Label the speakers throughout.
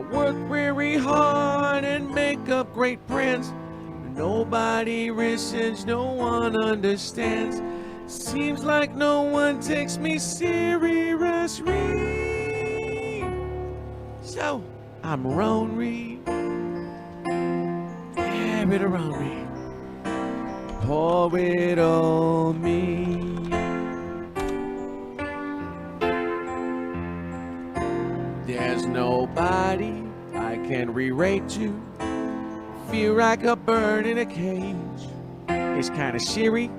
Speaker 1: work very hard and make up great friends. Nobody listens, no one understands. Seems like no one takes me seriously. So, I'm Ron Reed. Yeah, bit of Ron Reed. Pour it on me. There's nobody I can re-rate to. Feel like a bird in a cage. It's kind of cheery,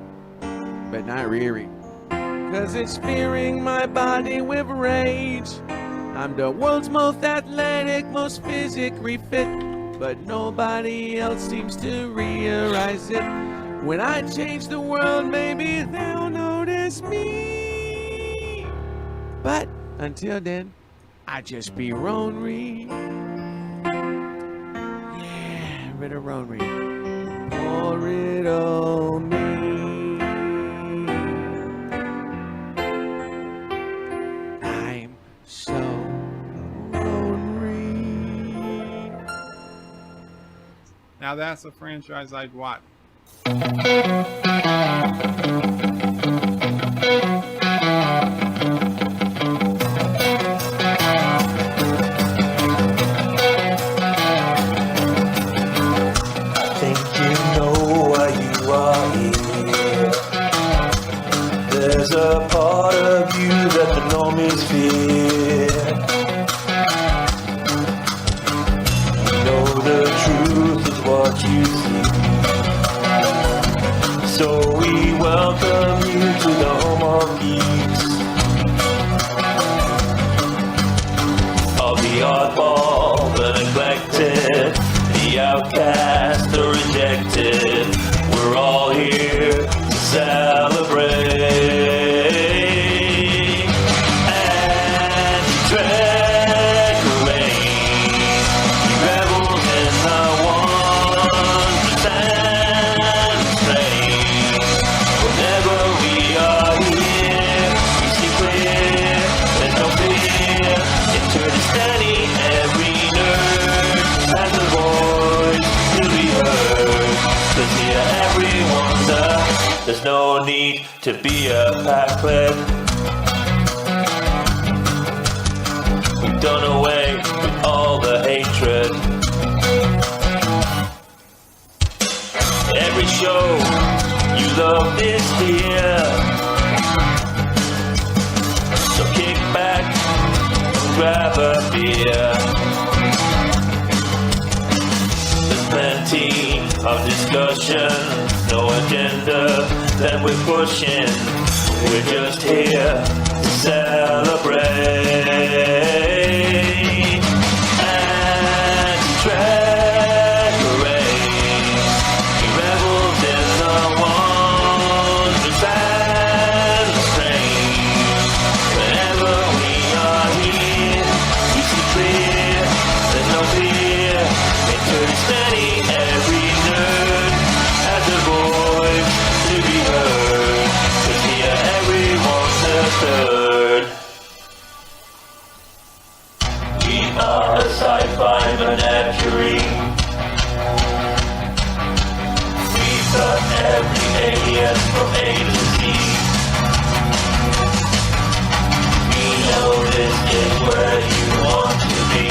Speaker 1: but not really. Cause it's fearing my body with rage. I'm the world's most athletic, most physically fit. But nobody else seems to realize it. When I change the world, maybe they'll notice me. But until then, I just be Ron Reed. Yeah, bit of Ron Reed. Pour it on me. I'm so Ron Reed.
Speaker 2: Now that's a franchise I'd watch.
Speaker 3: There's a part of you that the normies fear. You know the truth is what you see. So we welcome you to the home of geeks. Of the oddball, the neglected, the outcast, the rejected. We're all here to celebrate. There's no need to be a packlet. We've done away with all the hatred. Every show you love is here. So kick back and grab a beer. There's plenty of discussion, no agenda that we're pushing. We're just here to celebrate and drag a rain. We rebels in the wonders and the strange. Whenever we are here, we see clear. There's no fear. Into the steady, every nerd has a voice to be heard. Cause here everyone's a third. We are a sci-fi menagerie. We've got every alien from A to Z. We know this is where you want to be.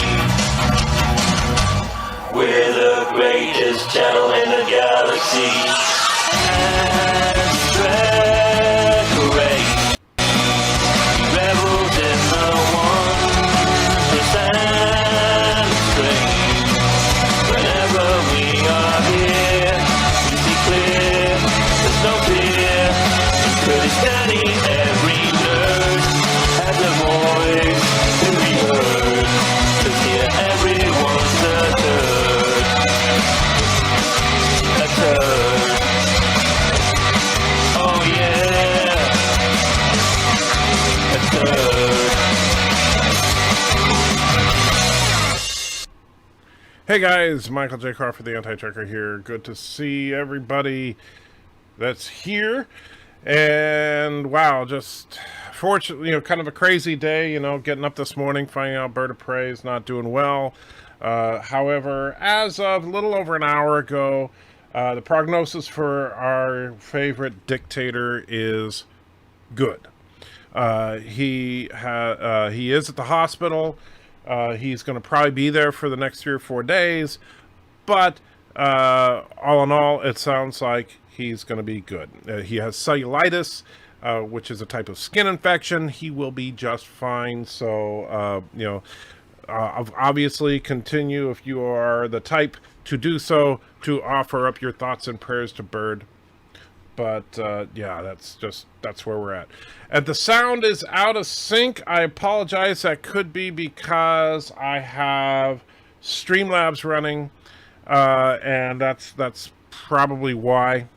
Speaker 3: We're the greatest channel in the galaxy. And decorate. Rebels in the wonders and strange. Whenever we are here, we see clear. There's no fear. Pretty steady, every nerd has a voice to be heard. Cause here everyone's a third. A third. Oh yeah. A third.
Speaker 4: Hey guys, Michael J. Crawford, the Anti-Checker here. Good to see everybody that's here. And wow, just fortunately, kind of a crazy day, getting up this morning, finding out BirdOPrey is not doing well. However, as of a little over an hour ago, the prognosis for our favorite dictator is good. He is at the hospital. He's going to probably be there for the next 3 or 4 days, but all in all, it sounds like he's going to be good. He has cellulitis, which is a type of skin infection. He will be just fine. So, obviously continue, if you are the type to do so, to offer up your thoughts and prayers to Bird. But yeah, that's where we're at. And the sound is out of sync. I apologize. That could be because I have Streamlabs running, and that's probably why.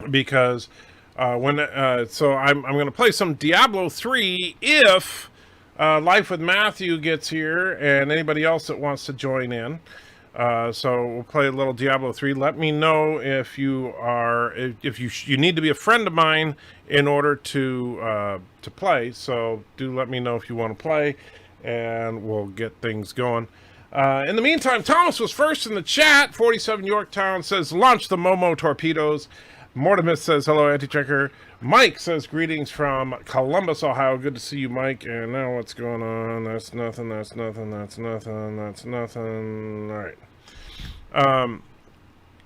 Speaker 4: Because so I'm going to play some Diablo 3 if Life with Matthew gets here and anybody else that wants to join in. So we'll play a little Diablo 3. Let me know if you are, if you need to be a friend of mine in order to play. So do let me know if you want to play, and we'll get things going. In the meantime, Thomas was first in the chat. 47 Yorktown says, launch the Momo torpedoes. Mortimus says, hello, Anti-Checker. Mike says, greetings from Columbus, Ohio. Good to see you, Mike. And now what's going on? That's nothing, that's nothing, that's nothing, that's nothing. All right.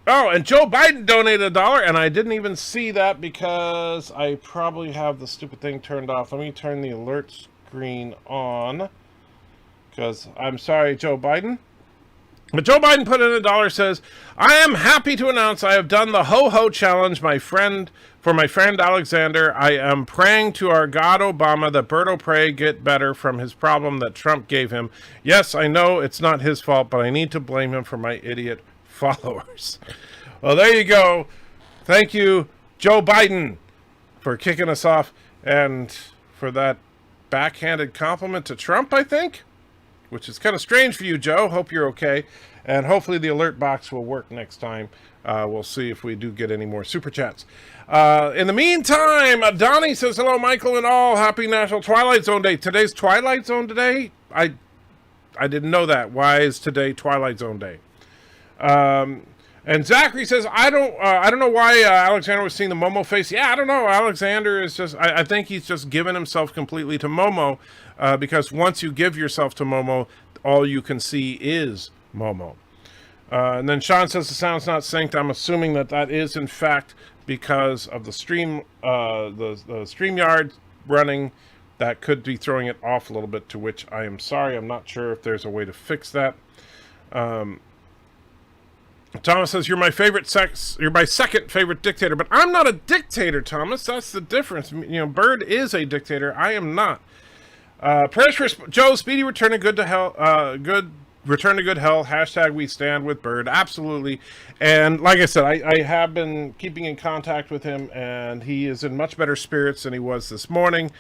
Speaker 4: Oh, and Joe Biden donated $1, and I didn't even see that because I probably have the stupid thing turned off. Let me turn the alert screen on, because I'm sorry, Joe Biden. But Joe Biden put in $1, says, I am happy to announce I have done the ho-ho challenge, my friend Alexander. I am praying to our God Obama that BirdOPrey get better from his problem that Trump gave him. Yes, I know it's not his fault, but I need to blame him for my idiot followers. Well, there you go. Thank you, Joe Biden, for kicking us off and for that backhanded compliment to Trump, I think. Which is kind of strange for you, Joe. Hope you're okay. And hopefully the alert box will work next time. We'll see if we do get any more super chats. In the meantime, Donnie says, hello, Michael and all. Happy National Twilight Zone Day. Today's Twilight Zone Day? I didn't know that. Why is today Twilight Zone Day? And Zachary says, I don't know why Alexander was seeing the Momo face. Yeah, I don't know. Alexander is just, I think he's just given himself completely to Momo, because once you give yourself to Momo, all you can see is Momo. And then Sean says the sound's not synced. I'm assuming that is in fact because of the stream, the StreamYard running. That could be throwing it off a little bit, to which I am sorry. I'm not sure if there's a way to fix that. Thomas says, you're my second favorite dictator, but I'm not a dictator, Thomas. That's the difference. Bird is a dictator. I am not. Prayers for Joe, speedy return to good hell. Hashtag we stand with Bird. Absolutely. And like I said, I have been keeping in contact with him, and he is in much better spirits than he was this morning.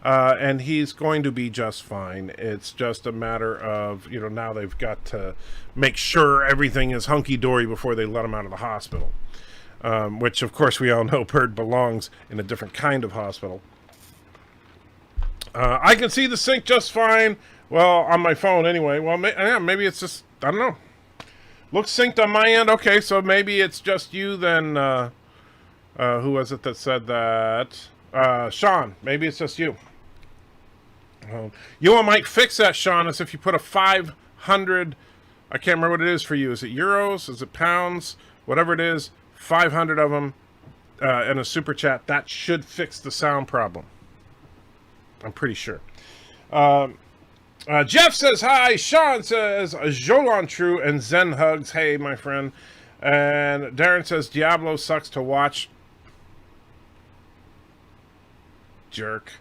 Speaker 4: And he's going to be just fine. It's just a matter of, now they've got to make sure everything is hunky-dory before they let him out of the hospital. Which, of course, we all know Bird belongs in a different kind of hospital. I can see the sync just fine. Well, on my phone anyway. Well, maybe it's just, I don't know. Looks synced on my end. Okay, so maybe it's just you then. Who was it that said that? Sean, maybe it's just you. You know what might fix that, Sean, is if you put a 500, I can't remember what it is for you. Is it euros? Is it pounds? Whatever it is, 500 of them in a super chat. That should fix the sound problem. I'm pretty sure. Jeff says hi. Sean says Jolan True and Zen Hugs. Hey, my friend. And Darren says Diablo sucks to watch. Jerk.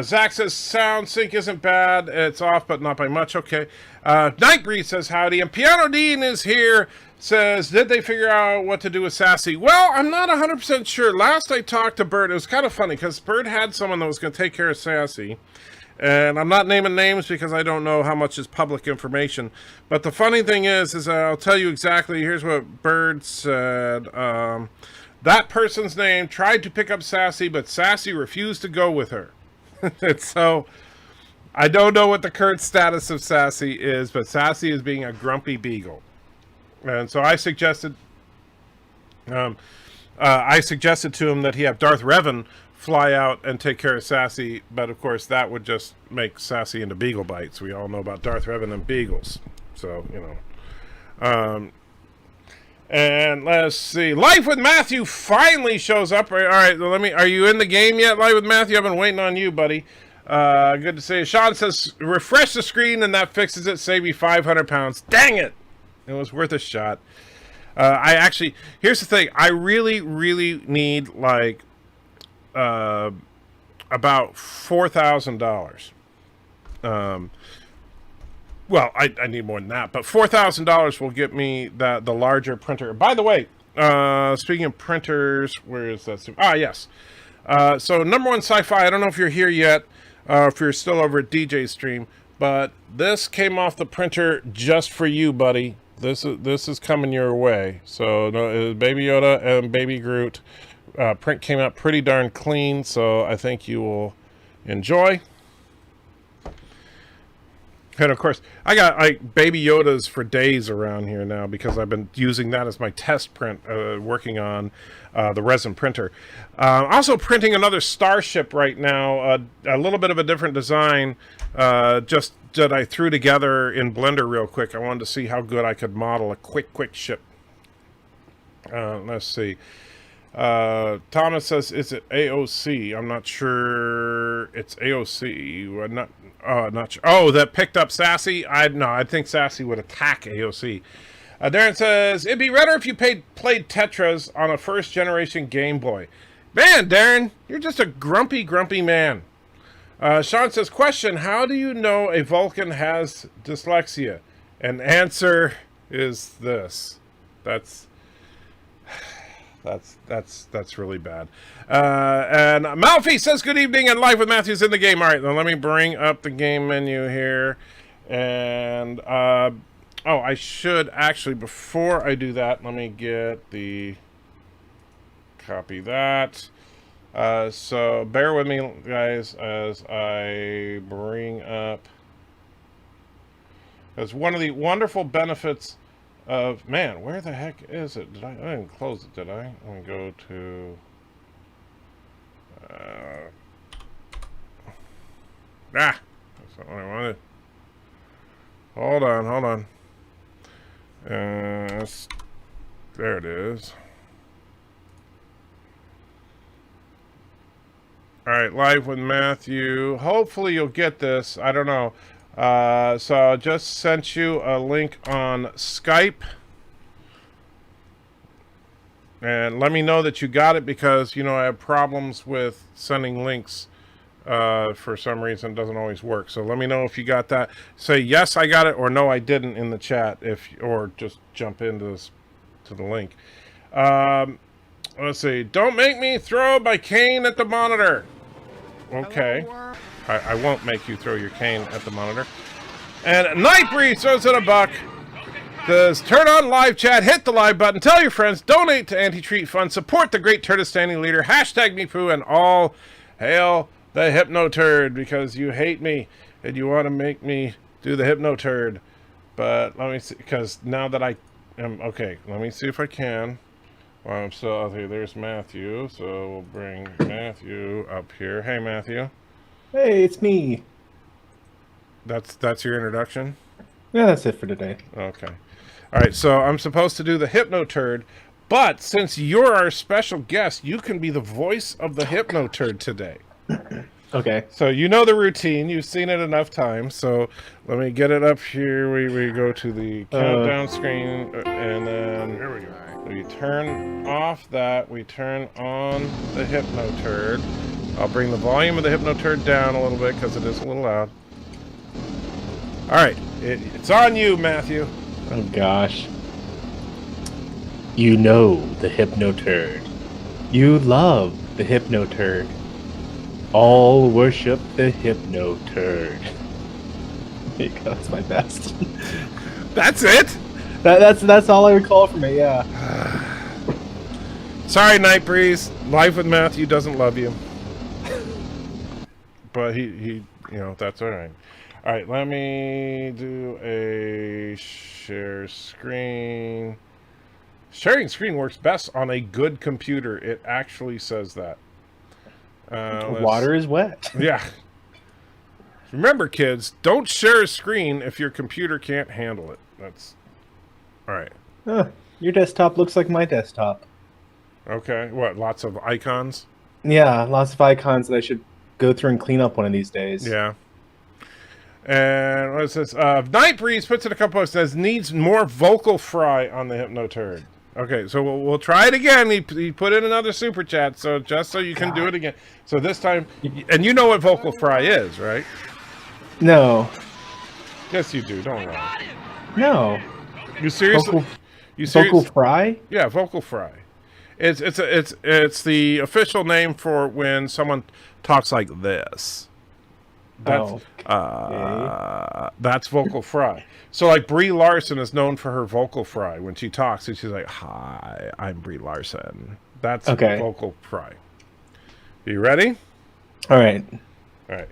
Speaker 4: Zach says sound sync isn't bad. It's off, but not by much. Okay. Nightbreed says howdy. And Pianodean is here. Says, did they figure out what to do with Sassy? Well, I'm not 100% sure. Last I talked to Bird, it was kind of funny because Bird had someone that was going to take care of Sassy. And I'm not naming names because I don't know how much is public information. But the funny thing is I'll tell you exactly. Here's what Bird said. That person's name tried to pick up Sassy, but Sassy refused to go with her. And so, I don't know what the current status of Sassy is, but Sassy is being a grumpy beagle. And so I suggested to him that he have Darth Revan fly out and take care of Sassy, but of course that would just make Sassy into beagle bites. We all know about Darth Revan and beagles, so you know. And let's see, Life with Matthew finally shows up. All right, are you in the game yet, Life with Matthew? I've been waiting on you, buddy. Good to see you. Sean says refresh the screen and that fixes it. Save me 500 pounds. Dang it! It was worth a shot. Here's the thing. I really need like about $4,000. Well, I need more than that, but $4,000 will get me the larger printer. By the way, speaking of printers, where is that? Yes. So number one sci-fi. I don't know if you're here yet, if you're still over at DJ Stream, but this came off the printer just for you, buddy. This is coming your way. So Baby Yoda and Baby Groot print came out pretty darn clean, so I think you will enjoy. And of course, I got like Baby Yodas for days around here now because I've been using that as my test print, working on the resin printer. Also printing another Starship right now, a little bit of a different design, just that I threw together in Blender real quick. I wanted to see how good I could model a quick ship. Let's see. Thomas says, is it AOC? I'm not sure. It's AOC. Not sure. Oh, that picked up Sassy? I think Sassy would attack AOC. Darren says, it'd be better if you played Tetris on a first-generation Game Boy. Man, Darren, you're just a grumpy man. Sean says, question, how do you know a Vulcan has dyslexia? And answer is this. That's really bad. And Malfi says, good evening and Live with Matthews in the game. All right, now let me bring up the game menu here. And, I should actually, before I do that, let me get the, copy that. So bear with me, guys, as I bring up, as one of the wonderful benefits of, man, where the heck is it? I didn't close it, did I? Let me go to, that's not what I wanted. Hold on. There it is. All right, Live with Matthew. Hopefully you'll get this. I don't know. So I just sent you a link on Skype. And let me know that you got it because, I have problems with sending links. For some reason, it doesn't always work. So let me know if you got that. Say, yes, I got it, or no, I didn't in the chat. Or just jump into the link. Let's see. Don't make me throw my cane at the monitor. Okay. I won't make you throw your cane at the monitor. And Nightbreed throws in a buck. Says, turn on live chat, hit the live button, tell your friends, donate to Anti-Treat Fund, support the great Turtistani leader, #MePoo, and all hail the Hypno-Turd, because you hate me and you want to make me do the Hypno-Turd. But let me see, because now that I am, okay, let me see if I can. Well, I'm still out here. There's Matthew, so we'll bring Matthew up here. Hey, Matthew.
Speaker 5: Hey, it's me.
Speaker 4: That's your introduction?
Speaker 5: Yeah, that's it for today.
Speaker 4: Okay. All right, so I'm supposed to do the Hypno-Turd, but since you're our special guest, you can be the voice of the Hypno-Turd today.
Speaker 5: Okay.
Speaker 4: So you know the routine. You've seen it enough times. So let me get it up here. We go to the countdown screen, and then here we go. We turn off that. We turn on the Hypno-Turd. I'll bring the volume of the Hypnoturd down a little bit because it is a little loud. All right, it's on you, Matthew.
Speaker 5: Oh gosh. You know the Hypnoturd. You love the Hypnoturd. All worship the Hypnoturd. There you go, that's my best.
Speaker 4: That's it?
Speaker 5: That's all I recall from it, yeah.
Speaker 4: Sorry, Night Breeze. Life with Matthew doesn't love you. But he that's all right. All right, let me do a share screen. Sharing screen works best on a good computer. It actually says that.
Speaker 5: Water is wet.
Speaker 4: Yeah. Remember, kids, don't share a screen if your computer can't handle it. That's all right.
Speaker 5: Your desktop looks like my desktop.
Speaker 4: Okay. What? Lots of icons?
Speaker 5: Yeah, lots of icons that I should go through and clean up one of these days.
Speaker 4: Yeah. And what is this? Night Breeze puts in a couple of says needs more vocal fry on the Hypnoturd. Okay, so we'll try it again. He put in another super chat, so just so you can do it again. So this time, and you know what vocal fry is, right?
Speaker 5: No.
Speaker 4: Yes, you do. Don't lie.
Speaker 5: No.
Speaker 4: You seriously?
Speaker 5: Vocal fry?
Speaker 4: Yeah, vocal fry. It's the official name for when someone talks like this. That's that's vocal fry. So like Brie Larson is known for her vocal fry when she talks, and she's like, "Hi, I'm Brie Larson." That's vocal fry. You ready?
Speaker 5: All right.
Speaker 4: All right.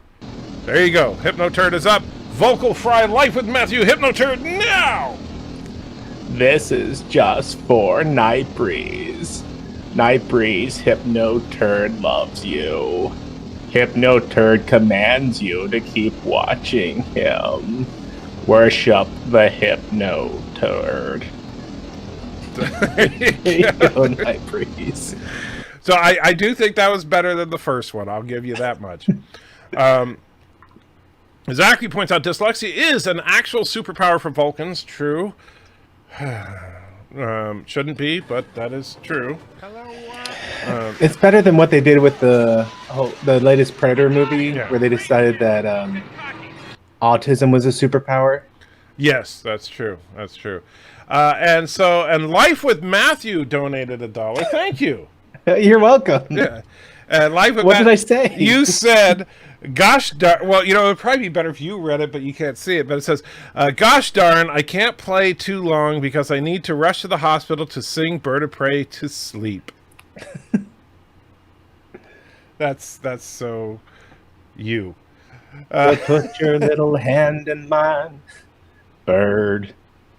Speaker 4: There you go. Hypnoturd is up. Vocal fry life with Matthew. Hypnoturd now.
Speaker 5: This is just for Night Breeze. Night Breeze, Hypnoturd loves you. Hypnoturd commands you to keep watching him. Worship the Hypnoturd. There you go, Night Breeze.
Speaker 4: So I do think that was better than the first one. I'll give you that much. Zachary points out dyslexia is an actual superpower for Vulcans. True. Shouldn't be, but that is true.
Speaker 5: It's better than what they did with the latest Predator movie, where they decided that autism was a superpower.
Speaker 4: Yes, that's true. That's true. And Life with Matthew donated $1. Thank you.
Speaker 5: You're welcome.
Speaker 4: Yeah. Life with
Speaker 5: what did I say?
Speaker 4: You said, gosh darn, well, it would probably be better if you read it, but you can't see it. But it says, gosh darn, I can't play too long because I need to rush to the hospital to sing Bird of Prey to sleep. That's so you.
Speaker 5: Put your little hand in mine. Bird.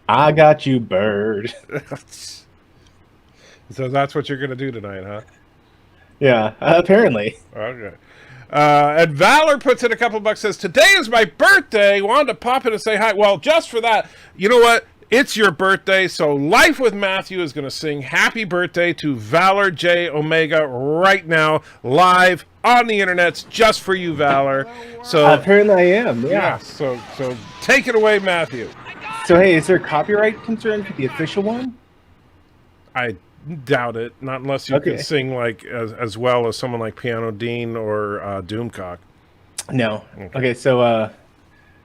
Speaker 5: I got you, bird.
Speaker 4: So that's what you're going to do tonight, huh?
Speaker 5: Yeah, apparently.
Speaker 4: Okay. And Valor puts in a couple bucks, says, today is my birthday. Wanted to pop in and say hi. Well, just for that, you know what? It's your birthday, so Life with Matthew is going to sing happy birthday to Valor J Omega right now, live on the internet, just for you, Valor. So
Speaker 5: apparently I am, yeah.
Speaker 4: So take it away, Matthew.
Speaker 5: So hey, is there copyright concern for the official one?
Speaker 4: I doubt it, not unless you can sing like as well as someone like Pianodean or Doomcock.
Speaker 5: No. Okay, so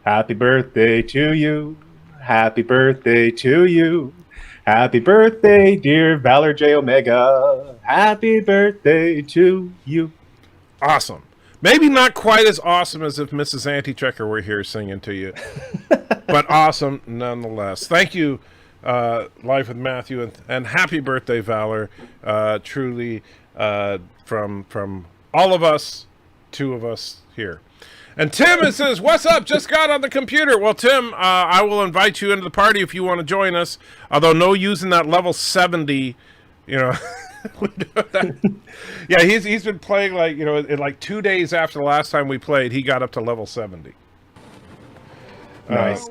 Speaker 5: happy birthday to you. Happy birthday to you. Happy birthday, dear Valor J Omega. Happy birthday to you.
Speaker 4: Awesome. Maybe not quite as awesome as if Mrs. Anti-Checker were here singing to you, but awesome nonetheless. Thank you, Life with Matthew, and happy birthday, Valor. Truly, from all of us, two of us here. And Tim says, what's up? Just got on the computer. Well, Tim, I will invite you into the party if you want to join us. Although no using that level 70, Yeah, he's been playing like, in like 2 days after the last time we played, he got up to level 70.
Speaker 5: Nice.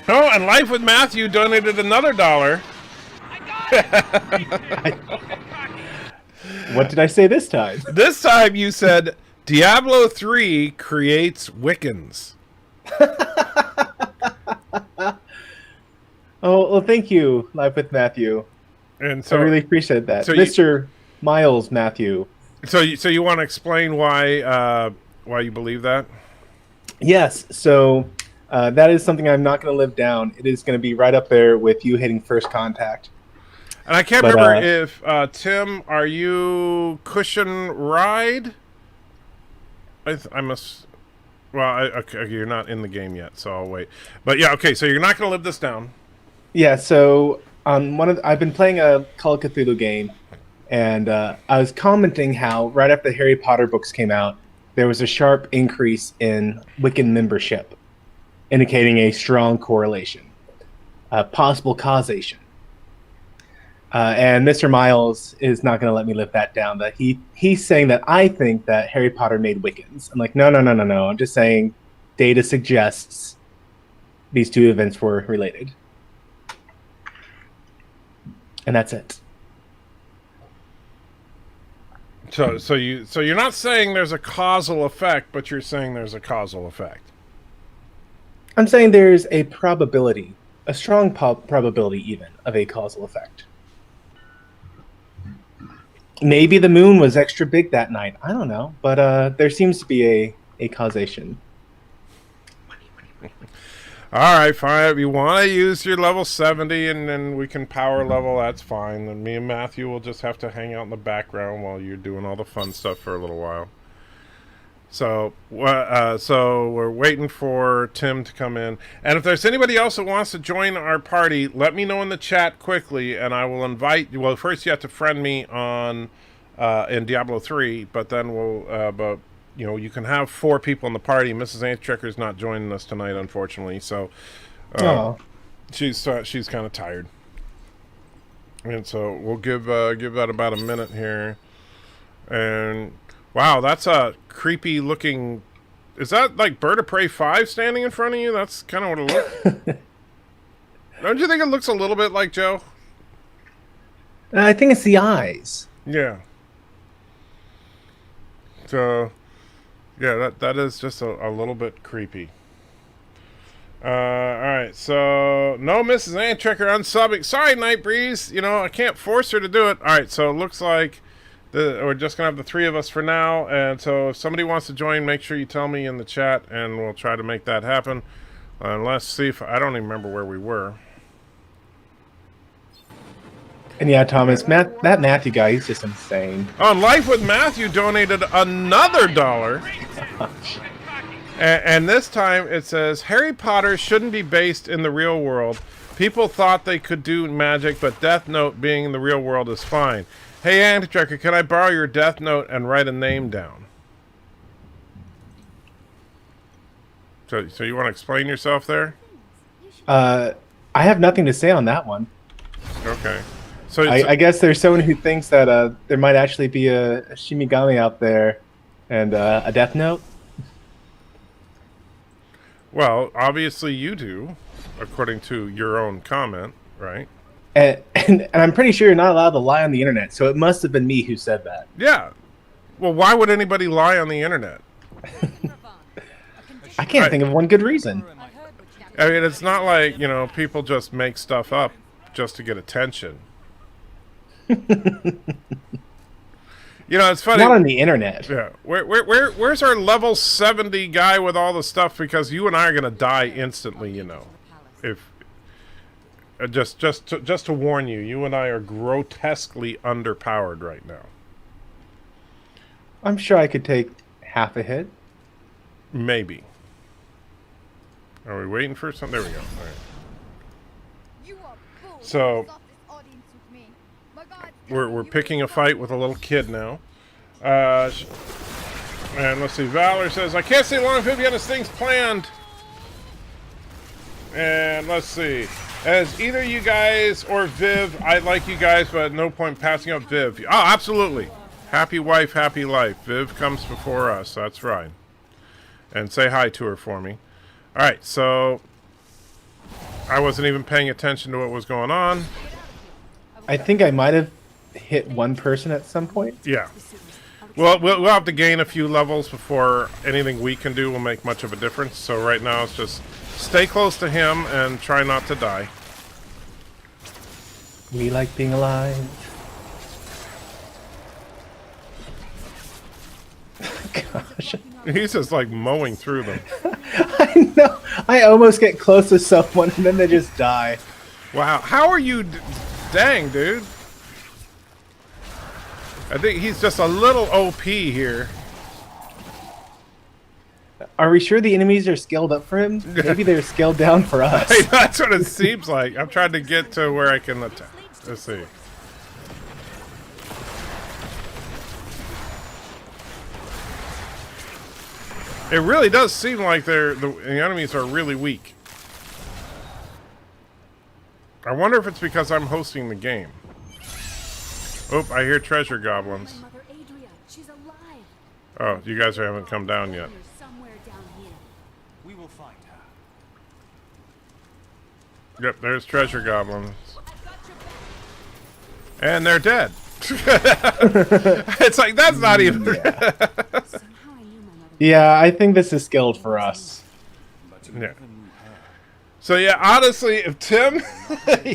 Speaker 4: Oh, and Life with Matthew donated another $1.
Speaker 5: What did I say this time?
Speaker 4: This time you said Diablo 3 creates Wiccans.
Speaker 5: Oh, well, thank you, Life with Matthew.
Speaker 4: And so
Speaker 5: I really appreciate that.
Speaker 4: So
Speaker 5: Mr. Miles Matthew.
Speaker 4: So you want to explain why you believe that?
Speaker 5: Yes. So that is something I'm not going to live down. It is going to be right up there with you hitting first contact.
Speaker 4: And I can't
Speaker 5: But,
Speaker 4: remember if Tim, are you cushion ride? I must. Well, okay, you're not in the game yet, so I'll wait. But yeah, okay. So you're not going to live this down.
Speaker 5: Yeah. So I've been playing a Call of Cthulhu game, and I was commenting how right after the Harry Potter books came out, there was a sharp increase in Wiccan membership, indicating a strong correlation, possible causation. And Mr. Miles is not going to let me live that down. That he's saying that I think that Harry Potter made Wiccans. I'm like, no. I'm just saying data suggests these two events were related. And that's it.
Speaker 4: So you're not saying there's a causal effect, but you're saying there's a causal effect.
Speaker 5: I'm saying there's a probability, a strong probability even, of a causal effect. Maybe the moon was extra big that night. I don't know. But there seems to be a causation.
Speaker 4: All right, fine. If you want to use your level 70 and then we can power level, that's fine. Then me and Matthew will just have to hang out in the background while you're doing all the fun stuff for a little while. So we're waiting for Tim to come in. And if there's anybody else that wants to join our party, let me know in the chat quickly, and I will invite you. Well, first you have to friend me on in Diablo 3, but then we'll you can have 4 people in the party. Mrs. Antchecker's not joining us tonight, unfortunately. So she's kind of tired, and so we'll give that about a minute here. And wow, that's a creepy looking. Is that like BirdOPrey5 standing in front of you? That's kind of what it looks. Don't you think it looks a little bit like Joe?
Speaker 5: I think it's the eyes.
Speaker 4: Yeah. So. Yeah, that is just a little bit creepy. All right, so no Mrs. Antchecker unsubbing. Sorry, Night Breeze. I can't force her to do it. All right, so it looks like we're just going to have the 3 of us for now. And so if somebody wants to join, make sure you tell me in the chat, and we'll try to make that happen. Let's see if... I don't even remember where we were.
Speaker 5: And yeah, Thomas, that Matthew guy, he's just insane.
Speaker 4: On Life with Matthew donated another $1. And this time it says, Harry Potter shouldn't be based in the real world. People thought they could do magic, but Death Note being in the real world is fine. Hey, Antitracker, can I borrow your Death Note and write a name down? So you want to explain yourself there?
Speaker 5: I have nothing to say on that one.
Speaker 4: Okay. So
Speaker 5: I guess there's someone who thinks that there might actually be a Shimigami out there and a Death Note.
Speaker 4: Well, obviously you do, according to your own comment, right?
Speaker 5: And I'm pretty sure you're not allowed to lie on the internet, so it must have been me who said that.
Speaker 4: Yeah. Well, why would anybody lie on the internet?
Speaker 5: I can't think of one good reason.
Speaker 4: I mean, it's not like, people just make stuff up just to get attention. It's funny.
Speaker 5: Not on the internet.
Speaker 4: Yeah. Where's our level 70 guy with all the stuff? Because you and I are gonna die instantly. If just to warn you, you and I are grotesquely underpowered right now.
Speaker 5: I'm sure I could take half a hit.
Speaker 4: Maybe. Are we waiting for something? There we go. All right. So. We're picking a fight with a little kid now. And let's see. Valor says, I can't stay long if Vivian has things planned. And let's see. As either you guys or Viv, I like you guys, but no point passing up Viv. Oh, absolutely. Happy wife, happy life. Viv comes before us. That's right. And say hi to her for me. All right, so I wasn't even paying attention to what was going on.
Speaker 5: I think I might have hit one person at some point.
Speaker 4: Yeah. Well, we'll have to gain a few levels before anything we can do will make much of a difference. So right now it's just stay close to him and try not to die.
Speaker 5: We like being alive. gosh.
Speaker 4: He's just like mowing through them.
Speaker 5: I know. I almost get close to someone and then they just die.
Speaker 4: Wow, how are you? Dang, dude. I think he's just a little OP here.
Speaker 5: Are we sure the enemies are scaled up for him? Maybe they're scaled down for us.
Speaker 4: Hey, that's what it seems like. I'm trying to get to where I can attack. Let's see. It really does seem like the enemies are really weak. I wonder if it's because I'm hosting the game. Oh, I hear treasure goblins. Oh, you guys haven't come down yet.
Speaker 3: We will find her.
Speaker 4: Yep, there's treasure goblins. And they're dead. It's like, that's not even...
Speaker 5: Yeah, I think this is skilled for us.
Speaker 4: Yeah. So yeah, honestly, if Tim,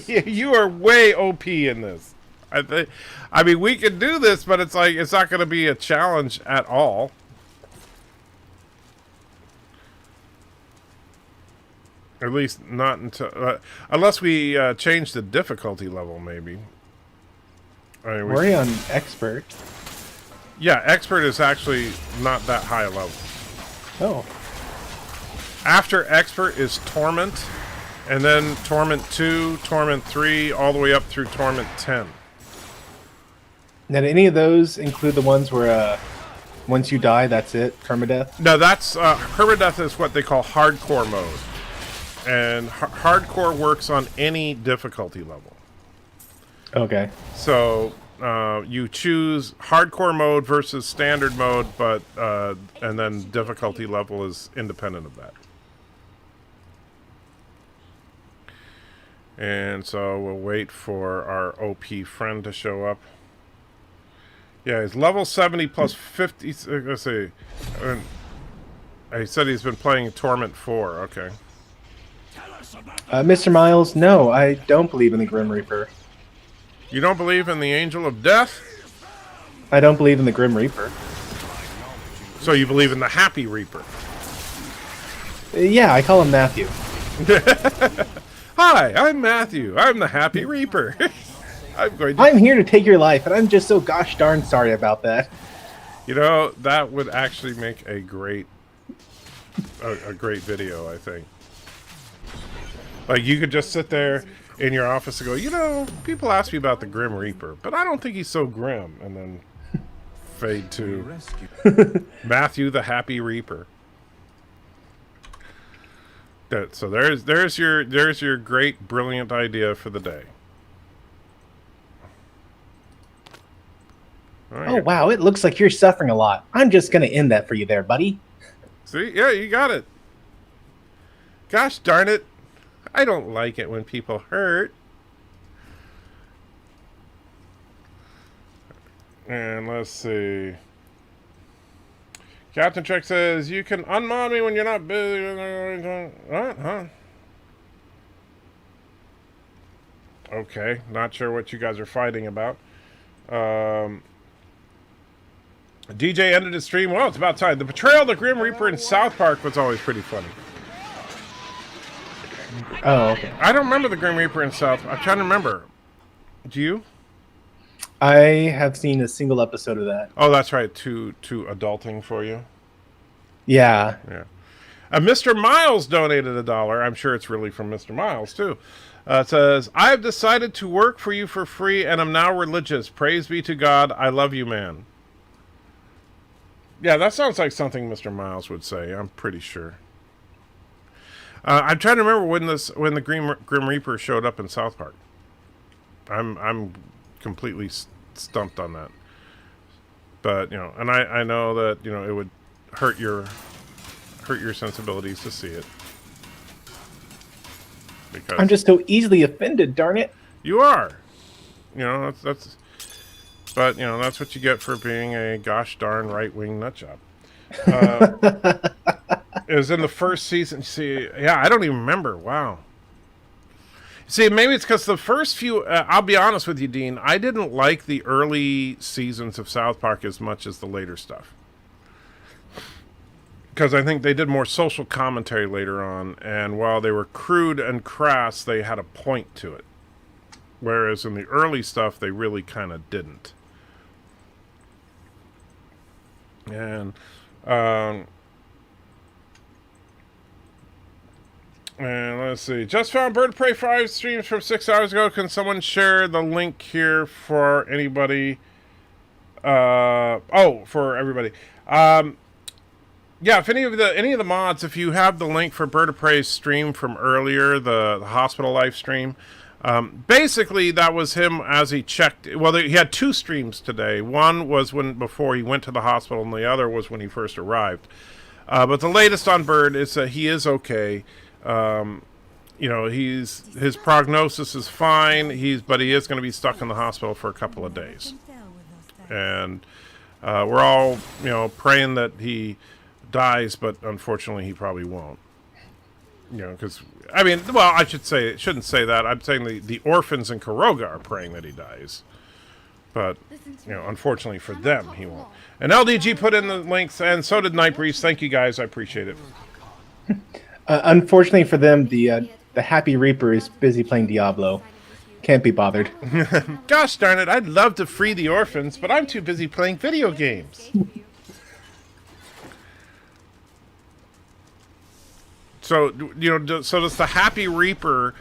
Speaker 4: you are way OP in this. I mean, we can do this, but it's like, it's not going to be a challenge at all. At least not until, unless we change the difficulty level, maybe. I mean,
Speaker 5: We're on expert.
Speaker 4: Yeah, expert is actually not that high a level.
Speaker 5: Oh.
Speaker 4: After expert is torment, and then torment 2, torment 3, all the way up through torment 10.
Speaker 5: Now, do any of those include the ones where once you die, that's it, permadeath?
Speaker 4: No, that's permadeath is what they call hardcore mode, and hardcore works on any difficulty level.
Speaker 5: Okay.
Speaker 4: So you choose hardcore mode versus standard mode, but and then difficulty level is independent of that. And so we'll wait for our OP friend to show up. Yeah, he's level 70 plus 50. Let's see. He said he's been playing Torment 4. Okay.
Speaker 5: Mr. Miles, no, I don't believe in the Grim Reaper.
Speaker 4: You don't believe in the Angel of Death?
Speaker 5: I don't believe in the Grim Reaper.
Speaker 4: So you believe in the Happy Reaper?
Speaker 5: Yeah, I call him Matthew.
Speaker 4: Hi, I'm Matthew. I'm the Happy Reaper.
Speaker 5: I'm here to take your life, and I'm just so gosh darn sorry about that.
Speaker 4: You know, that would actually make a great video, I think. Like, you could just sit there in your office and go, you know, people ask me about the Grim Reaper, but I don't think he's so grim. And then fade to Matthew the Happy Reaper. So there's your great, brilliant idea for the day. Right.
Speaker 5: Oh, wow, it looks like you're suffering a lot. I'm just going to end that for you there, buddy.
Speaker 4: See? Yeah, you got it. Gosh darn it. I don't like it when people hurt. And let's see. Captain Trek says, you can unmod me when you're not busy. What? Huh? Okay. Not sure what you guys are fighting about. DJ ended his stream. Well, it's about time. The betrayal of the Grim Reaper in South Park was always pretty funny.
Speaker 5: Oh, okay.
Speaker 4: I don't remember the Grim Reaper in South. I'm trying to remember. Do you?
Speaker 5: I have seen a single episode of that.
Speaker 4: Oh, that's right. Too adulting for you.
Speaker 5: Yeah.
Speaker 4: Yeah. Mr. Miles donated $1. I'm sure it's really from Mr. Miles too. It says, I have decided to work for you for free, and I'm now religious. Praise be to God. I love you, man. Yeah, that sounds like something Mr. Miles would say. I'm pretty sure. I'm trying to remember when the Grim Reaper showed up in South Park. I'm completely stumped on that. But you know, and I know that you know it would hurt your sensibilities to see it. Because
Speaker 5: I'm just so easily offended, darn it.
Speaker 4: you are. You know that's. But you know that's what you get for being a gosh darn right-wing nutjob. It was in the first season. See, yeah, I don't even remember. Wow. See, maybe it's because the first few. I'll be honest with you, Dean. I didn't like the early seasons of South Park as much as the later stuff. because I think they did more social commentary later on, and while they were crude and crass, they had a point to it. Whereas in the early stuff, they really kind of didn't. And let's see. Just found BirdOPrey5 streams from 6 hours ago. Can someone share the link here for anybody? For everybody. Yeah, if any of the mods, if you have the link for BirdOPrey's stream from earlier, the hospital life stream, basically that was him as he checked. Well, he had 2 streams today. One was before he went to the hospital, and the other was when he first arrived. But the latest on Bird is that he is okay. His prognosis is fine. But he is going to be stuck in the hospital for a couple of days, and we're all praying that he dies. But unfortunately, he probably won't. Because I shouldn't say that. I'm saying the orphans in Karoga are praying that he dies, but unfortunately for them, he won't. And LDG put in the links, and so did Nightbreeze. Thank you guys, I appreciate it.
Speaker 5: Unfortunately for them, the Happy Reaper is busy playing Diablo. Can't be bothered.
Speaker 4: Gosh darn it, I'd love to free the orphans, but I'm too busy playing video games. So, so does the Happy Reaper,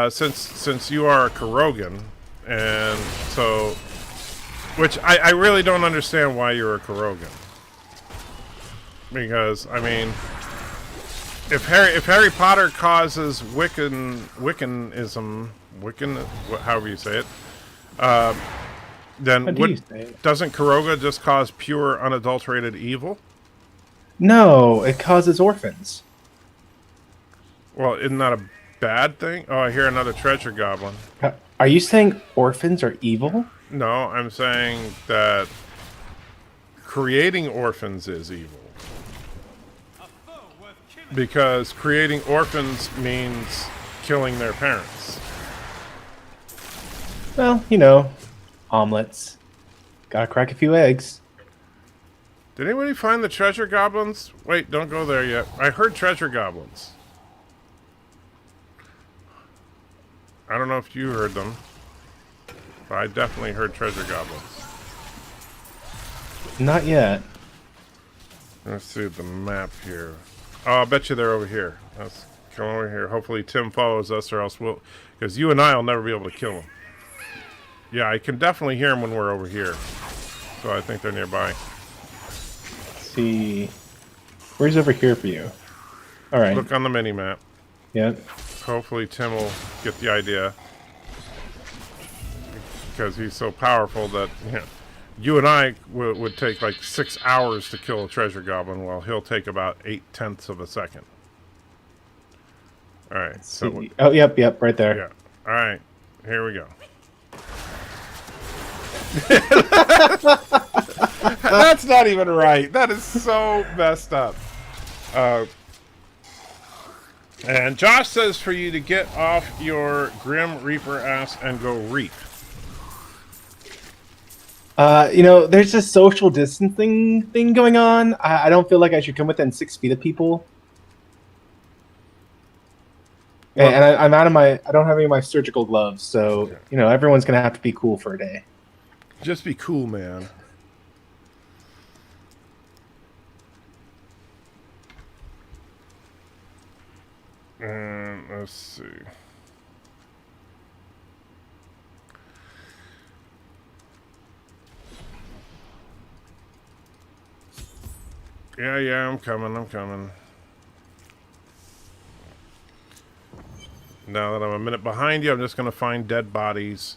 Speaker 4: since you are a Karogan, and so, which I really don't understand why you're a Karogan. Because, if Harry Potter causes Wiccanism, however you say it, then doesn't Karoga just cause pure, unadulterated evil?
Speaker 5: No, it causes orphans.
Speaker 4: Well, isn't that a bad thing? Oh, I hear another treasure goblin.
Speaker 5: Are you saying orphans are evil?
Speaker 4: No, I'm saying that creating orphans is evil. Because creating orphans means killing their parents.
Speaker 5: Well, omelets. Gotta crack a few eggs.
Speaker 4: Did anybody find the treasure goblins? Wait, don't go there yet. I heard treasure goblins. I don't know if you heard them, but I definitely heard treasure goblins.
Speaker 5: Not yet.
Speaker 4: Let's see the map here. Oh, I bet you they're over here. Let's come over here. Hopefully Tim follows us, or else because you and I will never be able to kill him. Yeah, I can definitely hear them when we're over here. So I think they're nearby.
Speaker 5: Let's see. Where's over here for you? All right.
Speaker 4: Look on the mini map.
Speaker 5: Yep.
Speaker 4: Hopefully Tim will get the idea. Because he's so powerful that you and I would take like 6 hours to kill a treasure goblin, while he'll take about 8/10 of a second. All right. So
Speaker 5: yep, right there.
Speaker 4: Yeah. All right. Here we go. That's not even right. That is so messed up. And Josh says for you to get off your Grim Reaper ass and go reap.
Speaker 5: There's this social distancing thing going on. I don't feel like I should come within 6 feet of people. Well, and I'm out of I don't have any of my surgical gloves, so, everyone's going to have to be cool for a day.
Speaker 4: Just be cool, man. And let's see. Yeah, I'm coming. Now that I'm a minute behind you, I'm just going to find dead bodies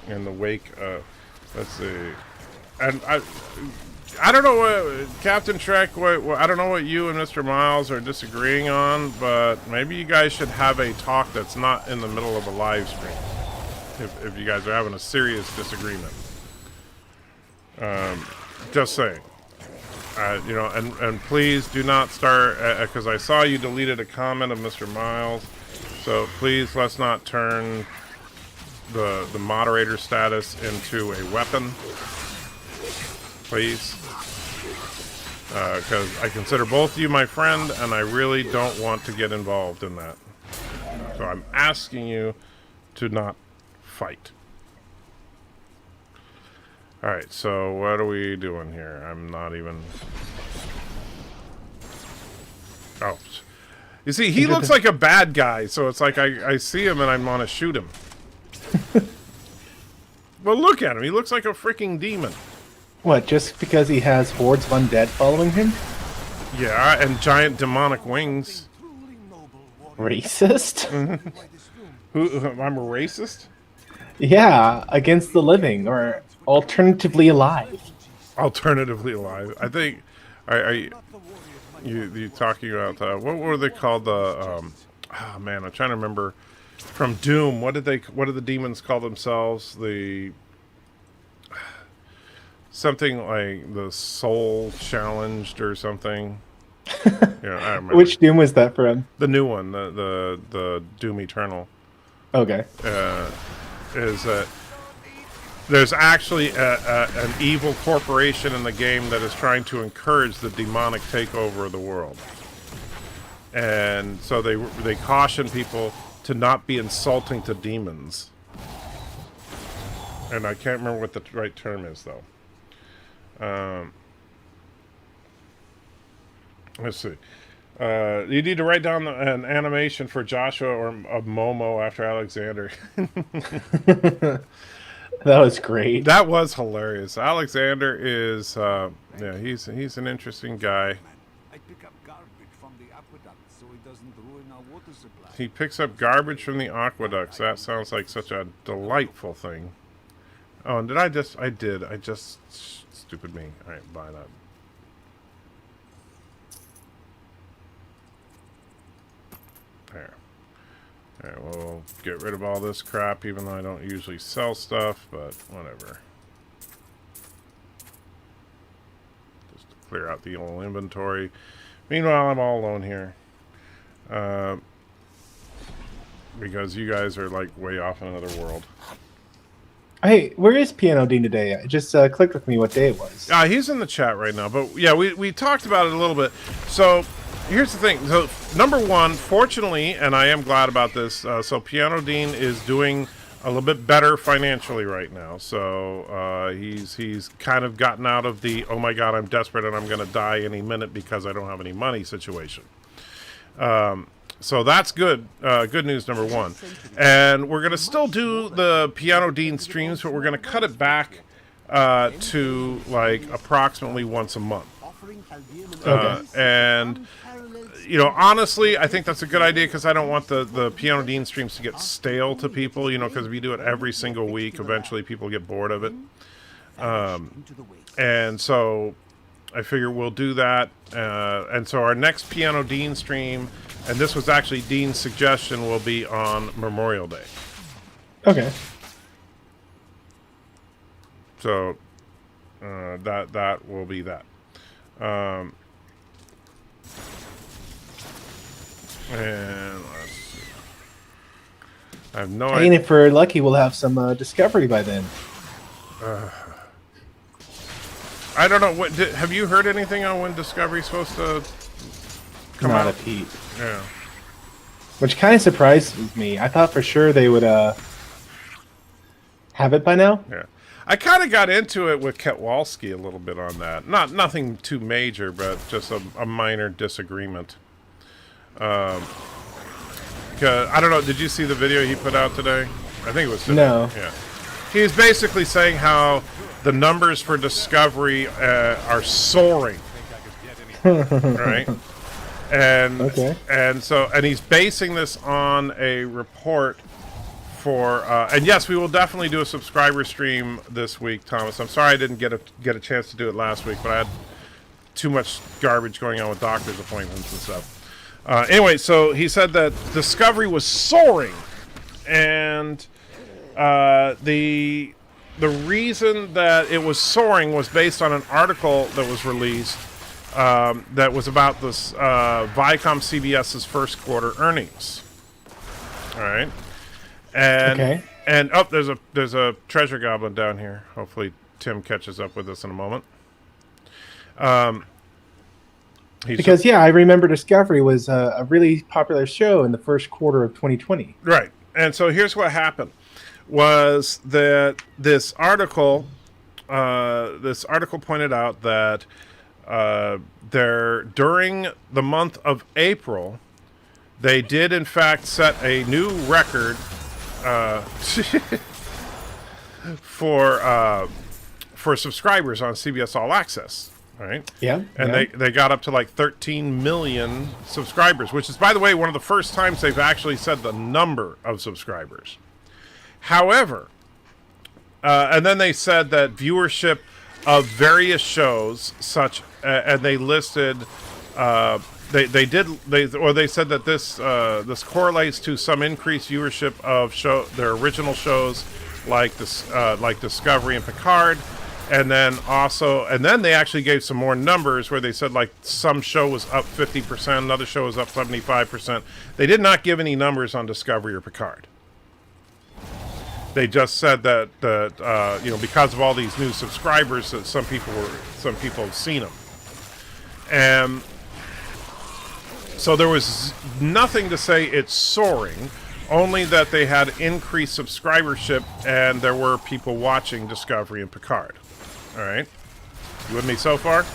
Speaker 4: in the wake of... Let's see. And I don't know what... Captain Trek, I don't know what you and Mr. Miles are disagreeing on, but maybe you guys should have a talk that's not in the middle of a live stream. If you guys are having a serious disagreement. Just saying. And please do not start, because I saw you deleted a comment of Mr. Miles, so please let's not turn the moderator status into a weapon, please. because I consider both of you my friend, and I really don't want to get involved in that. So I'm asking you to not fight. Alright, so what are we doing here? I'm not even... Oh. You see, he looks like a bad guy, so it's like I see him and I want to shoot him. Well, look at him. He looks like a freaking demon.
Speaker 5: What, just because he has hordes of undead following him?
Speaker 4: Yeah, and giant demonic wings.
Speaker 5: Racist?
Speaker 4: I'm a racist?
Speaker 5: Yeah, against the living, or alternatively alive.
Speaker 4: Alternatively alive. I think... You talking about... what were they called? Oh, man, I'm trying to remember. From Doom, what did the demons call themselves? Something like the Soul Challenged or something. Yeah, I remember.
Speaker 5: Which Doom was that from?
Speaker 4: The new one, the Doom Eternal.
Speaker 5: Okay.
Speaker 4: Is that there's actually an evil corporation in the game that is trying to encourage the demonic takeover of the world, and so they caution people to not be insulting to demons. And I can't remember what the right term is, though. Let's see. You need to write down an animation for Joshua or a Momo after Alexander.
Speaker 5: That was great.
Speaker 4: That was hilarious. Alexander is, yeah, he's an interesting guy.
Speaker 6: I pick up garbage from the aqueduct so it doesn't ruin our water supply.
Speaker 4: He picks up garbage from the aqueducts. That sounds like such a delightful thing. Oh, and I just, stupid me. All right, buy that. There. Alright, we'll get rid of all this crap, even though I don't usually sell stuff, but whatever. Just to clear out the old inventory. Meanwhile, I'm all alone here. Because you guys are, like, way off in another world.
Speaker 5: Hey, where is Pianodean today? I just clicked with me what day it was.
Speaker 4: He's in the chat right now, but yeah, we talked about it a little bit. So, here's the thing. So, number one, fortunately, and I am glad about this, so Pianodean is doing a little bit better financially right now. So, he's kind of gotten out of the, oh my god, I'm desperate and I'm going to die any minute because I don't have any money situation. So that's good. Good news, number one. And we're going to still do the Pianodean streams, but we're going to cut it back to, like, approximately once a month.
Speaker 5: Okay.
Speaker 4: And, you know, honestly, I think that's a good idea because I don't want the Pianodean streams to get stale to people, you know, because if you do it every single week, eventually people get bored of it. And so I figure we'll do that. And so our next Pianodean stream, and this was actually Dean's suggestion, will be on Memorial Day.
Speaker 5: Okay.
Speaker 4: So that will be that. And let's see. I have no idea.
Speaker 5: And if we're lucky, we'll have some discovery by then.
Speaker 4: I don't know. Have you heard anything on when Discovery's supposed to come
Speaker 5: Not
Speaker 4: out?
Speaker 5: a peep.
Speaker 4: Yeah.
Speaker 5: Which kind of surprised me. I thought for sure they would have it by now.
Speaker 4: Yeah. I kind of got into it with Ketwalski a little bit on that. Nothing too major, but just a minor disagreement. Because I don't know. Did you see the video he put out today? I think it was today.
Speaker 5: No.
Speaker 4: Yeah. He's basically saying how the numbers for Discovery are soaring. Right? And
Speaker 5: Okay.
Speaker 4: and he's basing this on a report for and yes, we will definitely do a subscriber stream this week, Thomas. I'm sorry I didn't get a chance to do it last week, but I had too much garbage going on with doctor's appointments and stuff. Anyway, so he said that Discovery was soaring, and the reason that it was soaring was based on an article that was released that was about this Viacom CBS's first quarter earnings. All right, and
Speaker 5: Okay.
Speaker 4: and oh, there's a treasure goblin down here. Hopefully Tim catches up with us in a moment.
Speaker 5: Because I remember Discovery was a really popular show in the first quarter of 2020.
Speaker 4: Right. And so here's what happened was that this article pointed out that during the month of April, they did in fact set a new record for subscribers on CBS All Access. Right.
Speaker 5: Yeah.
Speaker 4: And they got up to like 13 million subscribers, which is, by the way, one of the first times they've actually said the number of subscribers. However, and then they said that viewership of various shows, and they listed, they said that this correlates to some increased viewership of their original shows like Discovery and Picard. And then they actually gave some more numbers where they said like some show was up 50%, another show was up 75%. They did not give any numbers on Discovery or Picard. They just said that because of all these new subscribers, that some people have seen them, and so there was nothing to say it's soaring. Only that they had increased subscribership and there were people watching Discovery and Picard. All right. You with me so far?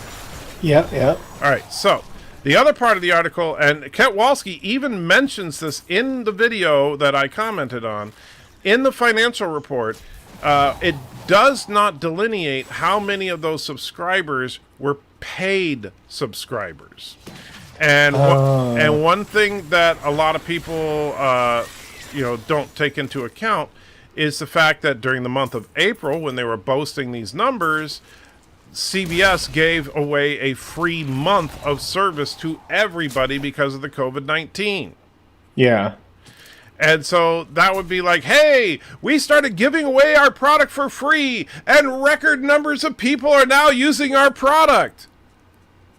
Speaker 5: Yeah.
Speaker 4: All right. So the other part of the article, and Ketwalski even mentions this in the video that I commented on, in the financial report, it does not delineate how many of those subscribers were paid subscribers. And one thing that a lot of people don't take into account is the fact that during the month of April, when they were boasting these numbers, CBS gave away a free month of service to everybody because of the COVID-19.
Speaker 5: Yeah.
Speaker 4: And so that would be like, hey, we started giving away our product for free, and record numbers of people are now using our product.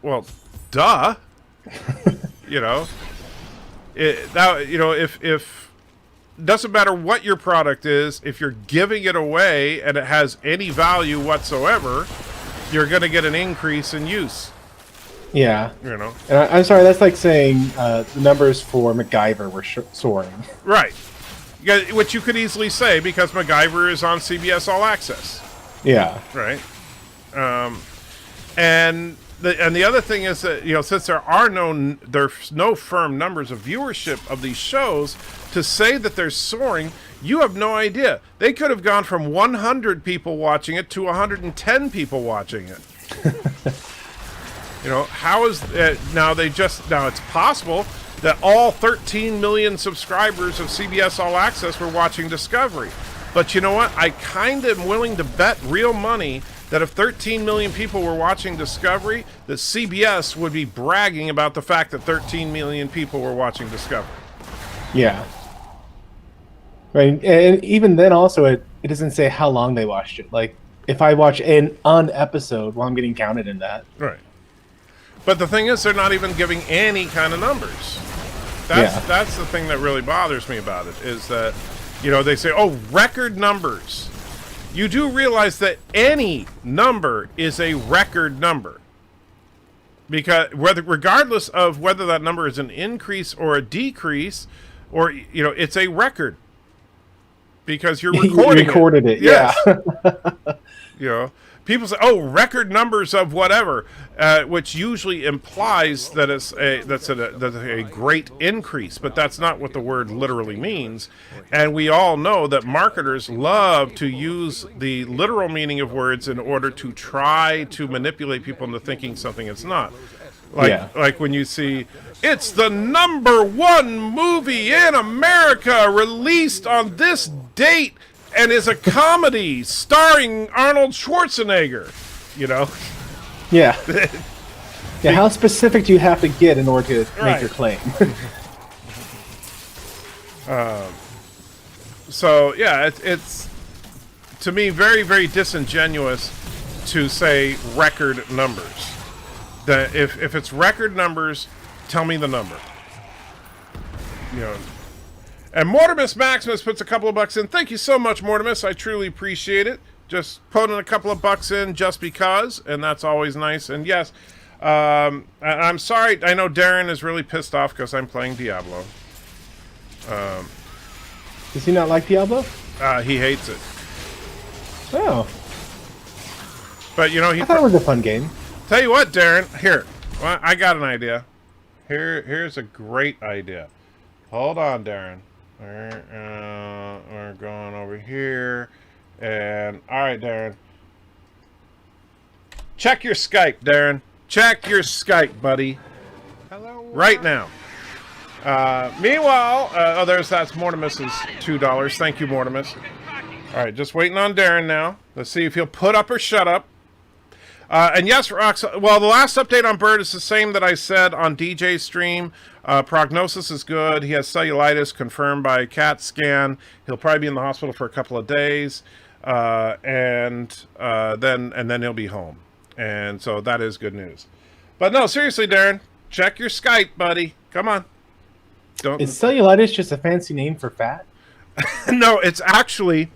Speaker 4: Well, duh. If doesn't matter what your product is, if you're giving it away and it has any value whatsoever, you're going to get an increase in use.
Speaker 5: Yeah. And I'm sorry, that's like saying the numbers for MacGyver were soaring.
Speaker 4: Right. Which you could easily say because MacGyver is on CBS All Access.
Speaker 5: Yeah.
Speaker 4: Right. And the other thing is that, since there's no firm numbers of viewership of these shows, to say that they're soaring, you have no idea. They could have gone from 100 people watching it to 110 people watching it. How is now it's possible that all 13 million subscribers of CBS All Access were watching Discovery. But you know what? I kind of am willing to bet real money that if 13 million people were watching Discovery, that CBS would be bragging about the fact that 13 million people were watching Discovery.
Speaker 5: Yeah. Right, and even then also it doesn't say how long they watched it. Like, if I watch an episode, well, I'm getting counted in that.
Speaker 4: Right. But the thing is, they're not even giving any kind of numbers. That's the thing that really bothers me about it, is that, they say, record numbers. You do realize that any number is a record number. Because regardless of whether that number is an increase or a decrease, or, it's a record. Because you're recording
Speaker 5: recorded it.
Speaker 4: Yes.
Speaker 5: Yeah.
Speaker 4: People say, record numbers of whatever, which usually implies that that's a great increase, but that's not what the word literally means. And we all know that marketers love to use the literal meaning of words in order to try to manipulate people into thinking something it's not. Like when you see, it's the #1 movie in America released on this date and is a comedy starring Arnold Schwarzenegger,
Speaker 5: Yeah. Yeah, how specific do you have to get in order to make your claim?
Speaker 4: So, yeah, it's to me very, very disingenuous to say record numbers. That if it's record numbers, tell me the number. And Mortimus Maximus puts a couple of bucks in. Thank you so much, Mortimus. I truly appreciate it. Just putting a couple of bucks in just because, and that's always nice. And yes, I'm sorry. I know Darren is really pissed off because I'm playing Diablo.
Speaker 5: Does he not like Diablo?
Speaker 4: He hates it.
Speaker 5: Oh,
Speaker 4: But, you know, he...
Speaker 5: I thought it was a fun game.
Speaker 4: Tell you what, Darren. Here. Well, I got an idea. Here's a great idea. Hold on, Darren. We're going over here. And, alright, Darren. Check your Skype, Darren. Check your Skype, buddy.
Speaker 2: Hello.
Speaker 4: Right now. Meanwhile, that's Mortimus's $2. Thank you, Mortimus. Alright, just waiting on Darren now. Let's see if he'll put up or shut up. And yes, Rox, well, the last update on Bird is the same that I said on DJ's stream. Prognosis is good. He has cellulitis confirmed by CAT scan. He'll probably be in the hospital for a couple of days. And then he'll be home. And so that is good news. But no, seriously, Darren, check your Skype, buddy. Come on. Don't.
Speaker 5: Is cellulitis just a fancy name for fat?
Speaker 4: No, it's actually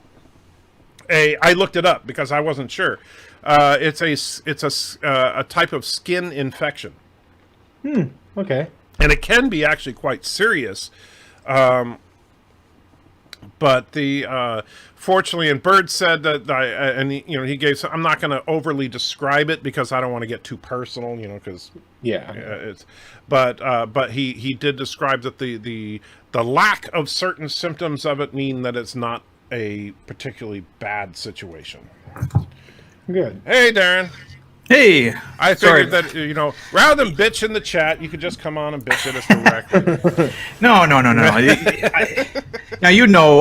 Speaker 4: I looked it up because I wasn't sure. It's a type of skin infection.
Speaker 5: Okay.
Speaker 4: And it can be actually quite serious. But fortunately, and Bird said that he gave. I'm not going to overly describe it because I don't want to get too personal, because it's. But he did describe that the lack of certain symptoms of it mean that it's not a particularly bad situation.
Speaker 5: Good.
Speaker 4: Hey, Darren.
Speaker 7: Hey,
Speaker 4: I figured that, rather than bitch in the chat, you could just come on and bitch at us directly.
Speaker 7: No. Now,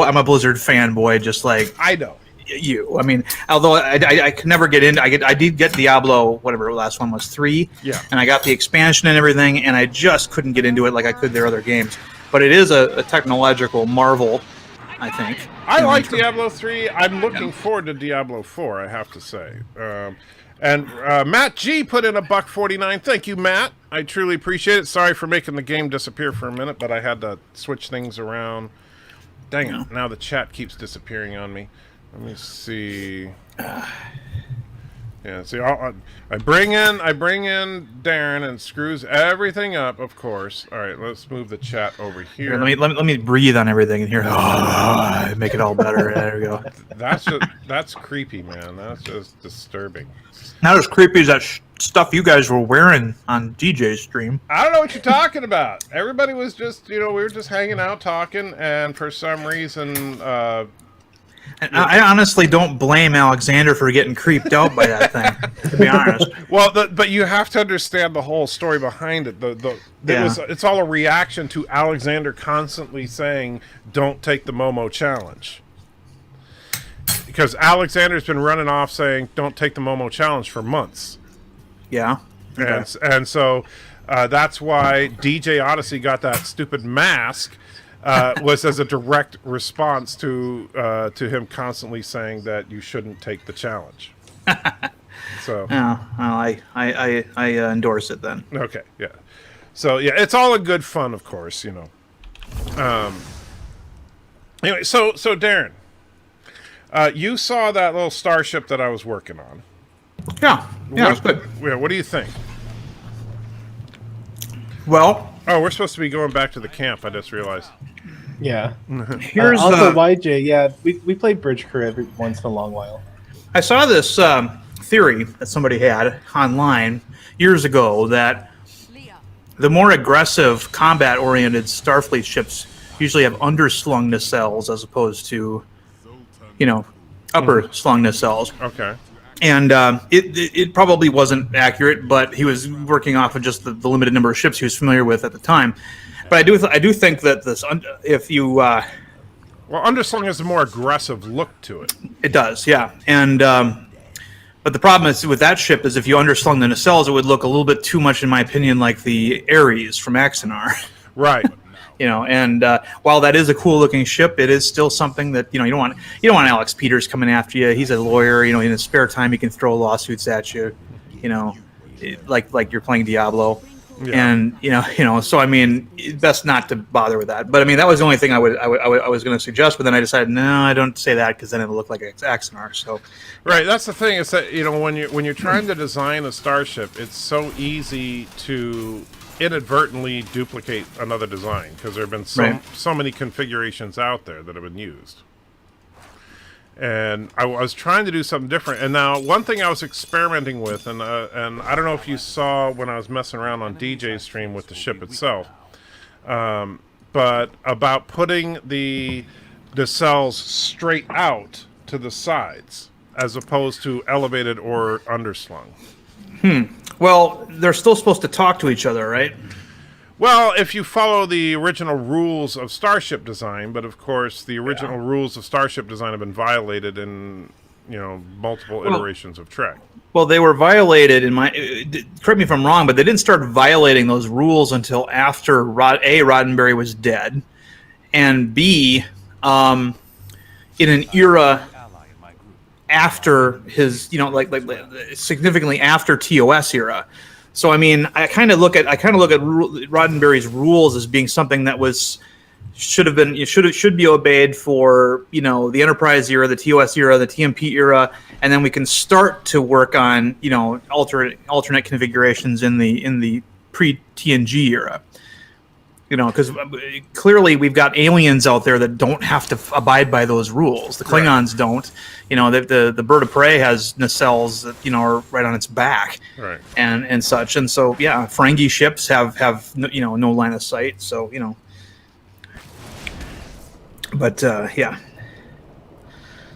Speaker 7: I'm a Blizzard fanboy, just like
Speaker 4: I know.
Speaker 7: you. I mean, although I could never get into, I did get Diablo, whatever the last one was, 3.
Speaker 4: Yeah.
Speaker 7: And I got the expansion and everything, and I just couldn't get into it like I could their other games. But it is a technological marvel, I think.
Speaker 4: I like Diablo 3. I'm looking forward to Diablo 4, I have to say. And Matt G put in $1.49. Thank you, Matt. I truly appreciate it. Sorry for making the game disappear for a minute, but I had to switch things around. Dang it. Now the chat keeps disappearing on me. Let me see. Yeah, see, I bring in Darren and screws everything up, of course. All right, let's move the chat over here.
Speaker 7: Let me breathe on everything in here. Make it all better. There we go.
Speaker 4: That's creepy, man. That's just disturbing.
Speaker 7: Not as creepy as that stuff you guys were wearing on DJ's stream.
Speaker 4: I don't know what you're talking about. Everybody was just, we were just hanging out talking, and for some reason,
Speaker 7: I honestly don't blame Alexander for getting creeped out by that thing, to be honest.
Speaker 4: Well, but you have to understand the whole story behind it. It's all a reaction to Alexander constantly saying, "Don't take the Momo challenge," because Alexander's been running off saying, "Don't take the Momo challenge" for months.
Speaker 7: Yeah. Okay.
Speaker 4: And so that's why DJ Odyssey got that stupid mask. Was as a direct response to him constantly saying that you shouldn't take the challenge. So,
Speaker 7: I endorse it then.
Speaker 4: Okay, yeah. So yeah, it's all in good fun, of course, Anyway, so Darren, you saw that little starship that I was working on.
Speaker 7: Yeah, it's good.
Speaker 4: Yeah, what do you think?
Speaker 7: Well,
Speaker 4: we're supposed to be going back to the camp. I just realized.
Speaker 5: Yeah.
Speaker 7: Here's
Speaker 5: also YJ. Yeah, we play Bridge Crew every once in a long while.
Speaker 7: I saw this theory that somebody had online years ago that the more aggressive, combat-oriented Starfleet ships usually have underslung nacelles as opposed to, upper-slung nacelles.
Speaker 4: Okay.
Speaker 7: And it probably wasn't accurate, but he was working off of just the limited number of ships he was familiar with at the time. But I do think that this, if you... well,
Speaker 4: underslung has a more aggressive look to it.
Speaker 7: It does, yeah. And but the problem is with that ship is if you underslung the nacelles, it would look a little bit too much, in my opinion, like the Ares from Axanar.
Speaker 4: Right.
Speaker 7: And while that is a cool-looking ship, it is still something that you don't want Alex Peters coming after you. He's a lawyer. In his spare time, he can throw lawsuits at you. Like you're playing Diablo.
Speaker 4: Yeah.
Speaker 7: And so I mean, best not to bother with that. But I mean, that was the only thing I was going to suggest. But then I decided, no, I don't say that because then it'll look like it's Axanar. So,
Speaker 4: Right, that's the thing is that when you're trying to design a starship, it's so easy to inadvertently duplicate another design because there have been so many configurations out there that have been used. And I was trying to do something different. And now, one thing I was experimenting with, and I don't know if you saw when I was messing around on DJ's stream with the ship itself, but about putting the cells straight out to the sides as opposed to elevated or underslung.
Speaker 7: well, they're still supposed to talk to each other, right?
Speaker 4: Well, if you follow the original rules of starship design, but of course the original rules of starship design have been violated in multiple iterations of Trek.
Speaker 7: Well, they were violated in correct me if I'm wrong, but they didn't start violating those rules until after Roddenberry was dead, and B, in an era after his, like significantly after TOS era. So I mean, I kind of look at Roddenberry's rules as being something that should be obeyed for the Enterprise era, the TOS era, the TMP era, and then we can start to work on alternate configurations in the pre-TNG era. Because clearly we've got aliens out there that don't have to abide by those rules. The Klingons don't. The Bird of Prey has nacelles that are right on its back,
Speaker 4: right,
Speaker 7: and such. And so Ferengi ships have no line of sight. So but yeah.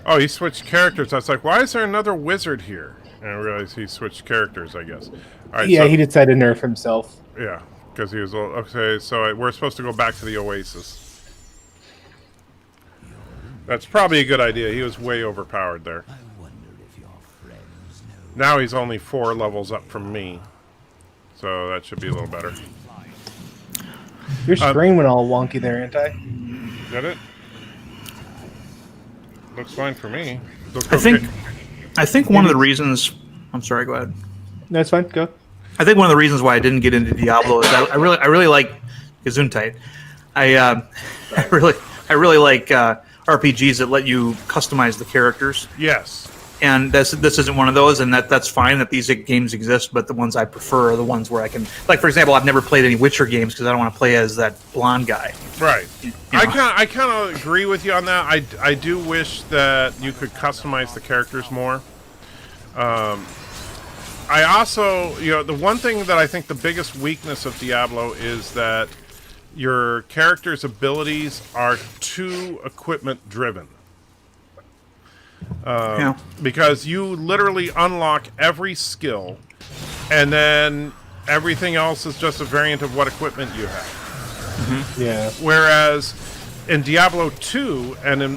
Speaker 4: Oh, he switched characters. I was like, why is there another wizard here? And I realized he switched characters, I guess. All right,
Speaker 5: yeah, he decided to nerf himself.
Speaker 4: Yeah, because he was okay. So we're supposed to go back to the Oasis. That's probably a good idea. He was way overpowered there. Now he's only 4 levels up from me, so that should be a little better.
Speaker 5: Your screen went all wonky there, anti.
Speaker 4: Did it? Looks fine for me.
Speaker 7: I think one of the reasons. I'm sorry. Go ahead.
Speaker 5: No, it's fine. Go.
Speaker 7: I think one of the reasons why I didn't get into Diablo is I really like Gesundheit. I really like RPGs that let you customize the characters.
Speaker 4: Yes.
Speaker 7: And this isn't one of those, and that's fine that these games exist. But the ones I prefer are the ones where I can, like, for example, I've never played any Witcher games because I don't want to play as that blonde guy.
Speaker 4: Right. I kind of agree with you on that. I do wish that you could customize the characters more. I also, the one thing that I think the biggest weakness of Diablo is that your character's abilities are too equipment driven. Because you literally unlock every skill, and then everything else is just a variant of what equipment you have.
Speaker 5: Mm-hmm. Yeah.
Speaker 4: Whereas in Diablo 2, and in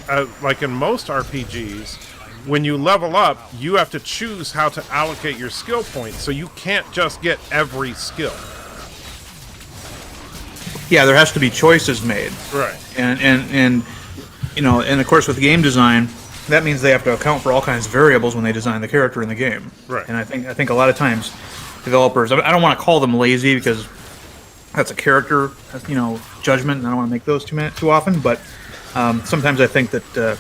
Speaker 4: most RPGs, when you level up, you have to choose how to allocate your skill points, so you can't just get every skill.
Speaker 7: Yeah, there has to be choices made.
Speaker 4: Right.
Speaker 7: And of course with game design, that means they have to account for all kinds of variables when they design the character in the game.
Speaker 4: Right.
Speaker 7: And I think a lot of times developers, I don't want to call them lazy because that's a character, judgment, and I don't want to make those too often. But sometimes I think that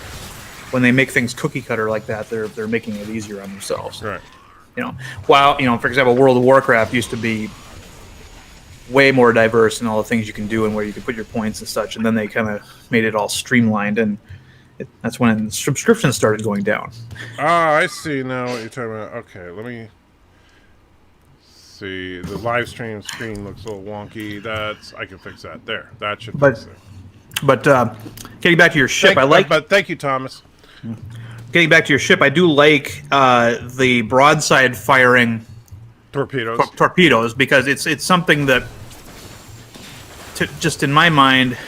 Speaker 7: when they make things cookie cutter like that, they're making it easier on themselves.
Speaker 4: Right.
Speaker 7: While for example, World of Warcraft used to be way more diverse in all the things you can do and where you can put your points and such, and then they kind of made it all streamlined, and that's when subscriptions started going down.
Speaker 4: Ah, I see now what you're talking about. Okay, let me see. The live stream screen looks a little wonky. I can fix that. There, that should fix it.
Speaker 7: But getting back to your ship,
Speaker 4: But thank you, Thomas.
Speaker 7: Getting back to your ship, I do like the broadside firing torpedoes because it's something that, just in my mind,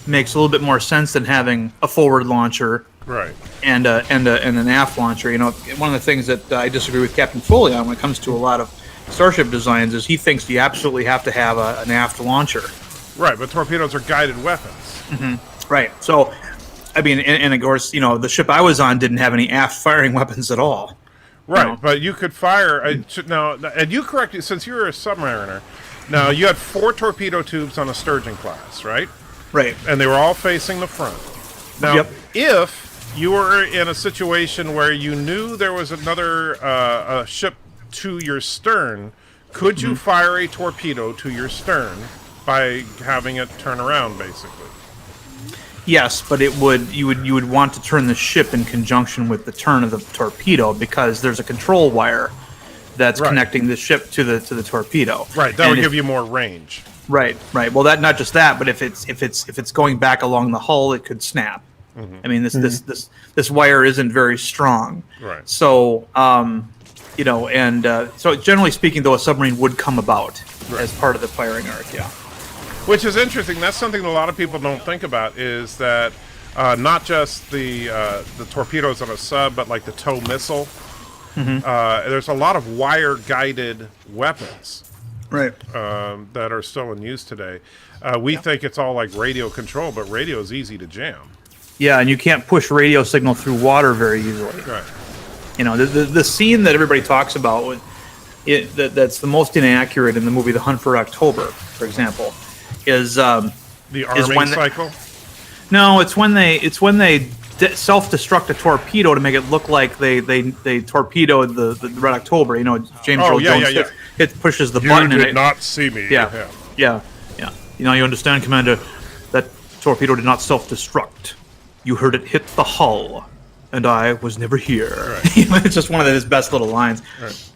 Speaker 7: makes a little bit more sense than having a forward launcher,
Speaker 4: right,
Speaker 7: and an aft launcher. One of the things that I disagree with Captain Foley on when it comes to a lot of starship designs is he thinks you absolutely have to have an aft launcher.
Speaker 4: Right, but torpedoes are guided weapons.
Speaker 7: Mm-hmm. Right. So, I mean, and of course, the ship I was on didn't have any aft firing weapons at all.
Speaker 4: Right,
Speaker 7: know.
Speaker 4: but you could fire now, and you correctly, since you're a submariner. Now you had 4 torpedo tubes on a sturgeon class, right?
Speaker 7: Right.
Speaker 4: And they were all facing the front. Now,
Speaker 7: Yep.
Speaker 4: if you were in a situation where you knew there was another ship to your stern, could you fire a torpedo to your stern by having it turn around, basically?
Speaker 7: Yes, but you would want to turn the ship in conjunction with the turn of the torpedo, because there's a control wire that's connecting the ship to the torpedo.
Speaker 4: Right, that would give you more range.
Speaker 7: Right. Well, that not just that, but if it's going back along the hull, it could snap. I mean, this wire isn't very strong.
Speaker 4: Right.
Speaker 7: So, so generally speaking, though, a submarine would come about as part of the firing arc. Yeah.
Speaker 4: Which is interesting. That's something that a lot of people don't think about, is that not just the torpedoes on a sub, but like the tow missile. There's a lot of wire-guided weapons,
Speaker 7: Right.
Speaker 4: that are still in use today. We think it's all like radio control, but radio is easy to jam.
Speaker 7: Yeah, and you can't push radio signal through water very easily.
Speaker 4: Right.
Speaker 7: You know, the scene that everybody talks about, that's the most inaccurate in the movie The Hunt for October, for example, is
Speaker 4: The arming cycle.
Speaker 7: No, it's when they self-destruct a torpedo to make it look like they torpedoed the Red October. You know, James Earl Jones pushes the button.
Speaker 4: You
Speaker 7: and
Speaker 4: did not see me.
Speaker 7: Yeah. You know, you understand, Commander, that torpedo did not self-destruct. You heard it hit the hull, and I was never here. Right. It's just one of his best little lines. Right.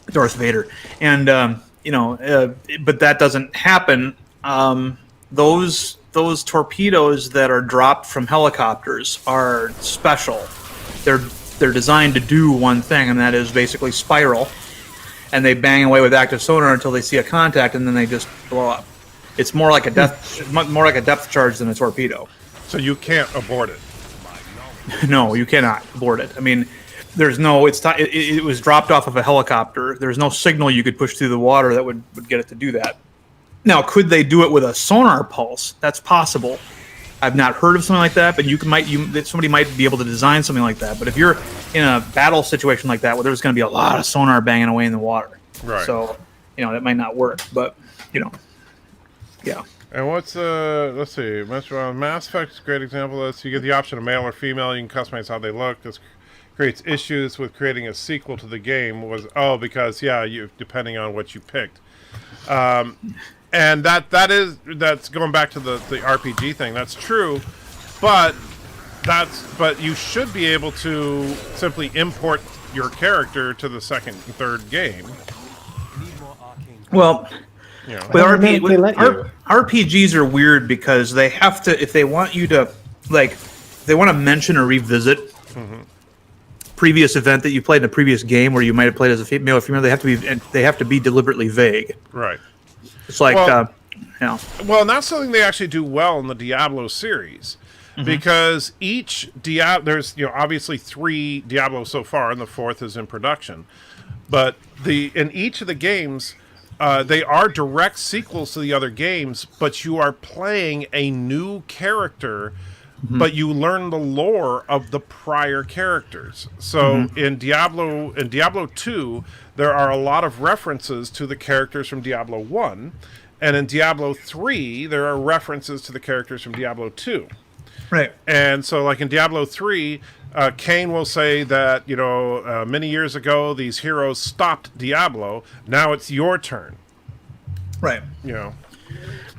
Speaker 7: Darth Vader. And, but that doesn't happen. Those torpedoes that are dropped from helicopters are special. They're designed to do one thing, and that is basically spiral, and they bang away with active sonar until they see a contact, and then they just blow up. It's more like a depth charge than a torpedo.
Speaker 4: So you can't abort it.
Speaker 7: No, you cannot abort it. I mean, there's no. It was dropped off of a helicopter. There's no signal you could push through the water that would get it to do that. Now, could they do it with a sonar pulse? That's possible. I've not heard of something like that, but somebody might be able to design something like that. But if you're in a battle situation like that, where there's going to be a lot of sonar banging away in the water,
Speaker 4: right?
Speaker 7: So, that might not work. But yeah.
Speaker 4: And what's let's see, Mass Effect is a great example of this. You get the option of male or female. You can customize how they look. This creates issues with creating a sequel to the game. Because depending on what you picked. And that's going back to the RPG thing. That's true, but you should be able to simply import your character to the second and third game.
Speaker 7: Well, RPGs are weird because they have to, if they want you to, they want to mention or revisit previous event that you played in a previous game where you might have played as a male or female. They have to be deliberately vague.
Speaker 4: Right.
Speaker 7: It's like,
Speaker 4: Well, and that's something they actually do well in the Diablo series, because each there's obviously 3 Diablos so far, and the 4th is in production. But in each of the games, they are direct sequels to the other games, but you are playing a new character, but you learn the lore of the prior characters. So in Diablo 2, there are a lot of references to the characters from Diablo 1, and in Diablo 3, there are references to the characters from Diablo 2.
Speaker 7: Right.
Speaker 4: And so, like in Diablo 3, Cain will say that, many years ago, these heroes stopped Diablo. Now it's your turn.
Speaker 7: Right.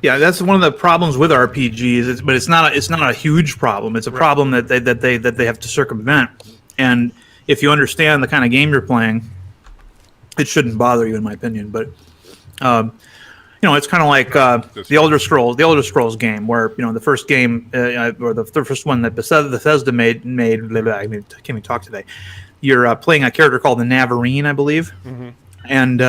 Speaker 7: Yeah, that's one of the problems with RPGs. But it's not a huge problem. It's a problem that they have to circumvent. And if you understand the kind of game you're playing, it shouldn't bother you, in my opinion. But it's kind of like the Elder Scrolls game, where the first game or the first one that Bethesda made. I can't even talk today. You're playing a character called the Navarene, I believe, and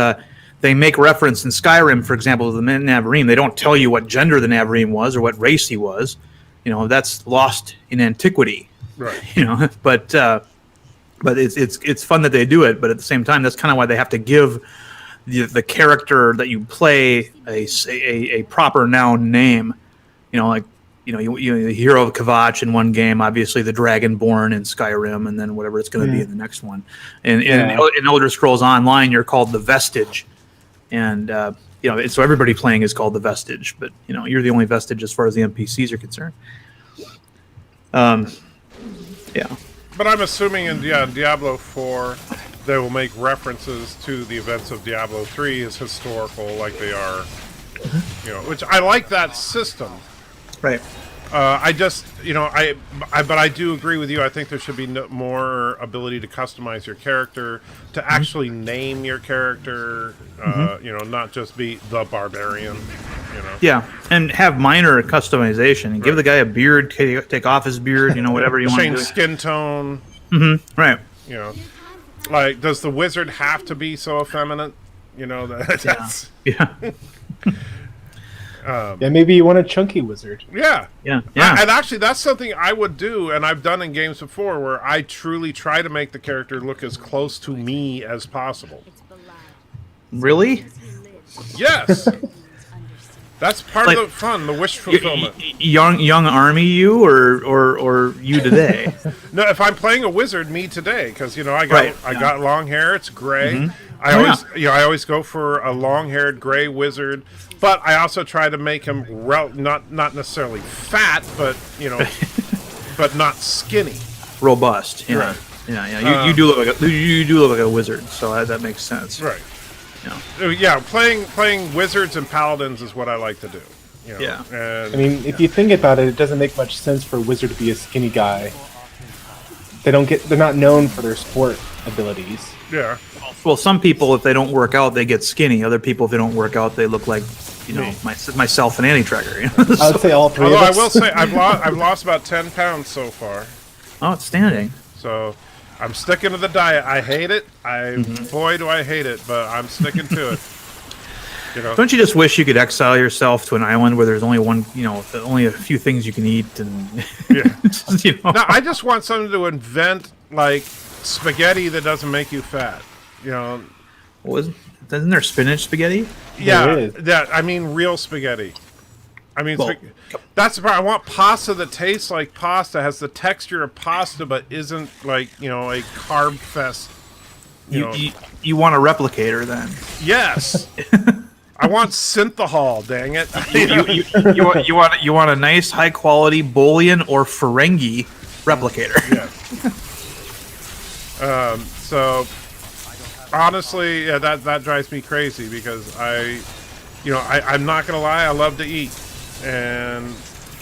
Speaker 7: they make reference in Skyrim, for example, to the Navarene. They don't tell you what gender the Navarene was or what race he was. That's lost in antiquity.
Speaker 4: Right.
Speaker 7: But it's fun that they do it. But at the same time, that's kind of why they have to give the character that you play a proper noun name. Like the hero of Kvatch in one game, obviously the Dragonborn in Skyrim, and then whatever it's going to be in the next one. And in Elder Scrolls Online, you're called the Vestige, and so everybody playing is called the Vestige, but you're the only Vestige as far as the NPCs are concerned. Yeah.
Speaker 4: But I'm assuming in Diablo 4, they will make references to the events of Diablo 3 as historical, like they are, which I like that system.
Speaker 7: Right.
Speaker 4: I just, but I do agree with you. I think there should be more ability to customize your character, to actually name your character, not just be the barbarian,
Speaker 7: Yeah, and have minor customization. And give the guy a beard, take off his beard, whatever you want to do.
Speaker 4: Change skin tone.
Speaker 7: Right.
Speaker 4: Like, does the wizard have to be so effeminate? That's...
Speaker 7: Yeah.
Speaker 5: Maybe you want a chunky wizard.
Speaker 7: Yeah.
Speaker 4: And actually, that's something I would do, and I've done in games before, where I truly try to make the character look as close to me as possible.
Speaker 7: Really?
Speaker 4: Yes. That's part of the fun, the wish fulfillment.
Speaker 7: Young army you or you today?
Speaker 4: No, if I'm playing a wizard, me today, because I got long hair. It's gray. I always go for a long-haired gray wizard, but I also try to make him not necessarily fat, but but not skinny,
Speaker 7: robust. Yeah,
Speaker 4: right.
Speaker 7: Yeah. You do look like a wizard, so that makes sense.
Speaker 4: Right. Playing wizards and paladins is what I like to do.
Speaker 7: Yeah.
Speaker 4: And,
Speaker 5: I mean, if you think about it, it doesn't make much sense for a wizard to be a skinny guy. They're not known for their sport abilities.
Speaker 4: Yeah.
Speaker 7: Well, some people, if they don't work out, they get skinny. Other people, if they don't work out, they look like myself and Annie Tracker.
Speaker 5: I would say all three.
Speaker 4: Although
Speaker 5: of us.
Speaker 4: I will say I've lost about 10 pounds so far.
Speaker 7: Outstanding.
Speaker 4: So I'm sticking to the diet. I hate it. Boy, do I hate it, but I'm sticking to it.
Speaker 7: Don't you just wish you could exile yourself to an island where there's only only a few things you can eat and
Speaker 4: No, I just want something to invent like spaghetti that doesn't make you fat.
Speaker 7: Isn't there spinach spaghetti?
Speaker 4: Yeah, I mean real spaghetti. I mean, that's the part. I want pasta that tastes like pasta, has the texture of pasta, but isn't like a carb fest.
Speaker 7: You want a replicator then?
Speaker 4: Yes. I want synthahol. Dang it!
Speaker 7: you want a nice high quality Boolean or Ferengi replicator.
Speaker 4: Yeah. So honestly, that drives me crazy because I'm not gonna lie. I love to eat. And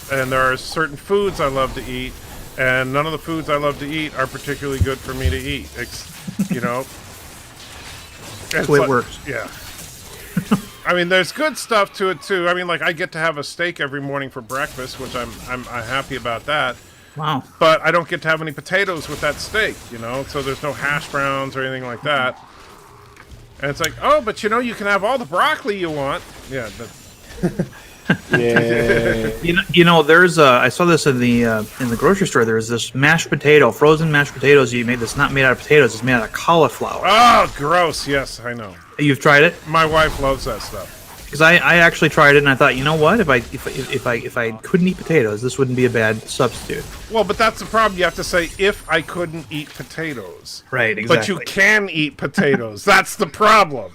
Speaker 4: there are certain foods I love to eat, and none of the foods I love to eat are particularly good for me to eat.
Speaker 7: That's the way it works.
Speaker 4: Yeah. I mean, there's good stuff to it too. I mean, like I get to have a steak every morning for breakfast, which I'm happy about that.
Speaker 7: Wow.
Speaker 4: But I don't get to have any potatoes with that steak, so there's no hash browns or anything like that. And it's like, oh, but you can have all the broccoli you want. Yeah.
Speaker 5: Yeah.
Speaker 7: There's I saw this in the grocery store. There's this frozen mashed potatoes you made that's not made out of potatoes. It's made out of cauliflower.
Speaker 4: Oh, gross! Yes, I know.
Speaker 7: You've tried it?
Speaker 4: My wife loves that stuff.
Speaker 7: Because I actually tried it and I thought, you know what? If I couldn't eat potatoes, this wouldn't be a bad substitute.
Speaker 4: Well, but that's the problem. You have to say if I couldn't eat potatoes.
Speaker 7: Right. Exactly.
Speaker 4: But you can eat potatoes. That's the problem.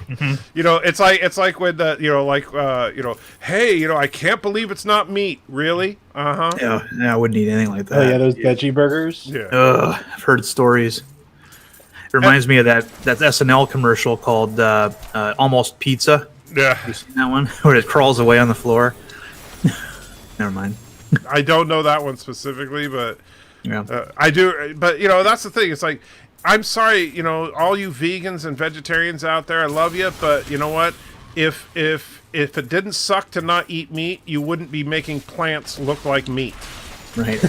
Speaker 4: Mm-hmm. It's like when hey, I can't believe it's not meat. Really?
Speaker 7: Yeah, I wouldn't eat anything like that.
Speaker 5: Oh yeah, those veggie burgers.
Speaker 4: Yeah.
Speaker 7: I've heard stories. It reminds me of that SNL commercial called Almost Pizza.
Speaker 4: Yeah.
Speaker 7: You seen that one where it crawls away on the floor? Never mind.
Speaker 4: I don't know that one specifically, but
Speaker 7: yeah,
Speaker 4: I do. But that's the thing. It's like, I'm sorry, all you vegans and vegetarians out there, I love you, but you know what? If it didn't suck to not eat meat, you wouldn't be making plants look like meat.
Speaker 7: Right.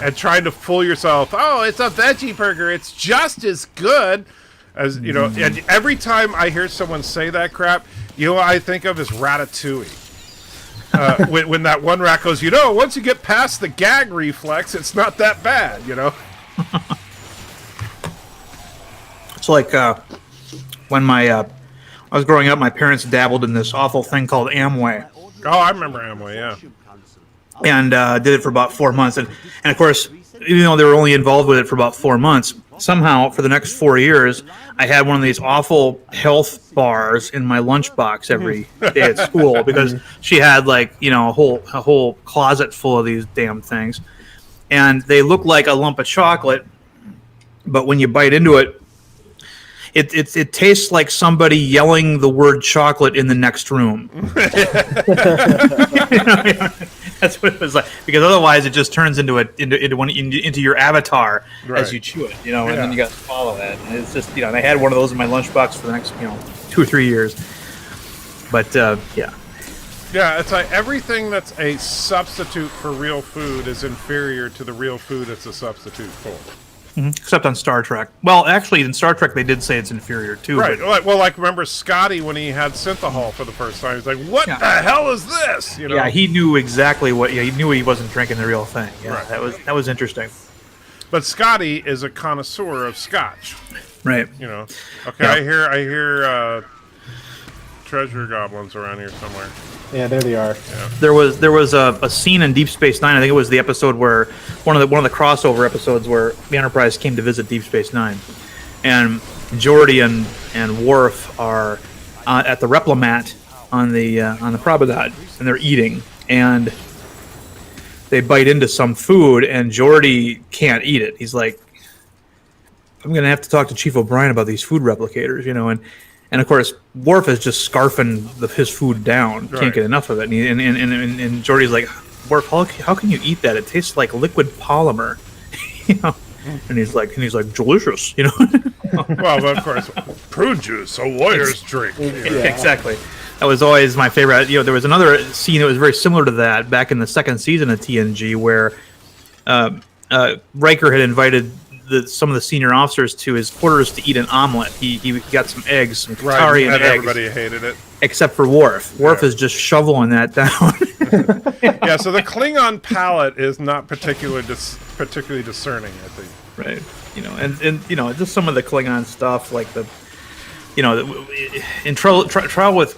Speaker 4: And trying to fool yourself, oh, it's a veggie burger, it's just as good as, and every time I hear someone say that crap, what I think of is Ratatouille. When that one rat goes, once you get past the gag reflex, it's not that bad,
Speaker 7: It's like when I was growing up, my parents dabbled in this awful thing called Amway.
Speaker 4: Oh, I remember Amway, yeah.
Speaker 7: And did it for about 4 months. And of course, even though they were only involved with it for about 4 months, somehow for the next 4 years, I had one of these awful health bars in my lunchbox every day at school because she had like, you know, a whole closet full of these damn things. And they look like a lump of chocolate, but when you bite into it, it tastes like somebody yelling the word chocolate in the next room. That's what it was like, because otherwise it just turns into your avatar as you chew it, you know, and then you got to swallow it. And it's just, you know, and I had one of those in my lunchbox for the next, you know, 2 or 3 years. But yeah.
Speaker 4: Yeah, it's like everything that's a substitute for real food is inferior to the real food it's a substitute for.
Speaker 7: Except on Star Trek. Well, actually, in Star Trek, they did say it's inferior, too.
Speaker 4: Right.
Speaker 7: But,
Speaker 4: Well, like, remember Scotty when he had synthahol for the first time? He's like, what the hell is this? You know?
Speaker 7: Yeah, he knew exactly what... Yeah, he knew he wasn't drinking the real thing. Yeah,
Speaker 4: right.
Speaker 7: that was interesting.
Speaker 4: But Scotty is a connoisseur of scotch.
Speaker 7: Right.
Speaker 4: You know. Okay, yeah. I hear treasure goblins around here somewhere.
Speaker 5: Yeah, there they are.
Speaker 4: Yeah.
Speaker 7: There was a scene in Deep Space Nine. I think it was the episode where one of the crossover episodes where the Enterprise came to visit Deep Space Nine, and Geordi and Worf are at the Replimat on the Promenade, and they're eating, and they bite into some food, and Geordi can't eat it. He's like, I'm gonna have to talk to Chief O'Brien about these food replicators, you know, and of course, Worf is just scarfing his food down.
Speaker 4: Right.
Speaker 7: Can't get enough of it. And Geordi's like, Worf, how can you eat that? It tastes like liquid polymer. You know? And he's like, delicious. You know.
Speaker 4: Well, but of course, prune juice, a warrior's drink.
Speaker 7: Yeah. Exactly. That was always my favorite. You know, there was another scene that was very similar to that back in the second season of TNG where Riker had invited some of the senior officers to his quarters to eat an omelet. He got some eggs, some Qatari and eggs.
Speaker 4: Everybody hated it.
Speaker 7: Except for Worf. Worf is just shoveling that down.
Speaker 4: Yeah, so the Klingon palate is not particularly discerning, I think.
Speaker 7: Right. You know, and you know, just some of the Klingon stuff, like the, you know, in Trouble with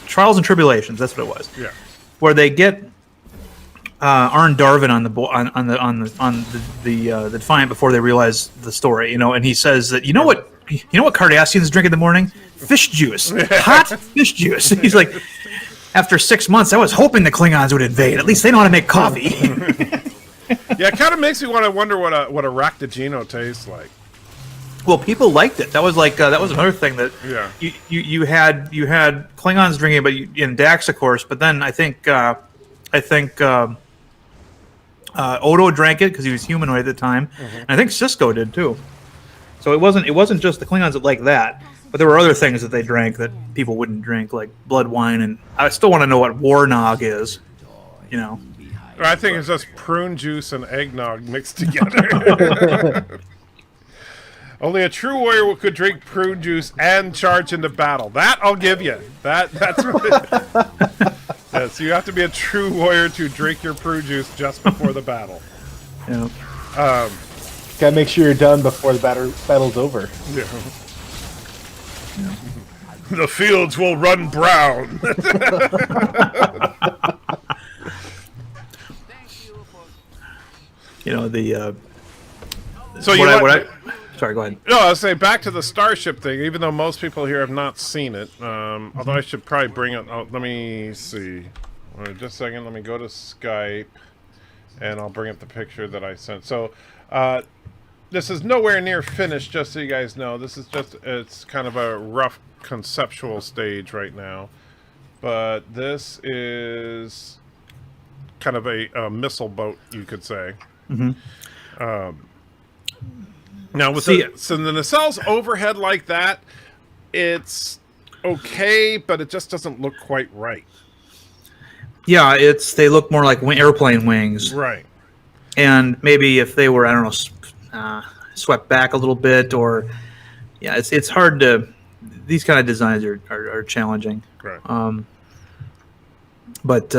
Speaker 7: Trials and Tribulations. That's what it was.
Speaker 4: Yeah.
Speaker 7: Where they get Arn Darvin on the Defiant before they realize the story, you know, and he says that you know what Cardassians drink in the morning? Fish juice, hot fish juice. He's like, after 6 months, I was hoping the Klingons would invade. At least they know how to make coffee.
Speaker 4: Yeah, it kind of makes me want to wonder what a Raktajino tastes like.
Speaker 7: Well, people liked it. That was like that was another thing that you had Klingons drinking, but in Dax, of course. But then I think Odo drank it because he was humanoid at the time, and I think Cisco did too. So it wasn't just the Klingons that liked that, but there were other things that they drank that people wouldn't drink, like blood wine, and I still want to know what Warnog is. You know,
Speaker 4: I think it's just prune juice and eggnog mixed together. Only a true warrior could drink prune juice and charge into battle. That I'll give you. That's what yes, you have to be a true warrior to drink your prune juice just before the battle.
Speaker 7: Yeah.
Speaker 5: Gotta make sure you're done before the battle's over.
Speaker 4: Yeah. The fields will run brown.
Speaker 7: You know the.
Speaker 4: So
Speaker 7: sorry, go ahead.
Speaker 4: No, I was saying back to the Starship thing. Even though most people here have not seen it, although I should probably bring it. Oh, let me see. Just a second. Let me go to Skype, and I'll bring up the picture that I sent. So, this is nowhere near finished. Just so you guys know, this is it's kind of a rough conceptual stage right now. But this is kind of a missile boat, you could say. Now, with the nacelles overhead like that, it's okay, but it just doesn't look quite right.
Speaker 7: Yeah, they look more like airplane wings,
Speaker 4: right?
Speaker 7: And maybe if they were, I don't know, swept back a little bit, or it's hard to. These kind of designs are challenging,
Speaker 4: right?
Speaker 7: But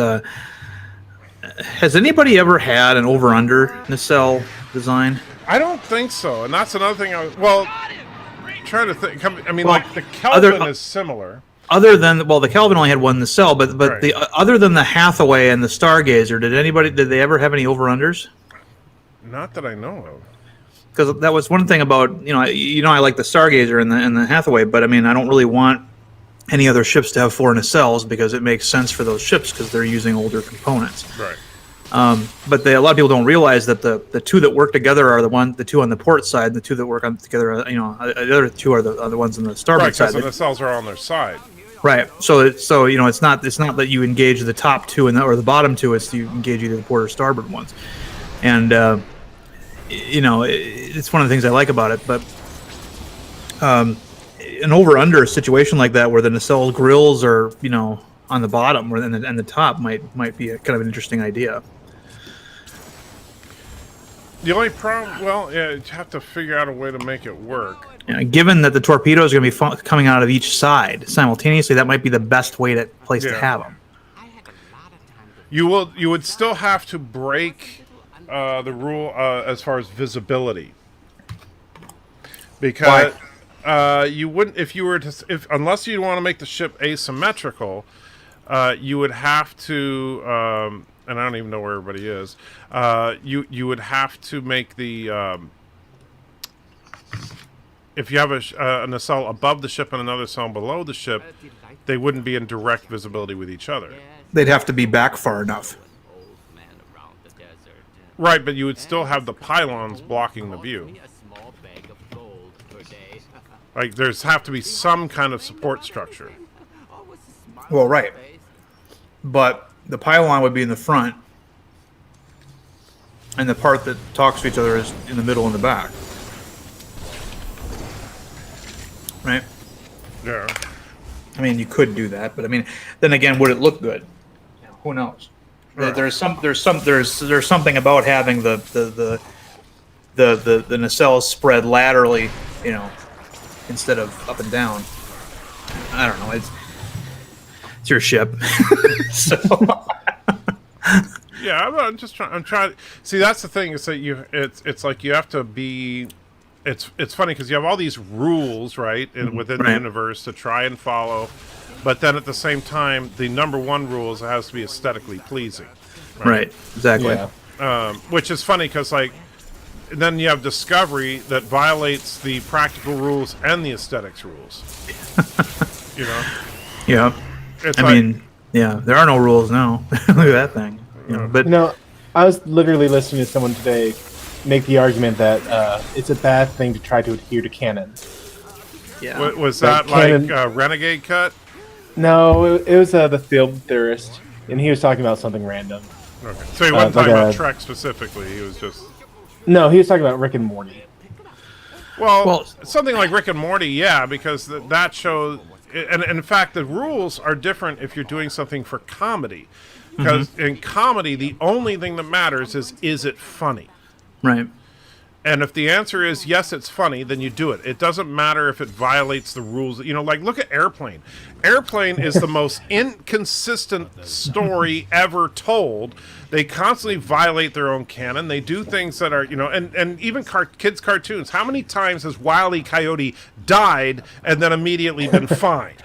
Speaker 7: has anybody ever had an over/under nacelle design?
Speaker 4: I don't think so, and that's another thing. Trying to think. I mean, like the Kelvin is similar.
Speaker 7: other than the Kelvin only had one nacelle, but
Speaker 4: Right.
Speaker 7: the other than the Hathaway and the Stargazer, did they ever have any over-unders?
Speaker 4: Not that I know of.
Speaker 7: Because that was one thing about I like the Stargazer and the Hathaway, but I mean I don't really want any other ships to have 4 nacelles because it makes sense for those ships because they're using older components.
Speaker 4: Right.
Speaker 7: But a lot of people don't realize that the two that work together are the two on the port side, and the two that work together, the other two are the ones on the starboard
Speaker 4: Right,
Speaker 7: side.
Speaker 4: because the nacelles are on their side.
Speaker 7: Right. So it's not that you engage the top two or the bottom two. It's you engage either the port or starboard ones, and it's one of the things I like about it. But an over/under situation like that, where the nacelle grills are on the bottom and the top, might be a kind of an interesting idea.
Speaker 4: The only problem, you have to figure out a way to make it work.
Speaker 7: Given that the torpedoes are going to be coming out of each side simultaneously, that might be the best place to have them.
Speaker 4: You would still have to break the rule as far as visibility, because you wouldn't unless you want to make the ship asymmetrical. You would have to, and I don't even know where everybody is. You would have to make the if you have a nacelle above the ship and another nacelle below the ship, they wouldn't be in direct visibility with each other.
Speaker 7: They'd have to be back far enough.
Speaker 4: Right, but you would still have the pylons blocking the view. Like there's have to be some kind of support structure.
Speaker 7: Well, right. But the pylon would be in the front, and the part that talks to each other is in the middle and the back. Right?
Speaker 4: Yeah.
Speaker 7: I mean, you could do that, but I mean, then again, would it look good? Who knows?
Speaker 4: Right.
Speaker 7: There's something about having the nacelles spread laterally, instead of up and down. I don't know. It's your ship. So.
Speaker 4: Yeah, I'm trying. See, that's the thing. Is that it's like you have to be. It's funny because you have all these rules, right, within the universe to try and follow, but then at the same time, the number one rule is it has to be aesthetically pleasing.
Speaker 7: Right. Exactly.
Speaker 5: Yeah.
Speaker 4: Which is funny because then you have Discovery that violates the practical rules and the aesthetics rules.
Speaker 7: Yeah.
Speaker 4: It's
Speaker 7: I mean, there are no rules now. Look at that thing. But
Speaker 5: I was literally listening to someone today make the argument that it's a bad thing to try to adhere to canon.
Speaker 7: yeah.
Speaker 4: was that
Speaker 5: canon-
Speaker 4: like Renegade Cut?
Speaker 5: No, it was the Field Theorist, and he was talking about something random.
Speaker 4: Okay. So he wasn't
Speaker 5: like
Speaker 4: talking about
Speaker 5: a-
Speaker 4: Trek specifically. He was just.
Speaker 5: No, he was talking about Rick and Morty.
Speaker 4: Well, something like Rick and Morty, yeah, because that show, and in fact, the rules are different if you're doing something for comedy. Because in comedy, the only thing that matters is it funny?
Speaker 7: Right.
Speaker 4: And if the answer is yes, it's funny, then you do it. It doesn't matter if it violates the rules. Like look at Airplane. Airplane is the most inconsistent story ever told. They constantly violate their own canon. They do things that are, and even kids' cartoons. How many times has Wile E. Coyote died and then immediately been fine?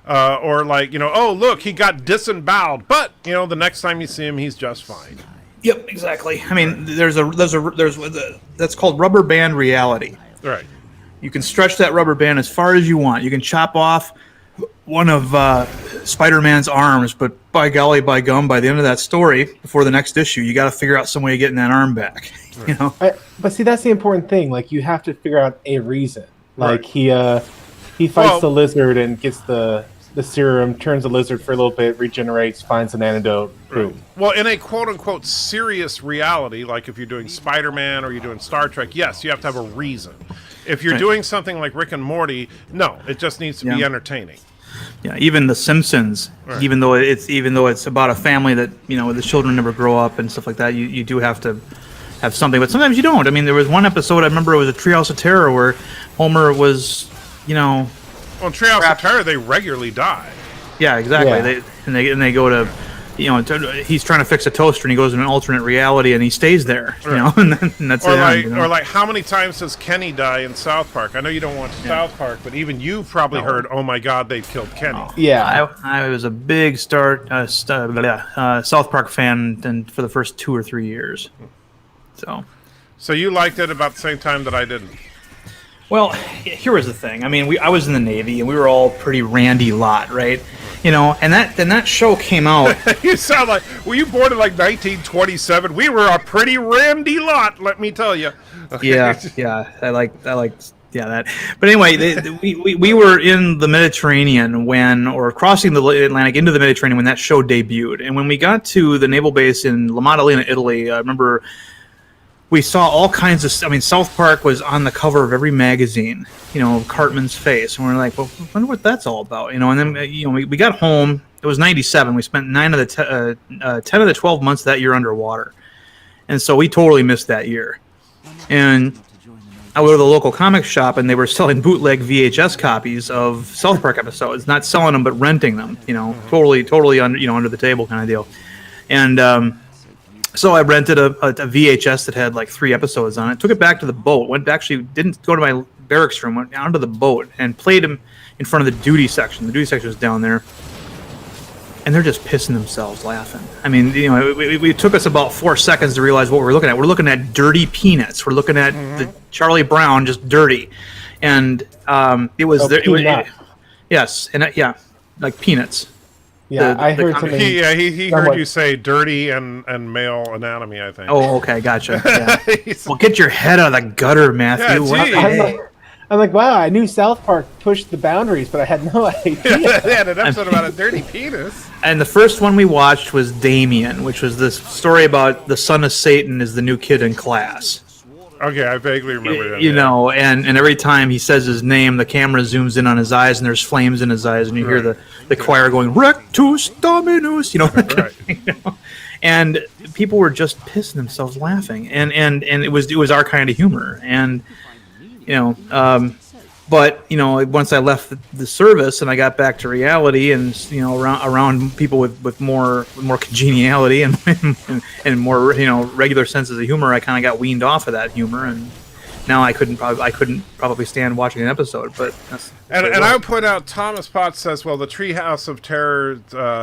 Speaker 4: Or like, oh look, he got disemboweled, but the next time you see him, he's just fine.
Speaker 7: Yep, exactly. I mean, there's that's called rubber band reality.
Speaker 4: Right.
Speaker 7: You can stretch that rubber band as far as you want. You can chop off one of Spider-Man's arms, but by golly, by gum, by the end of that story, before the next issue, you got to figure out some way of getting that arm back.
Speaker 5: But see, that's the important thing. Like, you have to figure out a reason. Like,
Speaker 4: Right.
Speaker 5: he fights the lizard and gets the serum, turns the lizard for a little bit, regenerates, finds an antidote. Boom.
Speaker 4: Well, in a quote-unquote serious reality, like if you're doing Spider-Man or you're doing Star Trek, yes, you have to have a reason. If you're doing something like Rick and Morty, no, it just needs to be entertaining.
Speaker 7: Yeah, even The Simpsons, even though it's about a family that the children never grow up and stuff like that, you do have to have something, but sometimes you don't. I mean, there was one episode I remember, it was a Treehouse of Terror where Homer was,
Speaker 4: Well, in Treehouse of Terror, they regularly die.
Speaker 7: Yeah, exactly.
Speaker 5: Yeah.
Speaker 7: They go to he's trying to fix a toaster and he goes in an alternate reality and he stays there.
Speaker 4: Right.
Speaker 7: And that's
Speaker 4: or
Speaker 7: the
Speaker 4: like,
Speaker 7: end, you know?
Speaker 4: or like, how many times does Kenny die in South Park? I know you don't watch South Park, but even you've probably heard, "Oh my God, they killed Kenny."
Speaker 5: Yeah.
Speaker 7: I was a big South Park fan and for the first 2 or 3 years.
Speaker 4: So you liked it about the same time that I didn't.
Speaker 7: Well, here was the thing. I mean, I was in the Navy, and we were all pretty randy lot, right? And that show came out.
Speaker 4: You sound like, were you born in like 1927? We were a pretty randy lot, let me tell you. Okay.
Speaker 7: Yeah, I like that. But anyway, we were in the Mediterranean or crossing the Atlantic into the Mediterranean when that show debuted. And when we got to the naval base in La Maddalena, Italy, I remember we saw all kinds of. I mean, South Park was on the cover of every magazine. Cartman's face, and we're like, "Well, I wonder what that's all about." And then we got home. It was '97. We spent 10 of the 12 months that year underwater, and so we totally missed that year. And I would go to the local comic shop, and they were selling bootleg VHS copies of South Park episodes, not selling them but renting them. Totally under the table kind of deal. And so I rented a VHS that had like 3 episodes on it. Took it back to the boat. Didn't go to my barracks room. Went down to the boat and played them in front of the duty section. The duty section was down there, and they're just pissing themselves laughing. I mean, it took us about 4 seconds to realize what we're looking at. We're looking at dirty peanuts. We're looking at the Charlie Brown just dirty, and it was yes, and like peanuts.
Speaker 5: Yeah, I heard something.
Speaker 4: He heard you say dirty and male anatomy, I think.
Speaker 7: Oh, okay, gotcha. Yeah. Well, get your head out of the gutter, Matthew.
Speaker 4: Yeah,
Speaker 5: I'm like, wow, I knew South Park pushed the boundaries, but I had no idea.
Speaker 4: They had an episode about a dirty penis.
Speaker 7: And the first one we watched was Damien, which was this story about the son of Satan is the new kid in class.
Speaker 4: Okay, I vaguely remember that.
Speaker 7: And every time he says his name, the camera zooms in on his eyes, and there's flames in his eyes, and you hear the choir going Rectus Dominus,
Speaker 4: Right.
Speaker 7: And people were just pissing themselves laughing, and it was our kind of humor, and but once I left the service and I got back to reality, and around people with more congeniality and more regular senses of humor, I kind of got weaned off of that humor, and now I couldn't probably stand watching an episode. But
Speaker 4: and I would point out, Thomas Potts says, well, the Treehouse of Terror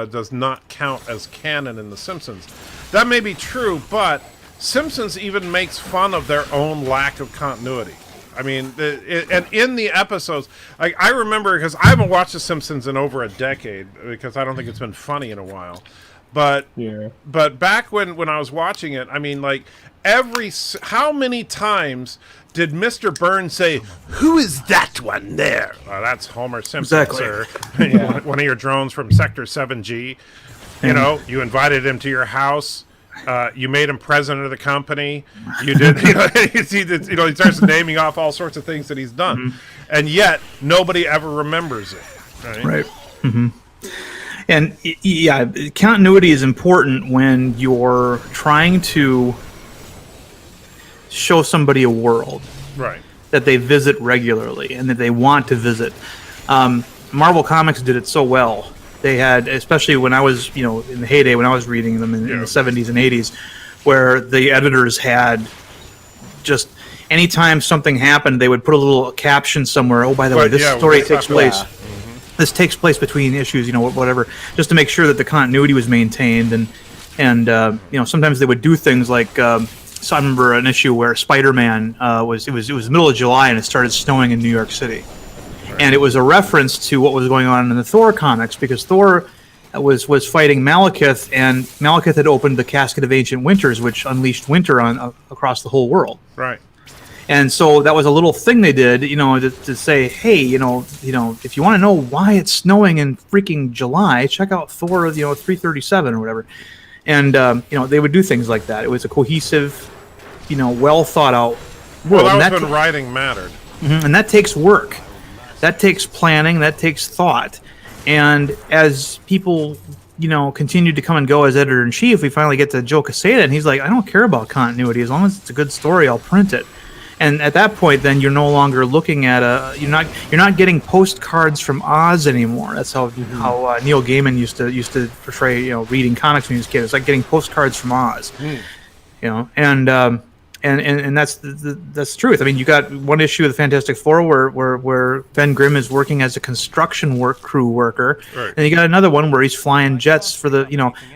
Speaker 4: does not count as canon in The Simpsons. That may be true, but Simpsons even makes fun of their own lack of continuity. I mean, and in the episodes, like I remember, because I haven't watched The Simpsons in over a decade, because I don't think it's been funny in a while. But back when I was watching it, I mean, like how many times did Mr. Burns say, "Who is that one there?" That's Homer Simpson,
Speaker 7: exactly.
Speaker 4: Sir. One of your drones from Sector 7G. You invited him to your house. You made him president of the company. You did, he starts naming off all sorts of things that he's done, and yet nobody ever remembers it. Right.
Speaker 7: Mm-hmm. And continuity is important when you're trying to show somebody a world,
Speaker 4: right,
Speaker 7: that they visit regularly and that they want to visit. Marvel Comics did it so well. They had, especially when I was, in the heyday when I was reading them in the 70s and 80s, where the editors had just, anytime something happened, they would put a little caption somewhere. Oh, by the way, this story takes place. Yeah. This takes place between issues, whatever, just to make sure that the continuity was maintained. And sometimes they would do things like, so I remember an issue where Spider-Man it was the middle of July and it started snowing in New York City. And it was a reference to what was going on in the Thor comics, because Thor was fighting Malekith, and Malekith had opened the Casket of Ancient Winters, which unleashed winter across the whole world.
Speaker 4: Right.
Speaker 7: And so that was a little thing they did, to say, hey, if you want to know why it's snowing in freaking July, check out Thor, 337 or whatever. And they would do things like that. It was a cohesive, well thought out world.
Speaker 4: Well, that was when writing mattered.
Speaker 7: Mm-hmm, and that takes work. That takes planning. That takes thought. And as people, continued to come and go as editor-in-chief, we finally get to Joe Quesada, and he's like, I don't care about continuity. As long as it's a good story, I'll print it. And at that point, then you're no longer looking at you're not getting postcards from Oz anymore. That's how Neil Gaiman used to portray reading comics when he was a kid. It's like getting postcards from Oz, and that's the truth. I mean, you got one issue of the Fantastic Four where Ben Grimm is working as a construction crew worker,
Speaker 4: Right.
Speaker 7: and you got another one where he's flying jets for the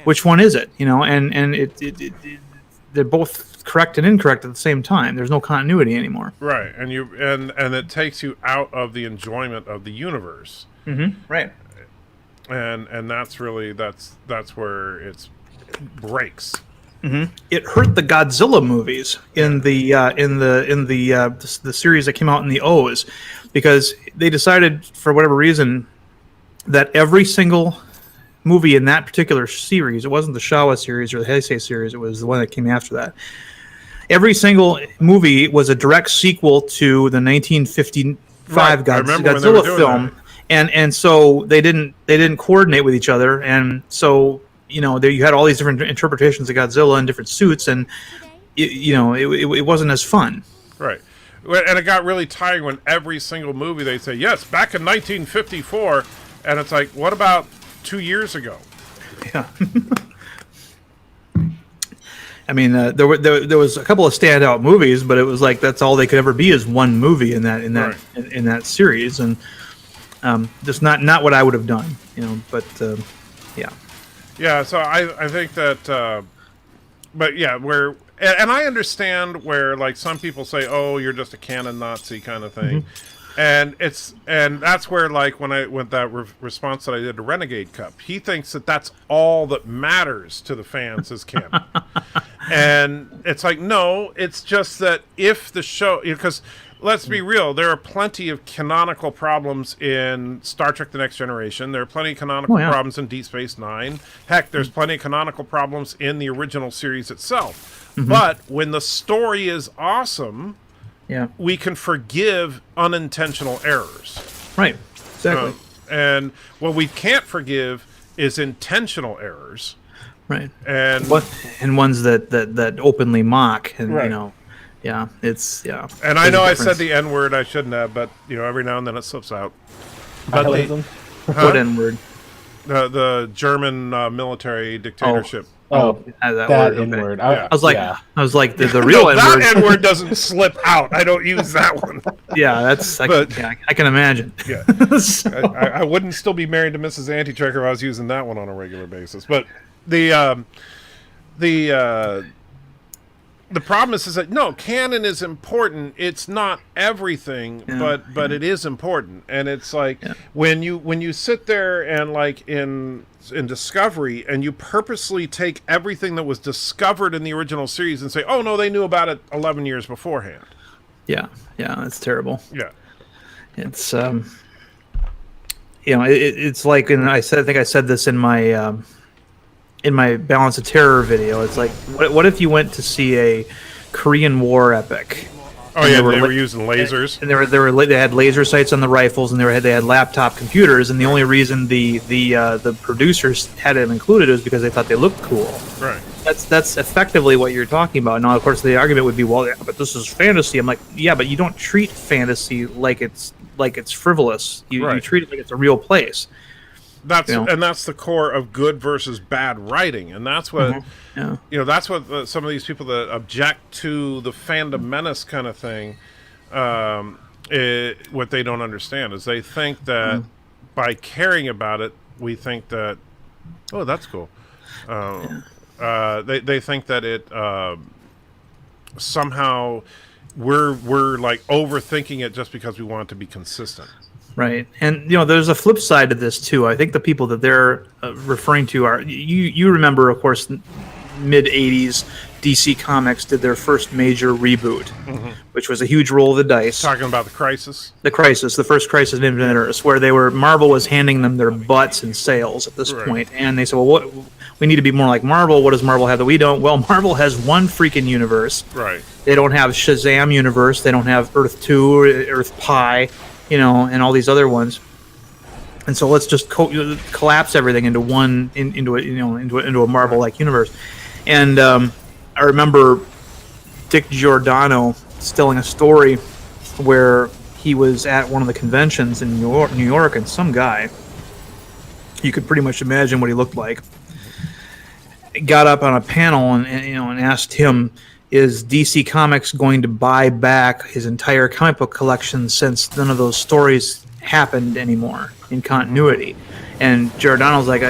Speaker 7: which one is it? And they're both correct and incorrect at the same time. There's no continuity anymore.
Speaker 4: Right, and it takes you out of the enjoyment of the universe.
Speaker 7: Right.
Speaker 4: And that's really that's where it breaks.
Speaker 7: It hurt the Godzilla movies in the series that came out in the O's, because they decided for whatever reason that every single movie in that particular series, it wasn't the Showa series or the Heisei series, it was the one that came after that. Every single movie was a direct sequel to the 1955 Godzilla film, and so they didn't coordinate with each other, and so there you had all these different interpretations of Godzilla in different suits, and it wasn't as fun.
Speaker 4: Right. And it got really tiring when every single movie they'd say, yes, back in 1954, and it's like, what about 2 years ago?
Speaker 7: Yeah. I mean, there was a couple of standout movies, but it was like that's all they could ever be is one movie in that series, and just not what I would have done, But yeah.
Speaker 4: Yeah, so I think that, but yeah, and I understand where like some people say, oh, you're just a canon Nazi kind of thing, and that's where like when that response that I did to Renegade Cup, he thinks that that's all that matters to the fans is canon, and it's like no, it's just that if the show, because. Let's be real. There are plenty of canonical problems in Star Trek The Next Generation. There are plenty of canonical problems in Deep Space Nine. Heck, there's plenty of canonical problems in the original series itself. But when the story is awesome, we can forgive unintentional errors.
Speaker 7: Right. Exactly.
Speaker 4: And what we can't forgive is intentional errors.
Speaker 7: Right.
Speaker 4: And
Speaker 7: ones that openly mock and Yeah,
Speaker 4: And I know I said the N word I shouldn't have, but every now and then it slips out. But
Speaker 7: what N word?
Speaker 4: The German military dictatorship.
Speaker 5: That N word.
Speaker 7: I was like the real N word.
Speaker 4: That N word doesn't slip out. I don't use that one.
Speaker 7: Yeah, I can imagine.
Speaker 4: Yeah, I wouldn't still be married to Mrs. Anti-Trekker if I was using that one on a regular basis. But the problem is that no, canon is important. It's not everything, but it is important. And it's like when you sit there and like in Discovery and you purposely take everything that was discovered in the original series and say, oh no, they knew about it 11 years beforehand.
Speaker 7: Yeah, that's terrible.
Speaker 4: Yeah,
Speaker 7: it's it's like, and I think I said this in my Balance of Terror video. It's like, what if you went to see a Korean War epic?
Speaker 4: Oh yeah, they were using lasers,
Speaker 7: and they had laser sights on the rifles, and they had laptop computers, and the only reason the producers had them included was because they thought they looked cool.
Speaker 4: Right.
Speaker 7: That's effectively what you're talking about. Now, of course, the argument would be, well, yeah, but this is fantasy. I'm like, yeah, but you don't treat fantasy like it's frivolous. You treat it like it's a real place.
Speaker 4: And that's the core of good versus bad writing, and that's what that's what some of these people that object to the fandom menace kind of thing, what they don't understand is they think that by caring about it, we think that that's cool. They think that it somehow we're like overthinking it just because we want it to be consistent.
Speaker 7: Right, and there's a flip side to this too. I think the people that they're referring to are you remember, of course, mid '80s DC Comics did their first major reboot, which was a huge roll of the dice.
Speaker 4: Talking about the Crisis,
Speaker 7: the first Crisis in Infinite Earths, where Marvel was handing them their butts in sales at this point, and they said, well, we need to be more like Marvel. What does Marvel have that we don't? Well, Marvel has one freaking universe.
Speaker 4: Right.
Speaker 7: They don't have Shazam universe. They don't have Earth 2 or Earth Pi. And all these other ones, and so let's just collapse everything into one into a Marvel-like universe. And I remember Dick Giordano telling a story where he was at one of the conventions in New York, and some guy, you could pretty much imagine what he looked like, got up on a panel and asked him, is DC Comics going to buy back his entire comic book collection since none of those stories happened anymore in continuity? And Giordano's like,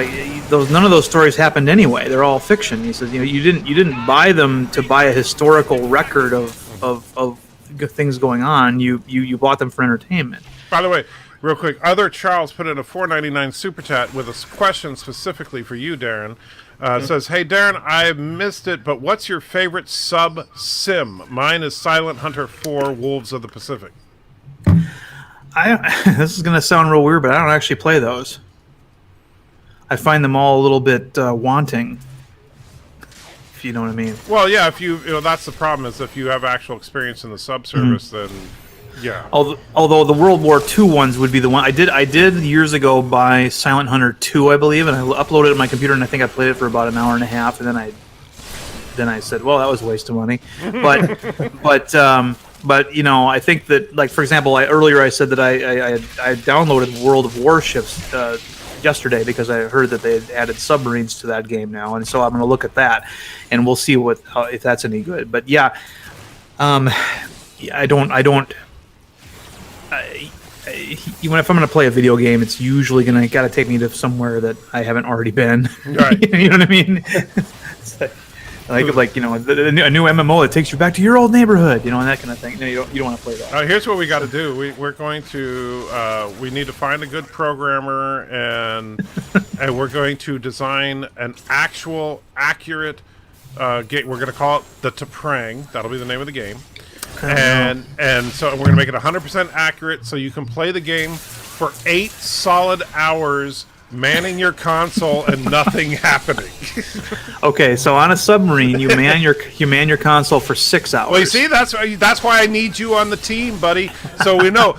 Speaker 7: none of those stories happened anyway. They're all fiction. He says, you didn't buy them to buy a historical record of things going on. You bought them for entertainment.
Speaker 4: By the way, real quick, Other Charles put in a $4.99 super chat with a question specifically for you, Darren. Says, hey, Darren, I missed it, but what's your favorite sub-sim? Mine is Silent Hunter 4 Wolves of the Pacific.
Speaker 7: This is going to sound real weird, but I don't actually play those. I find them all a little bit wanting, if you know what I mean.
Speaker 4: Well, yeah, if you know, that's the problem, is if you have actual experience in the subservice, then yeah.
Speaker 7: Although the World War II ones would be the one I did years ago buy Silent Hunter 2, I believe, and I uploaded it to my computer, and I think I played it for about an hour and a half, and then I said, well, that was a waste of money. But but you know, I think that, like, for example, earlier I said that I downloaded World of Warships yesterday because I heard that they had added submarines to that game now, and so I'm going to look at that, and we'll see if that's any good. But yeah, I don't. Even if I'm going to play a video game, it's usually got to take me to somewhere that I haven't already been.
Speaker 4: Right.
Speaker 7: You know what I mean? It's like you know, a new MMO that takes you back to your old neighborhood, you know, and that kind of thing. No, you don't want to play that.
Speaker 4: Here's what we got to do. We're going to we need to find a good programmer, and we're going to design an actual accurate game. We're going to call it the T'Prang. That'll be the name of the game. And so we're going to make it 100% accurate, so you can play the game for 8 solid hours, manning your console and nothing happening.
Speaker 7: Okay, so on a submarine, you man your console for 6 hours.
Speaker 4: Well, you see, that's why I need you on the team, buddy. So we know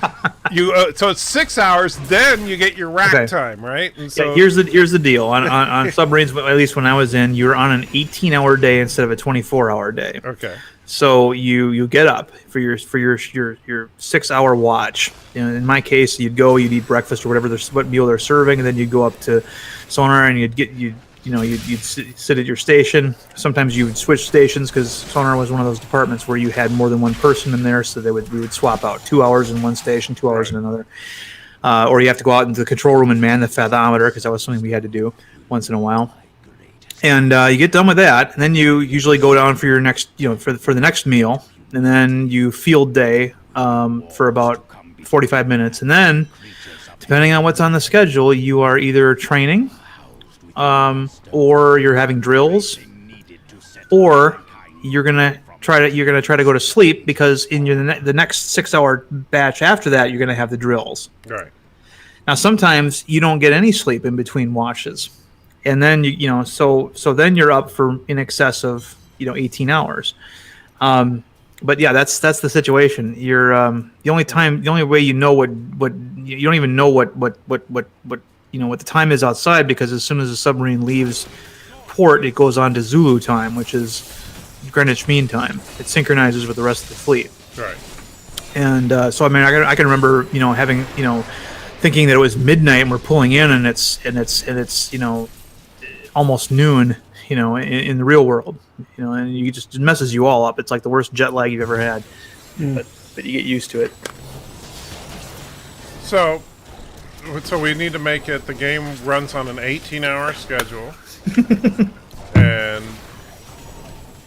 Speaker 4: you. So it's 6 hours, then you get your rack time, right? And so
Speaker 7: here's the deal on submarines. At least when I was in, you're on an 18-hour day instead of a 24-hour day.
Speaker 4: Okay.
Speaker 7: So you get up for your 6-hour watch. You know, in my case, you'd eat breakfast or what meal they're serving, and then you'd go up to sonar and you'd sit at your station. Sometimes you would switch stations because sonar was one of those departments where you had more than one person in there, so we would swap out 2 hours in one station, 2 hours in another. Or you have to go out into the control room and man the fathometer, because that was something we had to do once in a while. And you get done with that, and then you usually go down for your next, for the next meal, and then you field day for about 45 minutes, and then, depending on what's on the schedule, you are either training, or you're having drills, or you're gonna try to go to sleep, because in the next 6-hour batch after that, you're gonna have the drills.
Speaker 4: Right.
Speaker 7: Now, sometimes you don't get any sleep in between watches. And then so then you're up for in excess of 18 hours. But yeah, that's the situation. You're the only way you know what you don't even know what the time is outside, because as soon as the submarine leaves port, it goes on to Zulu time, which is Greenwich Mean Time. It synchronizes with the rest of the fleet.
Speaker 4: Right.
Speaker 7: And so I mean, I can remember having thinking that it was midnight and we're pulling in, and it's almost noon, in the real world, and it messes you all up. It's like the worst jet lag you've ever had, but you get used to it.
Speaker 4: So we need to make it. The game runs on an 18-hour schedule, and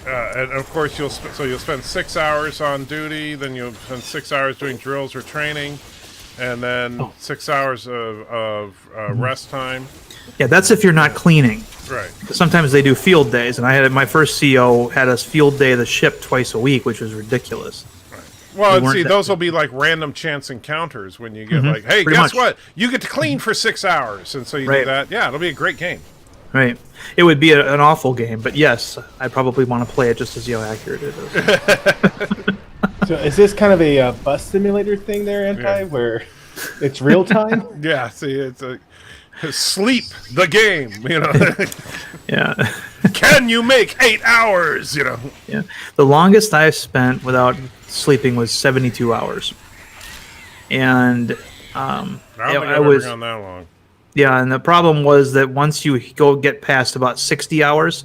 Speaker 4: of course you'll spend 6 hours on duty, then you'll spend 6 hours doing drills or training, and then 6 hours of rest time.
Speaker 7: Yeah, that's if you're not cleaning.
Speaker 4: Right.
Speaker 7: Sometimes they do field days, and my first CO had us field day the ship twice a week, which was ridiculous.
Speaker 4: Right. Well, and see, those will be like random chance encounters when you get like, hey, guess what? You get to clean for 6 hours, and so you do that. Yeah, it'll be a great game.
Speaker 7: Right. It would be an awful game, but yes, I probably want to play it just to see how accurate it is.
Speaker 5: So is this kind of a bus simulator thing there, Anti, where it's real time?
Speaker 4: Yeah, see, it's a... Sleep the game,
Speaker 7: Yeah.
Speaker 4: Can you make 8 hours?
Speaker 7: Yeah. The longest I've spent without sleeping was 72 hours. And
Speaker 4: I don't think
Speaker 7: I
Speaker 4: I've ever
Speaker 7: was
Speaker 4: gone that long.
Speaker 7: yeah, and the problem was that once you get past about 60 hours,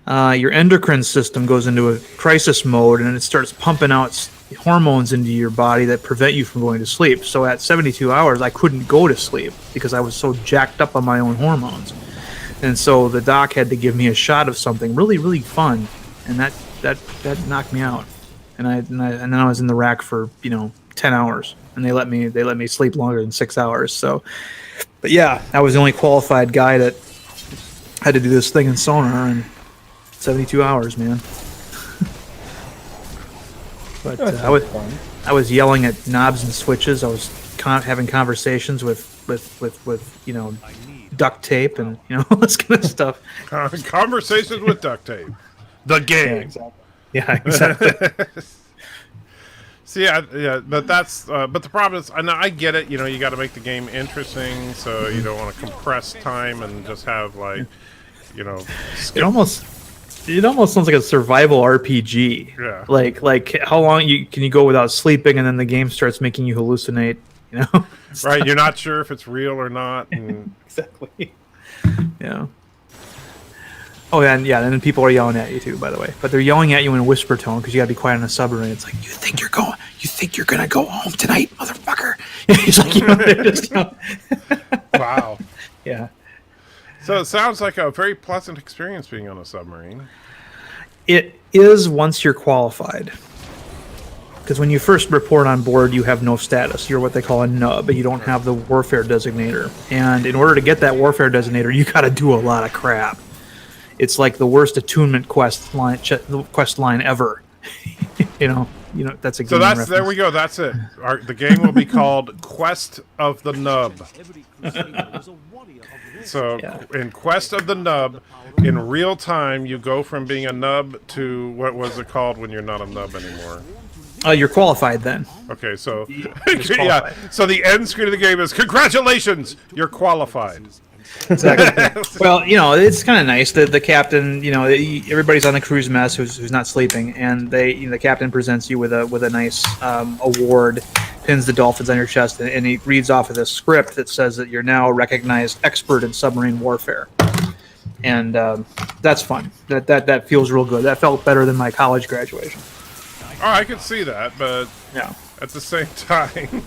Speaker 7: your endocrine system goes into a crisis mode, and it starts pumping out hormones into your body that prevent you from going to sleep. So at 72 hours, I couldn't go to sleep because I was so jacked up on my own hormones. And so the doc had to give me a shot of something really, really fun, and that knocked me out. And then I was in the rack for 10 hours, and they let me sleep longer than 6 hours. So, but yeah, I was the only qualified guy that had to do this thing in sonar in 72 hours, man. But I was yelling at knobs and switches. I was having conversations with duct tape and all this kind of stuff.
Speaker 4: Conversations with duct tape. The game.
Speaker 7: Yeah, exactly.
Speaker 4: So yeah, but the problem is, and I get it. You got to make the game interesting, so you don't want to compress time and just have
Speaker 7: It almost sounds like a survival RPG.
Speaker 4: Yeah.
Speaker 7: Like how long can you go without sleeping, and then the game starts making you hallucinate.
Speaker 4: Right. You're not sure if it's real or not. And
Speaker 7: Exactly. Yeah. Oh yeah, and then people are yelling at you too, by the way. But they're yelling at you in a whisper tone because you gotta be quiet on a submarine. It's like, you think you're gonna go home tonight, motherfucker? It's like they're just.
Speaker 4: wow.
Speaker 7: Yeah.
Speaker 4: So it sounds like a very pleasant experience being on a submarine.
Speaker 7: It is once you're qualified. Because when you first report on board, you have no status. You're what they call a nub. You don't have the warfare designator. And in order to get that warfare designator, you got to do a lot of crap. It's like the worst attunement quest line ever. That's a game reference.
Speaker 4: There we go. That's it. The game will be called Quest of the Nub. So in Quest of the Nub, in real time, you go from being a nub to what was it called when you're not a nub anymore?
Speaker 7: You're qualified then.
Speaker 4: Okay, so yeah. So the end screen of the game is congratulations, you're qualified.
Speaker 7: Exactly. Well, it's kind of nice that the captain, everybody's on the cruise mess who's not sleeping, and the captain presents you with a nice award, pins the dolphins on your chest, and he reads off of this script that says that you're now a recognized expert in submarine warfare, and that's fun. That feels real good. That felt better than my college graduation.
Speaker 4: Oh, I could see that, but
Speaker 7: yeah,
Speaker 4: at the same time.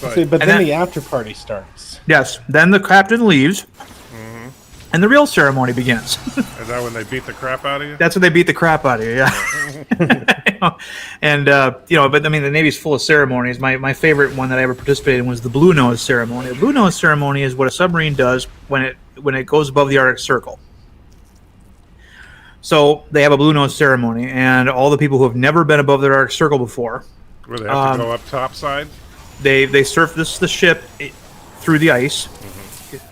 Speaker 5: But then the after party starts.
Speaker 7: Yes, then the captain leaves, and the real ceremony begins.
Speaker 4: Is that when they beat the crap out of you?
Speaker 7: That's when they beat the crap out of you, yeah. And but I mean, the Navy's full of ceremonies. My favorite one that I ever participated in was the Blue Nose ceremony. The Blue Nose ceremony is what a submarine does when it goes above the Arctic Circle. So they have a Blue Nose ceremony, and all the people who have never been above the Arctic Circle before,
Speaker 4: where they have to go up topside.
Speaker 7: They surf the ship through the ice.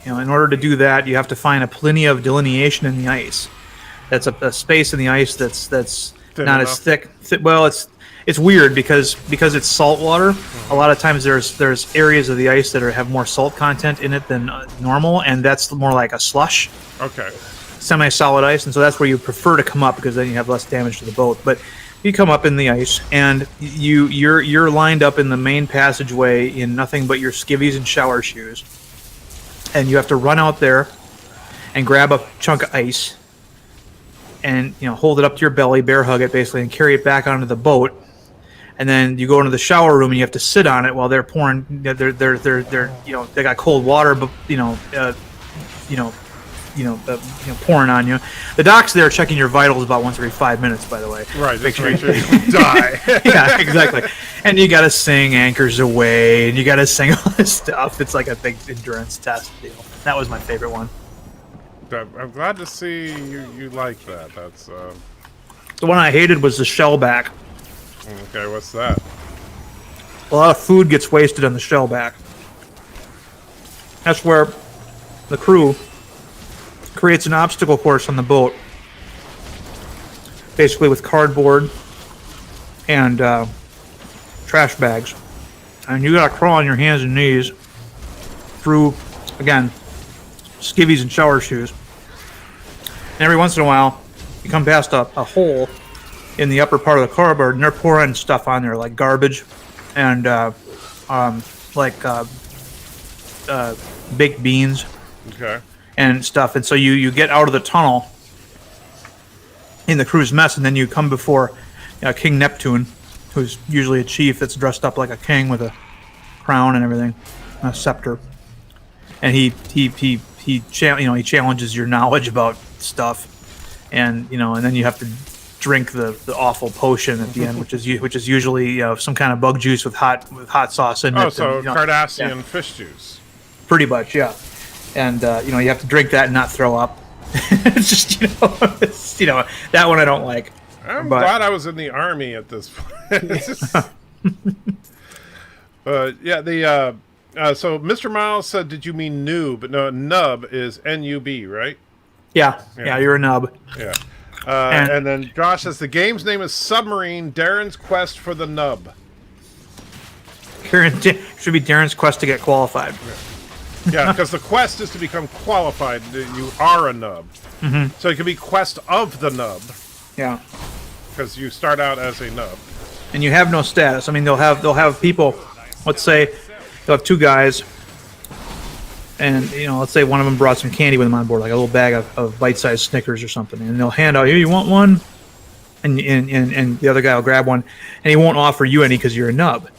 Speaker 7: In order to do that, you have to find a plenty of delineation in the ice. That's a space in the ice that's
Speaker 4: Thin
Speaker 7: not
Speaker 4: enough.
Speaker 7: as thick. Well, it's weird because it's salt water. A lot of times there's areas of the ice that have more salt content in it than normal, and that's more like a slush.
Speaker 4: Okay.
Speaker 7: Semi-solid ice, and so that's where you prefer to come up because then you have less damage to the boat. But you come up in the ice, and you're lined up in the main passageway in nothing but your skivvies and shower shoes, and you have to run out there and grab a chunk of ice and hold it up to your belly, bear hug it basically, and carry it back onto the boat. And then you go into the shower room and you have to sit on it while they're pouring. They're they got cold water, but pouring on you. The doc's there checking your vitals about once every 5 minutes, by the way.
Speaker 4: Right, make sure you don't die.
Speaker 7: Yeah, exactly. And you got to sing Anchors Away, and you got to sing all this stuff. It's like a big endurance test deal. That was my favorite one.
Speaker 4: I'm glad to see you like that. That's
Speaker 7: The one I hated was the shellback.
Speaker 4: okay. What's that?
Speaker 7: A lot of food gets wasted on the shellback. That's where the crew creates an obstacle course on the boat, basically with cardboard and trash bags, and you gotta crawl on your hands and knees through, again, skivvies and shower shoes. And every once in a while, you come past a hole in the upper part of the cardboard, and they're pouring stuff on there like garbage and baked beans
Speaker 4: Okay.
Speaker 7: and stuff. And so you get out of the tunnel in the crew's mess, and then you come before King Neptune, who's usually a chief that's dressed up like a king with a crown and everything, a scepter, and he challenges your knowledge about stuff, and and then you have to drink the awful potion at the end, which is usually some kind of bug juice with hot sauce in it.
Speaker 4: Oh, so
Speaker 7: and,
Speaker 4: Cardassian fish juice.
Speaker 7: pretty much, yeah. And you have to drink that and not throw up. It's just that one I don't like.
Speaker 4: I'm
Speaker 7: But-
Speaker 4: glad I was in the army at this point. It's just- yeah, so Mr. Miles said, "Did you mean noob?" No, nub is N-U-B, right?
Speaker 7: Yeah, you're a nub.
Speaker 4: Yeah. And then Josh says the game's name is Submarine: Darren's Quest for the Nub.
Speaker 7: Should be Darren's quest to get qualified.
Speaker 4: Yeah, because the quest is to become qualified. You are a nub, so it could be Quest of the Nub,
Speaker 7: Yeah.
Speaker 4: because you start out as a nub.
Speaker 7: And you have no status. I mean, they'll have people. Let's say they'll have two guys, and let's say one of them brought some candy with them on board, like a little bag of bite-sized Snickers or something, and they'll hand out, "Here, you want one?" And the other guy will grab one, and he won't offer you any because you're a nub.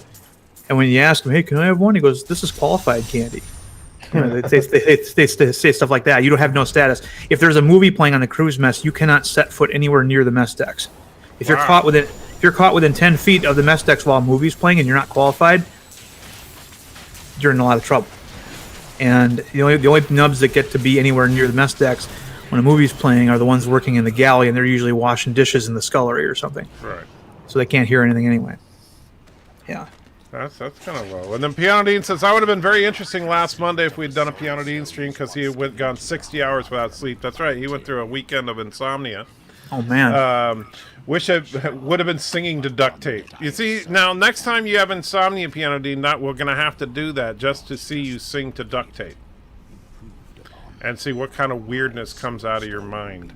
Speaker 7: And when you ask him, "Hey, can I have one?" He goes, "This is qualified candy." They say stuff like that. You don't have no status. If there's a movie playing on the cruise mess, you cannot set foot anywhere near the mess decks. If you're caught within 10 feet of the mess decks while a movie's playing and you're not qualified, you're in a lot of trouble. And the only nubs that get to be anywhere near the mess decks when a movie's playing are the ones working in the galley, and they're usually washing dishes in the scullery or something.
Speaker 4: Right.
Speaker 7: So they can't hear anything anyway. Yeah.
Speaker 4: That's kind of low. And then Pianodean says, "I would have been very interesting last Monday if we'd done a Pianodean stream because he had gone 60 hours without sleep." That's right. He went through a weekend of insomnia.
Speaker 7: Oh, man.
Speaker 4: Wish I would have been singing to duct tape. You see, now next time you have insomnia, Pianodean, we're going to have to do that just to see you sing to duct tape. And see what kind of weirdness comes out of your mind.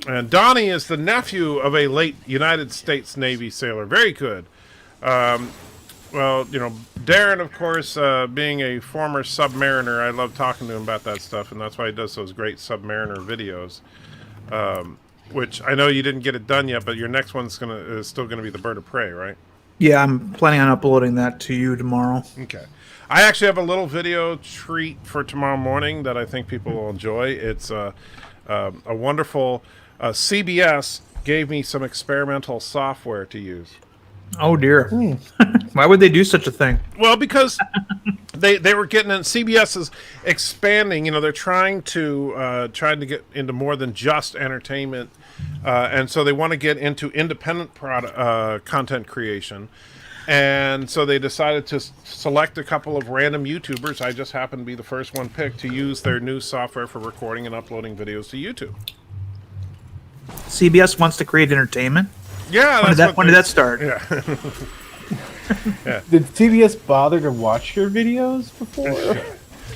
Speaker 4: And Donnie is the nephew of a late United States Navy sailor. Very good. Well, Darren, of course, being a former submariner, I love talking to him about that stuff, and that's why he does those great submariner videos. Which I know you didn't get it done yet, but your next one's is still gonna be the Bird of Prey, right?
Speaker 7: Yeah, I'm planning on uploading that to you tomorrow.
Speaker 4: Okay. I actually have a little video treat for tomorrow morning that I think people will enjoy. It's a wonderful CBS gave me some experimental software to use.
Speaker 7: Oh, dear. Why would they do such a thing?
Speaker 4: Well, because they were getting in. CBS is expanding. They're trying to get into more than just entertainment, and so they want to get into independent content creation. And so they decided to select a couple of random YouTubers. I just happened to be the first one picked to use their new software for recording and uploading videos to YouTube.
Speaker 7: CBS wants to create entertainment?
Speaker 4: Yeah,
Speaker 7: When did that start?
Speaker 4: Yeah.
Speaker 5: Did CBS bother to watch your videos before?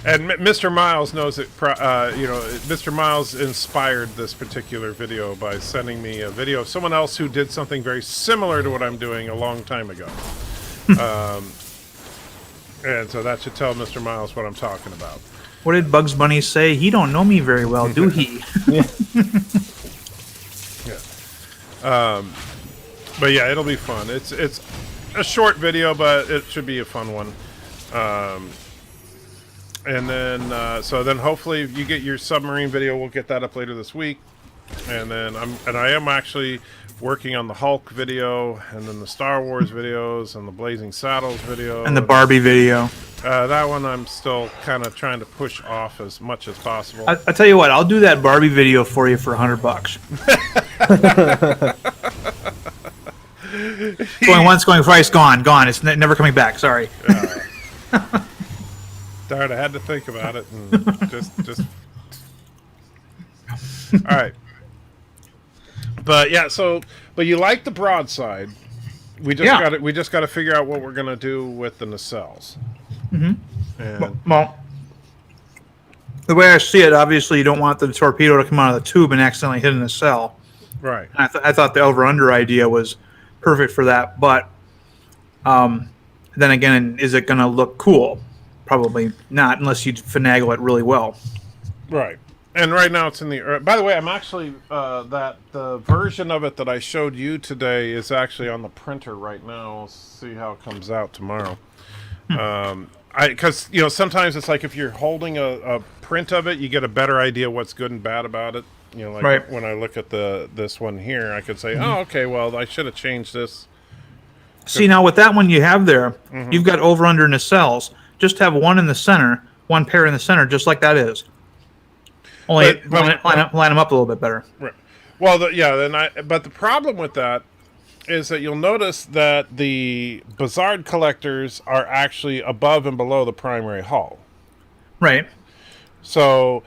Speaker 4: And Mr. Miles knows it. Mr. Miles inspired this particular video by sending me a video of someone else who did something very similar to what I'm doing a long time ago. And so that should tell Mr. Miles what I'm talking about.
Speaker 7: What did Bugs Bunny say? He don't know me very well, do he?
Speaker 4: But yeah, it'll be fun. It's a short video, but it should be a fun one. And then so then hopefully if you get your submarine video, we'll get that up later this week. And then I am actually working on the Hulk video, and then the Star Wars videos, and the Blazing Saddles video,
Speaker 7: And the Barbie video.
Speaker 4: That one I'm still kind of trying to push off as much as possible.
Speaker 7: I tell you what, I'll do that Barbie video for you for $100. Going once, going twice, gone. It's never coming back. Sorry.
Speaker 4: Darn, I had to think about it, and just. All right. But yeah, but you like the broadside. We just got to figure out what we're gonna do with the nacelles.
Speaker 7: Mm-hmm.
Speaker 4: And
Speaker 7: Well, The way I see it, obviously, you don't want the torpedo to come out of the tube and accidentally hit a nacelle.
Speaker 4: Right.
Speaker 7: I thought the over-under idea was perfect for that, but then again, is it going to look cool? Probably not, unless you finagle it really well.
Speaker 4: Right. And right now it's in the... by the way, I'm actually... the version of it that I showed you today is actually on the printer right now. We'll see how it comes out tomorrow. Because, sometimes it's like if you're holding a print of it, you get a better idea what's good and bad about it.
Speaker 7: Right.
Speaker 4: When I look at this one here, I could say, oh, okay, well, I should have changed this.
Speaker 7: See, now with that one you have there, you've got over-under nacelles. Just have one in the center, one pair in the center, just like that is. Only line them up a little bit better.
Speaker 4: Right. Well, but the problem with that is that you'll notice that the Bizarre collectors are actually above and below the primary hull.
Speaker 7: Right.
Speaker 4: So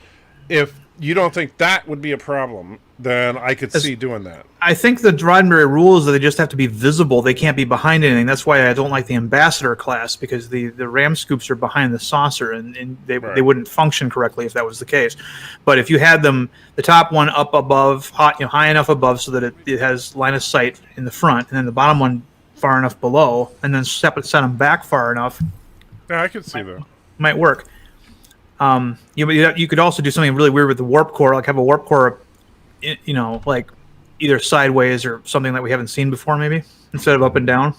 Speaker 4: if you don't think that would be a problem, then I could see doing that.
Speaker 7: I think the Roddenberry rule is that they just have to be visible. They can't be behind anything. That's why I don't like the Ambassador class, because the ram scoops are behind the saucer, and they wouldn't function correctly if that was the case. But if you had them, the top one up above, high enough above so that it has line of sight in the front, and then the bottom one far enough below, and then set them back far enough.
Speaker 4: Yeah, I could see that.
Speaker 7: Might work. You could also do something really weird with the warp core, like have a warp core, like either sideways or something that we haven't seen before, maybe, instead of up and down.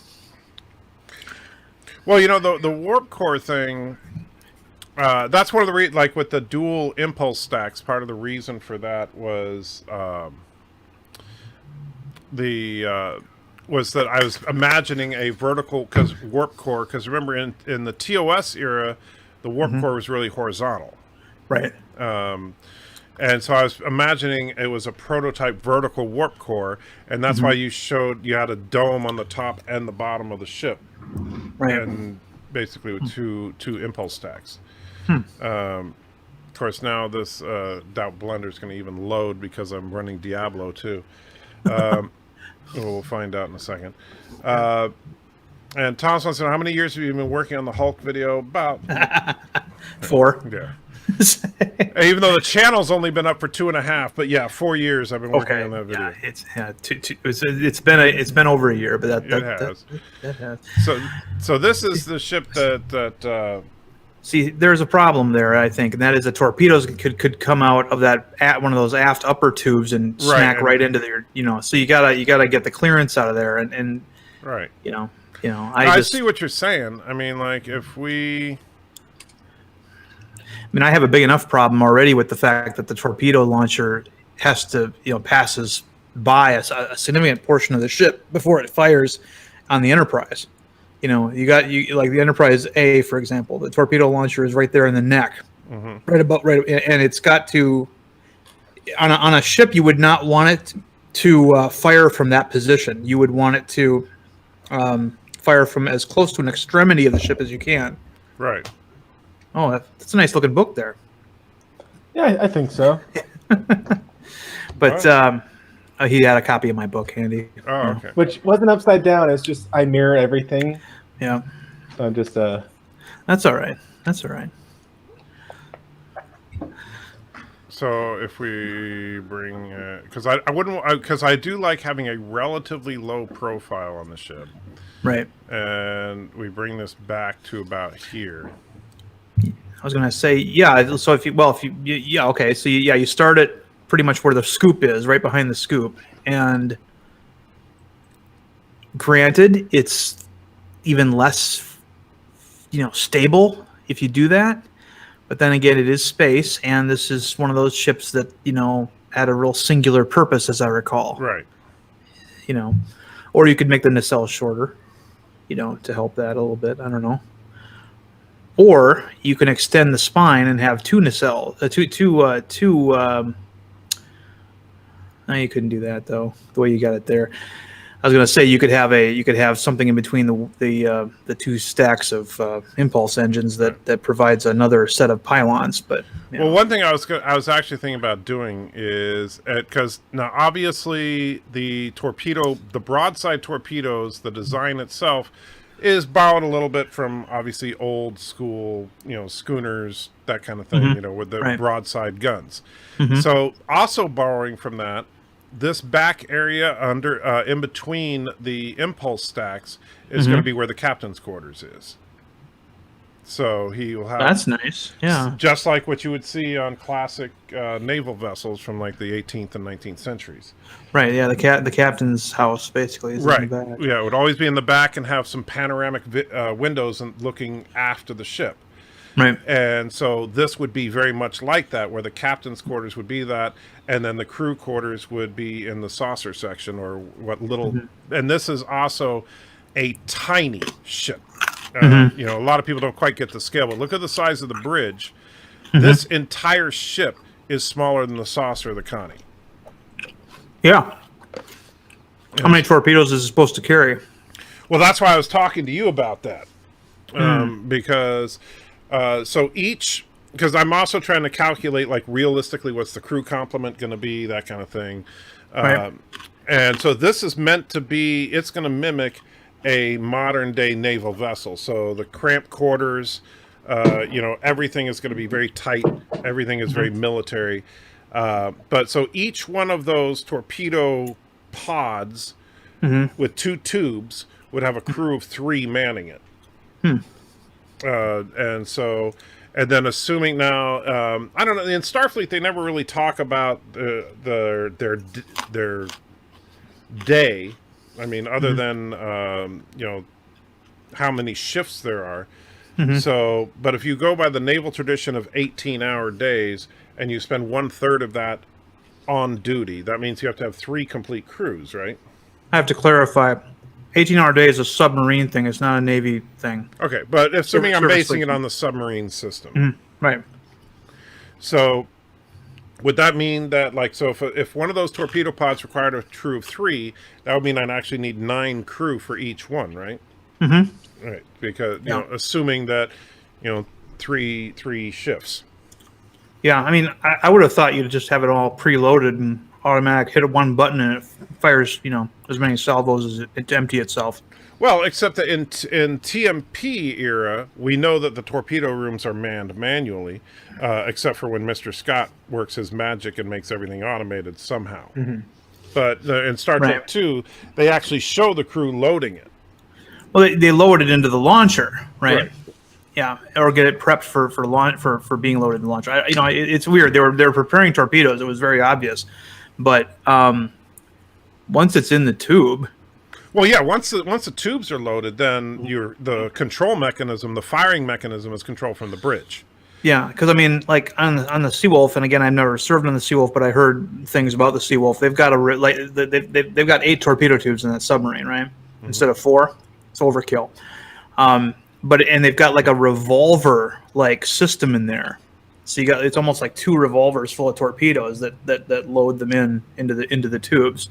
Speaker 4: Well, the warp core thing, that's one of the like with the dual impulse stacks, part of the reason for that was was that I was imagining a vertical warp core, because remember in the TOS era, the warp core was really horizontal.
Speaker 7: Right.
Speaker 4: And so I was imagining it was a prototype vertical warp core, and that's why you had a dome on the top and the bottom of the ship.
Speaker 7: Right.
Speaker 4: And basically with two impulse stacks. Of course, now this Doubt Blender is going to even load because I'm running Diablo too. We'll find out in a second. And Thomas wants to know, how many years have you been working on the Hulk video? About
Speaker 7: 4.
Speaker 4: Yeah. Even though the channel's only been up for 2.5, but yeah, 4 years I've been working on that video.
Speaker 7: Yeah, it's been over a year, but
Speaker 4: it has. So this is the ship that
Speaker 7: see, there's a problem there, I think, and that is the torpedoes could come out of one of those aft upper tubes and smack right into their, so you gotta get the clearance out of there, and
Speaker 4: right.
Speaker 7: I
Speaker 4: see what you're saying. I mean, like
Speaker 7: I have a big enough problem already with the fact that the torpedo launcher has to, passes by a significant portion of the ship before it fires on the Enterprise. Like the Enterprise A, for example, the torpedo launcher is right there in the neck, right, and it's got to, on a ship, you would not want it to fire from that position. You would want it to fire from as close to an extremity of the ship as you can.
Speaker 4: Right.
Speaker 7: Oh, that's a nice looking book there.
Speaker 5: Yeah, I think so.
Speaker 7: But he had a copy of my book handy.
Speaker 4: Oh, okay.
Speaker 5: Which wasn't upside down. It's just I mirror everything.
Speaker 7: Yeah.
Speaker 5: So I'm just
Speaker 7: That's all right. That's all right.
Speaker 4: So if we bring, because I do like having a relatively low profile on the ship.
Speaker 7: Right.
Speaker 4: And we bring this back to about here.
Speaker 7: I was gonna say, yeah. So okay. So you start it pretty much where the scoop is, right behind the scoop, and granted, it's even less, stable if you do that. But then again, it is space, and this is one of those ships that had a real singular purpose, as I recall.
Speaker 4: Right.
Speaker 7: Or you could make the nacelle shorter, to help that a little bit. I don't know. Or you can extend the spine and have two nacelles. No, you couldn't do that though. The way you got it there. I was going to say you could have something in between the two stacks of impulse engines that provides another set of pylons. But
Speaker 4: well, one thing I was actually thinking about doing is because now obviously the broadside torpedoes, the design itself is borrowed a little bit from obviously old school, schooners, that kind of thing, with the broadside guns. So also borrowing from that, this back area under in between the impulse stacks is going to be where the captain's quarters is. So he will have...
Speaker 7: That's nice. Yeah.
Speaker 4: Just like what you would see on classic naval vessels from like the 18th and 19th centuries.
Speaker 7: Right, yeah, the captain's house basically is in the back.
Speaker 4: Yeah, it would always be in the back and have some panoramic windows and looking aft of the ship.
Speaker 7: Right.
Speaker 4: And so this would be very much like that, where the captain's quarters would be that, and then the crew quarters would be in the saucer section, or what little... And this is also a tiny ship. A lot of people don't quite get the scale, but look at the size of the bridge. This entire ship is smaller than the saucer of the Connie.
Speaker 7: Yeah. How many torpedoes is it supposed to carry?
Speaker 4: Well, that's why I was talking to you about that. Because so each... Because I'm also trying to calculate, like, realistically, what's the crew complement going to be, that kind of thing. And so this is meant to be... It's going to mimic a modern-day naval vessel. So the cramped quarters, everything is going to be very tight. Everything is very military. But so each one of those torpedo pods with 2 tubes would have a crew of 3 manning it. And then assuming now, I don't know, in Starfleet they never really talk about their day. I mean, other than how many shifts there are. So, but if you go by the naval tradition of 18-hour days, and you spend 1/3 of that on duty, that means you have to have 3 complete crews, right?
Speaker 7: I have to clarify. 18-hour day is a submarine thing. It's not a Navy thing.
Speaker 4: Okay, but assuming I'm basing it on the submarine system.
Speaker 7: Right.
Speaker 4: So would that mean that, like, so if one of those torpedo pods required a crew of 3, that would mean I'd actually need 9 crew for each one, right? Right, because, assuming that, 3 shifts.
Speaker 7: Yeah, I mean, I would have thought you'd just have it all preloaded and automatic, hit one button and it fires, as many salvos as it to empty itself.
Speaker 4: Well, except that in TMP era, we know that the torpedo rooms are manned manually, except for when Mr. Scott works his magic and makes everything automated somehow. But in Star Trek 2, they actually show the crew loading it.
Speaker 7: Well, they load it into the launcher, right? Yeah, or get it prepped for launch for being loaded in the launcher. It's weird. They were preparing torpedoes. It was very obvious, but once it's in the tube.
Speaker 4: Well, yeah. Once the tubes are loaded, then the control mechanism, the firing mechanism, is controlled from the bridge.
Speaker 7: Yeah, because I mean, like on the Seawolf, and again, I've never served on the Seawolf, but I heard things about the Seawolf. They've got they've got 8 torpedo tubes in that submarine, right? Instead of 4. It's overkill. And they've got like a revolver like system in there. So it's almost like 2 revolvers full of torpedoes that load them into the tubes.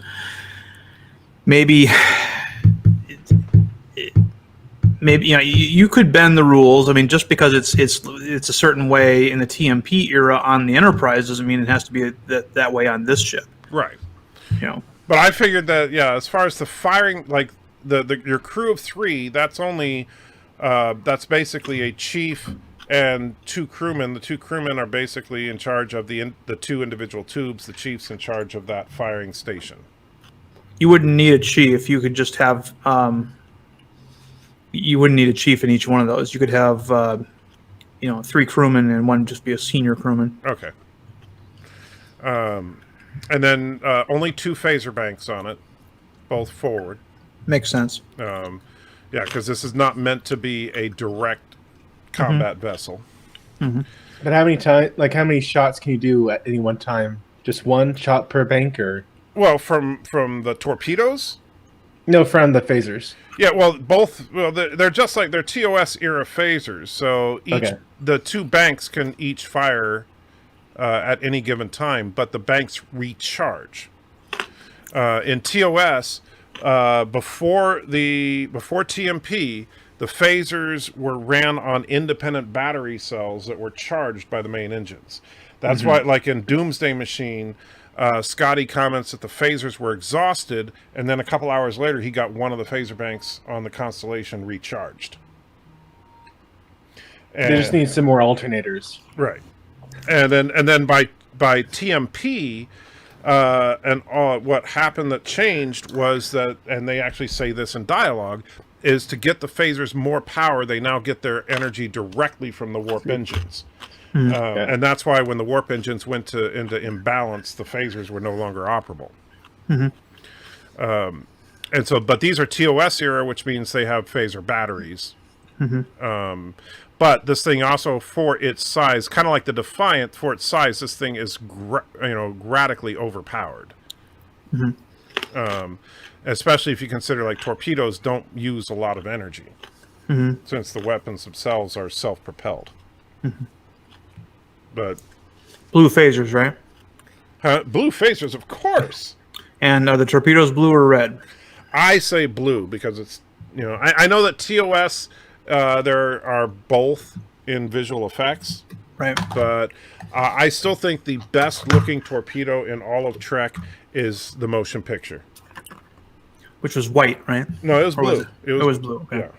Speaker 7: Maybe you could bend the rules. I mean, just because it's a certain way in the TMP era on the Enterprise doesn't mean it has to be that way on this ship.
Speaker 4: Right. But I figured that as far as the firing, like your crew of 3, that's only that's basically a chief and 2 crewmen. The 2 crewmen are basically in charge of the 2 individual tubes. The chief's in charge of that firing station.
Speaker 7: You wouldn't need a chief. You could just have. You wouldn't need a chief in each one of those. You could have, 3 crewmen and one just be a senior crewman.
Speaker 4: Okay. And then only 2 phaser banks on it, both forward.
Speaker 7: Makes sense.
Speaker 4: Yeah, because this is not meant to be a direct combat vessel.
Speaker 5: But how many shots can you do at any one time? Just 1 shot per bank, or?
Speaker 4: Well, from the torpedoes?
Speaker 5: No, from the phasers.
Speaker 4: Yeah, well, both. Well, they're just like they're TOS era phasers. So the 2 banks can each fire at any given time, but the banks recharge. In TOS, before TMP, the phasers were ran on independent battery cells that were charged by the main engines. That's why, like in Doomsday Machine, Scotty comments that the phasers were exhausted, and then a couple hours later, he got one of the phaser banks on the Constellation recharged. And,
Speaker 5: They just need some more alternators.
Speaker 4: right, and then by TMP, what happened that changed was that, and they actually say this in dialogue, is to get the phasers more power. They now get their energy directly from the warp engines. And that's why when the warp engines went into imbalance, the phasers were no longer operable. And so, but these are TOS era, which means they have phaser batteries. But this thing also, for its size, kind of like the Defiant, for its size, this thing is radically overpowered. Especially if you consider like torpedoes don't use a lot of energy, since the weapons themselves are self-propelled. But
Speaker 7: Blue phasers, right?
Speaker 4: blue phasers, of course.
Speaker 7: And are the torpedoes blue or red?
Speaker 4: I say blue because it's, I know that TOS, there are both in visual effects,
Speaker 7: Right.
Speaker 4: but I still think the best looking torpedo in all of Trek is the motion picture.
Speaker 7: Which was white, right?
Speaker 4: No, it was
Speaker 7: Or was
Speaker 4: blue.
Speaker 7: it was blue. Okay.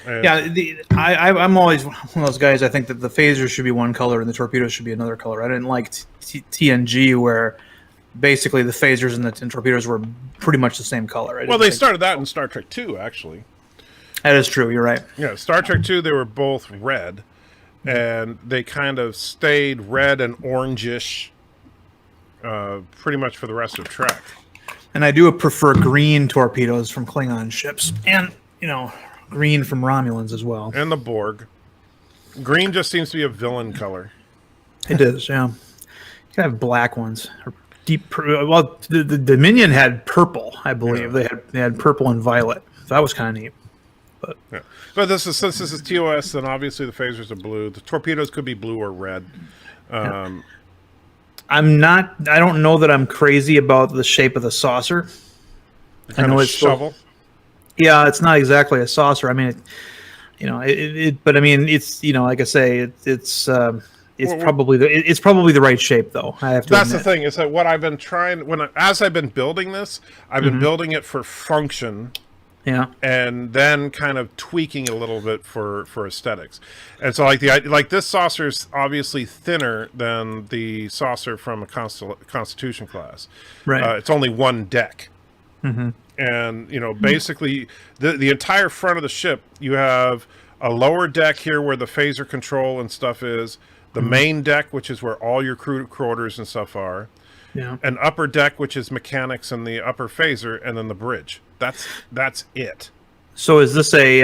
Speaker 4: Yeah. And-
Speaker 7: I'm always one of those guys. I think that the phasers should be one color and the torpedoes should be another color. I didn't like TNG where basically the phasers and torpedoes were pretty much the same color.
Speaker 4: Well, they started that in Star Trek II, actually.
Speaker 7: That is true. You're right.
Speaker 4: Yeah, Star Trek II, they were both red, and they kind of stayed red and orangish pretty much for the rest of Trek.
Speaker 7: And I do prefer green torpedoes from Klingon ships, and green from Romulans as well.
Speaker 4: And the Borg. Green just seems to be a villain color.
Speaker 7: It is, yeah. You can have black ones. Or well, the Dominion had purple, I believe.
Speaker 4: Yeah.
Speaker 7: They had purple and violet. So that was kind of neat.
Speaker 4: Yeah. But since this is TOS, then obviously the phasers are blue. The torpedoes could be blue or red.
Speaker 7: I don't know that I'm crazy about the shape of the saucer. I know it's
Speaker 4: shovel.
Speaker 7: Yeah, it's not exactly a saucer. I mean, but I mean, it's like I say, it's probably the right shape though. I have to.
Speaker 4: That's
Speaker 7: admit.
Speaker 4: the thing. Is that what I've been trying as I've been building this, I've been building it for function.
Speaker 7: Yeah.
Speaker 4: And then kind of tweaking a little bit for aesthetics. And so like this saucer is obviously thinner than the saucer from a Constitution class.
Speaker 7: Right.
Speaker 4: It's only one deck. And basically the entire front of the ship, you have a lower deck here where the phaser control and stuff is, the main deck, which is where all your crew quarters and stuff are.
Speaker 7: Yeah.
Speaker 4: An upper deck, which is mechanics and the upper phaser, and then the bridge. That's it.
Speaker 7: So is this a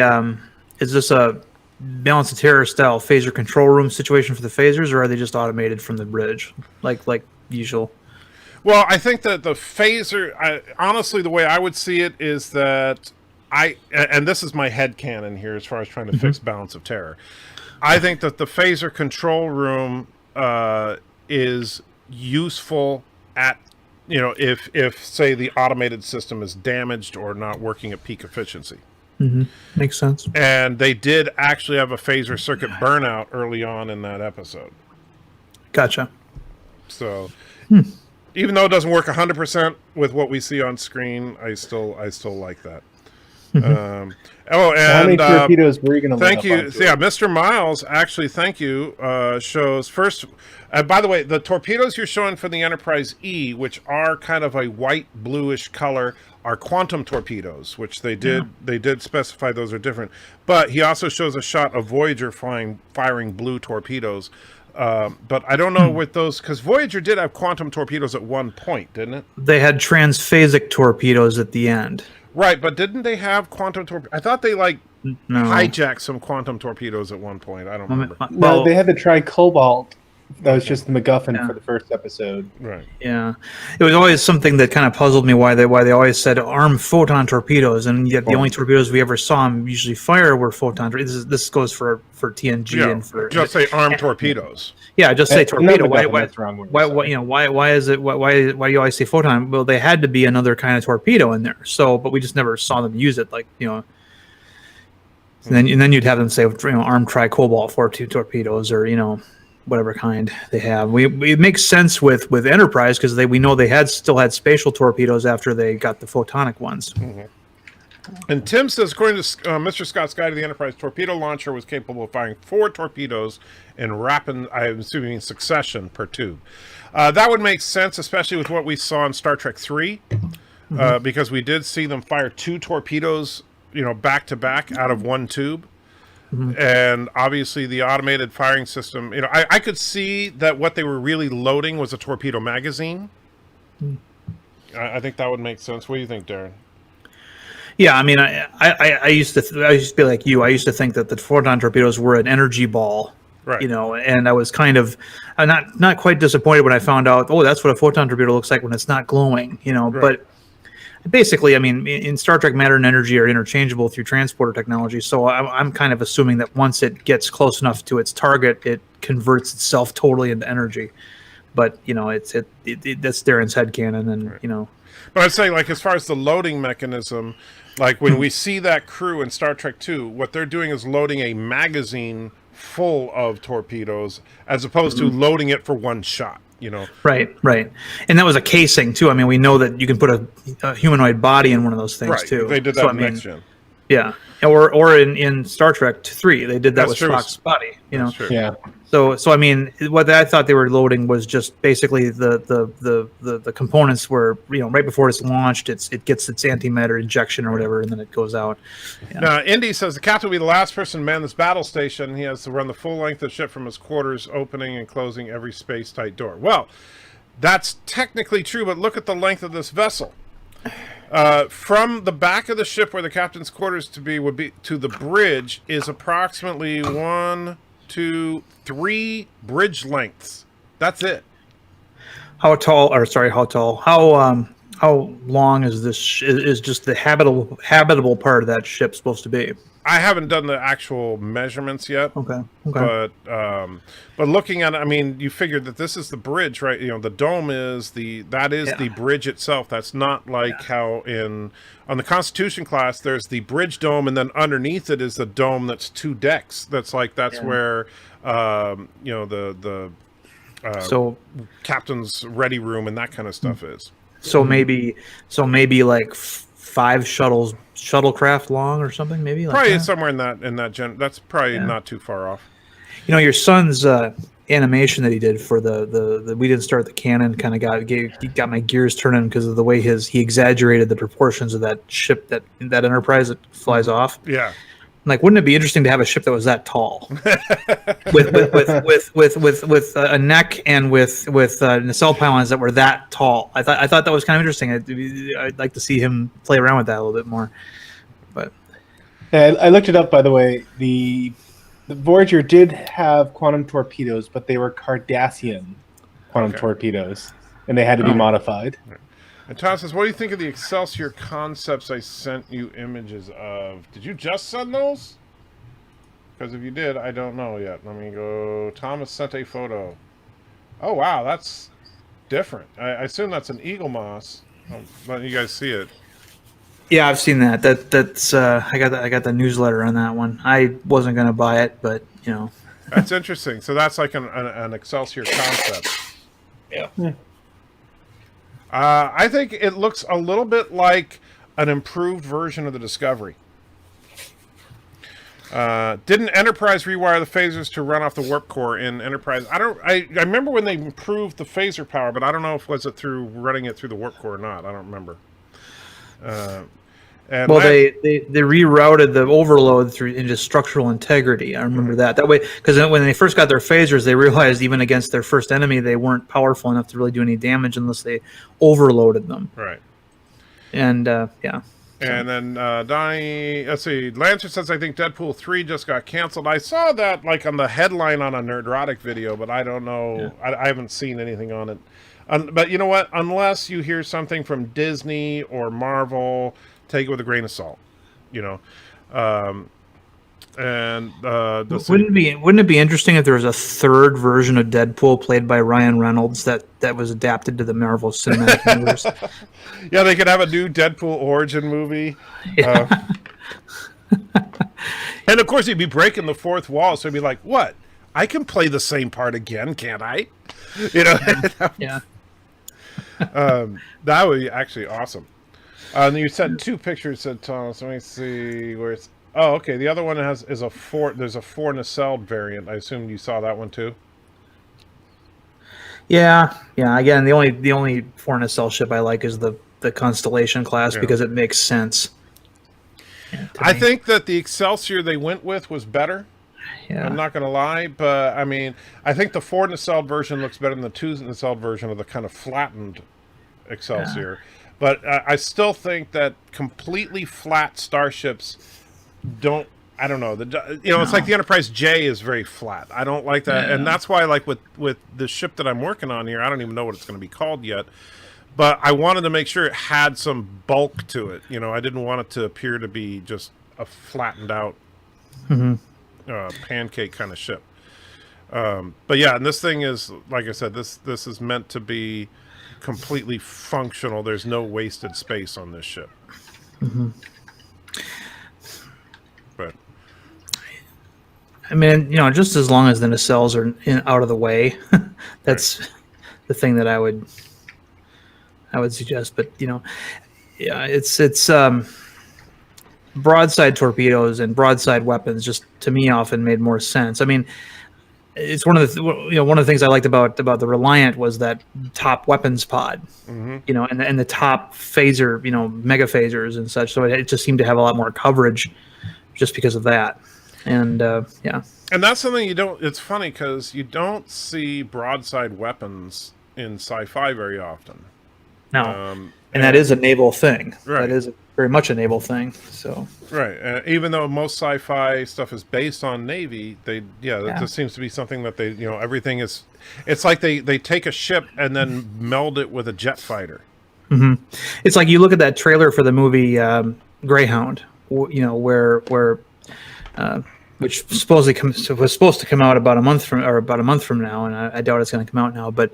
Speaker 7: Balance of Terror style phaser control room situation for the phasers, or are they just automated from the bridge, like usual?
Speaker 4: Well, I think that the phaser, honestly, the way I would see it is that and this is my headcanon here as far as trying to fix Balance of Terror. I think that the phaser control room is useful at, if say the automated system is damaged or not working at peak efficiency.
Speaker 7: Makes sense.
Speaker 4: And they did actually have a phaser circuit burnout early on in that episode.
Speaker 7: Gotcha.
Speaker 4: So even though it doesn't work 100% with what we see on screen, I still like that. And
Speaker 5: How many torpedoes were you going to
Speaker 4: thank you. Yeah, Mr. Miles, actually, thank you. Shows first. By the way, the torpedoes you're showing for the Enterprise E, which are kind of a white bluish color, are quantum torpedoes, which they did specify those are different. But he also shows a shot of Voyager firing blue torpedoes. But I don't know with those, because Voyager did have quantum torpedoes at one point, didn't it?
Speaker 7: They had transphasic torpedoes at the end.
Speaker 4: Right, but didn't they have quantum torpedoes? I thought they hijacked some quantum torpedoes at one point. I don't remember.
Speaker 5: No, they had the Tri-Cobalt. That was just the MacGuffin for the first episode.
Speaker 4: Right.
Speaker 7: Yeah, it was always something that kind of puzzled me why they always said armed photon torpedoes, and yet the only torpedoes we ever saw them usually fire were photon. This goes for TNG and for
Speaker 4: just say armed torpedoes.
Speaker 7: Yeah, just say torpedo. Why is it? Why do you always say photon? Well, they had to be another kind of torpedo in there. So, but we just never saw them use it. And then you'd have them say armed Tri-Cobalt 42 torpedoes, or whatever kind they have. It makes sense with Enterprise because we know they still had spatial torpedoes after they got the photonic ones.
Speaker 4: And Tim says, according to Mr. Scott's guide to the Enterprise, torpedo launcher was capable of firing 4 torpedoes in rapid, I'm assuming, succession per tube. That would make sense, especially with what we saw in Star Trek 3, because we did see them fire 2 torpedoes, back to back out of one tube. And obviously the automated firing system, I could see that what they were really loading was a torpedo magazine. I think that would make sense. What do you think, Darren?
Speaker 7: Yeah, I mean, I used to be like you. I used to think that the photon torpedoes were an energy ball,
Speaker 4: Right.
Speaker 7: And I was kind of not quite disappointed when I found out, that's what a photon torpedo looks like when it's not glowing,
Speaker 4: Right.
Speaker 7: But basically, I mean, in Star Trek, matter and energy are interchangeable through transporter technology. So I'm kind of assuming that once it gets close enough to its target, it converts itself totally into energy. But that's Darren's headcanon, and
Speaker 4: Right. But I'd say, like, as far as the loading mechanism, like when we see that crew in Star Trek 2, what they're doing is loading a magazine full of torpedoes as opposed to loading it for one shot,
Speaker 7: Right. And that was a casing, too. I mean, we know that you can put a humanoid body in one of those things,
Speaker 4: Right.
Speaker 7: too.
Speaker 4: They did that in Next Gen.
Speaker 7: Yeah. Or in Star Trek 3, they did that with
Speaker 4: true.
Speaker 7: Spock's body,
Speaker 4: That's true.
Speaker 5: Yeah.
Speaker 7: So I mean, what I thought they were loading was just basically the components where right before it's launched, it gets its antimatter injection or whatever, and then it goes out. Yeah.
Speaker 4: Now, Indy says the captain will be the last person to man this battle station. He has to run the full length of the ship from his quarters, opening and closing every space-tight door. Well, that's technically true, but look at the length of this vessel. From the back of the ship where the captain's quarters would be to the bridge is approximately 1, 2, 3 bridge lengths. That's it.
Speaker 7: How tall? How long is this? Is just the habitable part of that ship supposed to be?
Speaker 4: I haven't done the actual measurements yet.
Speaker 7: Okay.
Speaker 4: But looking at it, I mean, you figured that this is the bridge, right? The dome is the bridge itself. That's not like how on the Constitution class there's the bridge dome, and then underneath it is the dome that's 2 decks. That's where the captain's ready room and that kind of stuff is.
Speaker 7: So maybe like 5 shuttlecraft long or something, maybe like
Speaker 4: Probably
Speaker 7: that?
Speaker 4: somewhere in that gen. That's probably not too far off.
Speaker 7: Your son's animation that he did for the we didn't start the cannon kind of got my gears turning because of the way he exaggerated the proportions of that ship that Enterprise that flies off.
Speaker 4: Yeah.
Speaker 7: Like, wouldn't it be interesting to have a ship that was that tall, with a neck and with nacelle pylons that were that tall? I thought that was kind of interesting. I'd like to see him play around with that a little bit more. But
Speaker 5: Yeah, I looked it up, by the way. The Voyager did have quantum torpedoes, but they were Cardassian quantum torpedoes, and they had to be modified.
Speaker 4: And Tom says, what do you think of the Excelsior concepts I sent you images of? Did you just send those? Because if you did, I don't know yet. Let me go. Thomas sent a photo. Oh, wow, that's different. I assume that's an Eagle Moss. I'm letting you guys see it.
Speaker 7: yeah, I've seen that. That's I got the newsletter on that one. I wasn't gonna buy it, but
Speaker 4: That's interesting. So that's like an Excelsior concept.
Speaker 5: Yeah.
Speaker 4: I think it looks a little bit like an improved version of the Discovery. Didn't Enterprise rewire the phasers to run off the warp core in Enterprise? I remember when they improved the phaser power, but I don't know if was it through running it through the warp core or not. I don't remember. They
Speaker 7: rerouted the overload into structural integrity. I remember that way because when they first got their phasers, they realized even against their first enemy, they weren't powerful enough to really do any damage unless they overloaded them.
Speaker 4: Right.
Speaker 7: And
Speaker 4: And then Donnie, let's see, Lancer says, I think Deadpool 3 just got canceled. I saw that like on the headline on a Nerdrotic video, but I don't know. Yeah. I haven't seen anything on it. But you know what? Unless you hear something from Disney or Marvel, take it with a grain of salt. Wouldn't
Speaker 7: it be interesting if there was a third version of Deadpool played by Ryan Reynolds that was adapted to the Marvel Cinematic Universe?
Speaker 4: Yeah, they could have a new Deadpool origin movie. Yeah. And of course, he'd be breaking the fourth wall, so he'd be like, "What? I can play the same part again, can't I? You know,
Speaker 8: Yeah.
Speaker 4: that would be actually awesome. And you sent 2 pictures, said Thomas. Let me see where it's. Oh, okay. The other one is a 4. There's a 4 nacelle variant. I assume you saw that one too.
Speaker 8: Yeah. Again, the only foreign nacelle ship I like is the Constellation class because it makes sense. Yeah,
Speaker 4: I think that the Excelsior they went with was better.
Speaker 8: Yeah.
Speaker 4: I'm not going to lie, but I mean, I think the 4 nacelle version looks better than the 2 nacelle version of the kind of flattened Excelsior. Yeah. But I still think that completely flat starships don't. I don't know. It's like the Enterprise J is very flat. I don't like that, and that's why, like with the ship that I'm working on here, I don't even know what it's going to be called yet. But I wanted to make sure it had some bulk to it. You know, I didn't want it to appear to be just a flattened out pancake kind of ship. But yeah, and this thing is, like I said, this is meant to be completely functional. There's no wasted space on this ship. But
Speaker 8: I mean, just as long as the nacelles are out of the way, that's the thing that I would suggest. But it's broadside torpedoes and broadside weapons just to me often made more sense. I mean, it's one of the things I liked about the Reliant was that top weapons pod, and the top phaser, mega phasers and such. So it just seemed to have a lot more coverage just because of that. And
Speaker 4: and that's something you don't. It's funny because you don't see broadside weapons in sci-fi very often.
Speaker 8: No, and that is a naval thing.
Speaker 4: Right.
Speaker 8: That is very much a naval thing. So
Speaker 4: right, even though most sci-fi stuff is based on Navy, that just seems to be something that they, everything is. It's like they take a ship and then meld it with a jet fighter.
Speaker 8: It's like you look at that trailer for the movie Greyhound, where which supposedly was supposed to come out about a month from now, and I doubt it's going to come out now, but.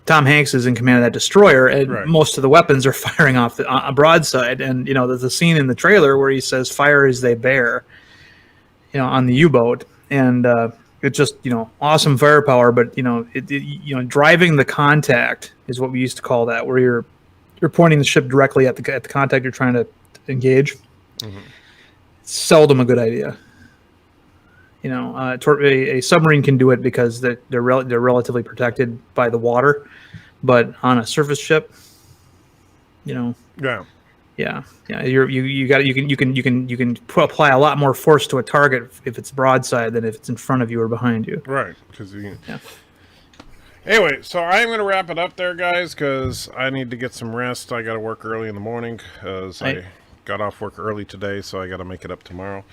Speaker 8: Tom Hanks is in command of that destroyer, and most of the weapons are firing off a broadside. And there's a scene in the trailer where he says, "Fire as they bear," on the U-boat, and it's just awesome firepower. But driving the contact is what we used to call that, where you're pointing the ship directly at the contact you're trying to engage. Seldom a good idea. A submarine can do it because they're relatively protected by the water, but on a surface ship, you can apply a lot more force to a target if it's broadside than if it's in front of you or behind you.
Speaker 4: Right, because Anyway, so I'm going to wrap it up there, guys, because I need to get some rest. I got to work early in the morning because I got off work early today, so I got to make it up tomorrow.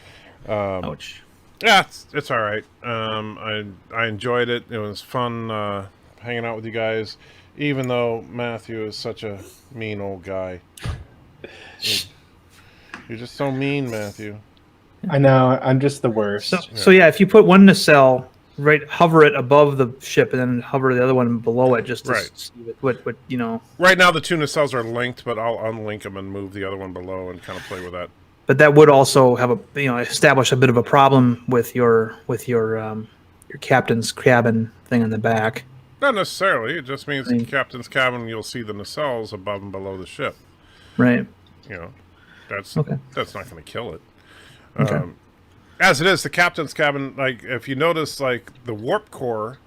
Speaker 8: Ouch.
Speaker 4: Yeah, it's all right. I enjoyed it. It was fun hanging out with you guys, even though Matthew is such a mean old guy. You're just so mean, Matthew.
Speaker 5: I know. I'm just the worst.
Speaker 8: So if you put one nacelle, hover it above the ship, and then hover the other one below it, just to see what.
Speaker 4: Right now, the 2 nacelles are linked, but I'll unlink them and move the other one below and kind of play with that.
Speaker 8: But that would also have establish a bit of a problem with your captain's cabin thing in the back.
Speaker 4: Not necessarily. It just means the captain's cabin. You'll see the nacelles above and below the ship.
Speaker 8: Right.
Speaker 4: That's not going to kill it.
Speaker 8: Okay.
Speaker 4: As it is, the captain's cabin. Like if you notice, like the warp core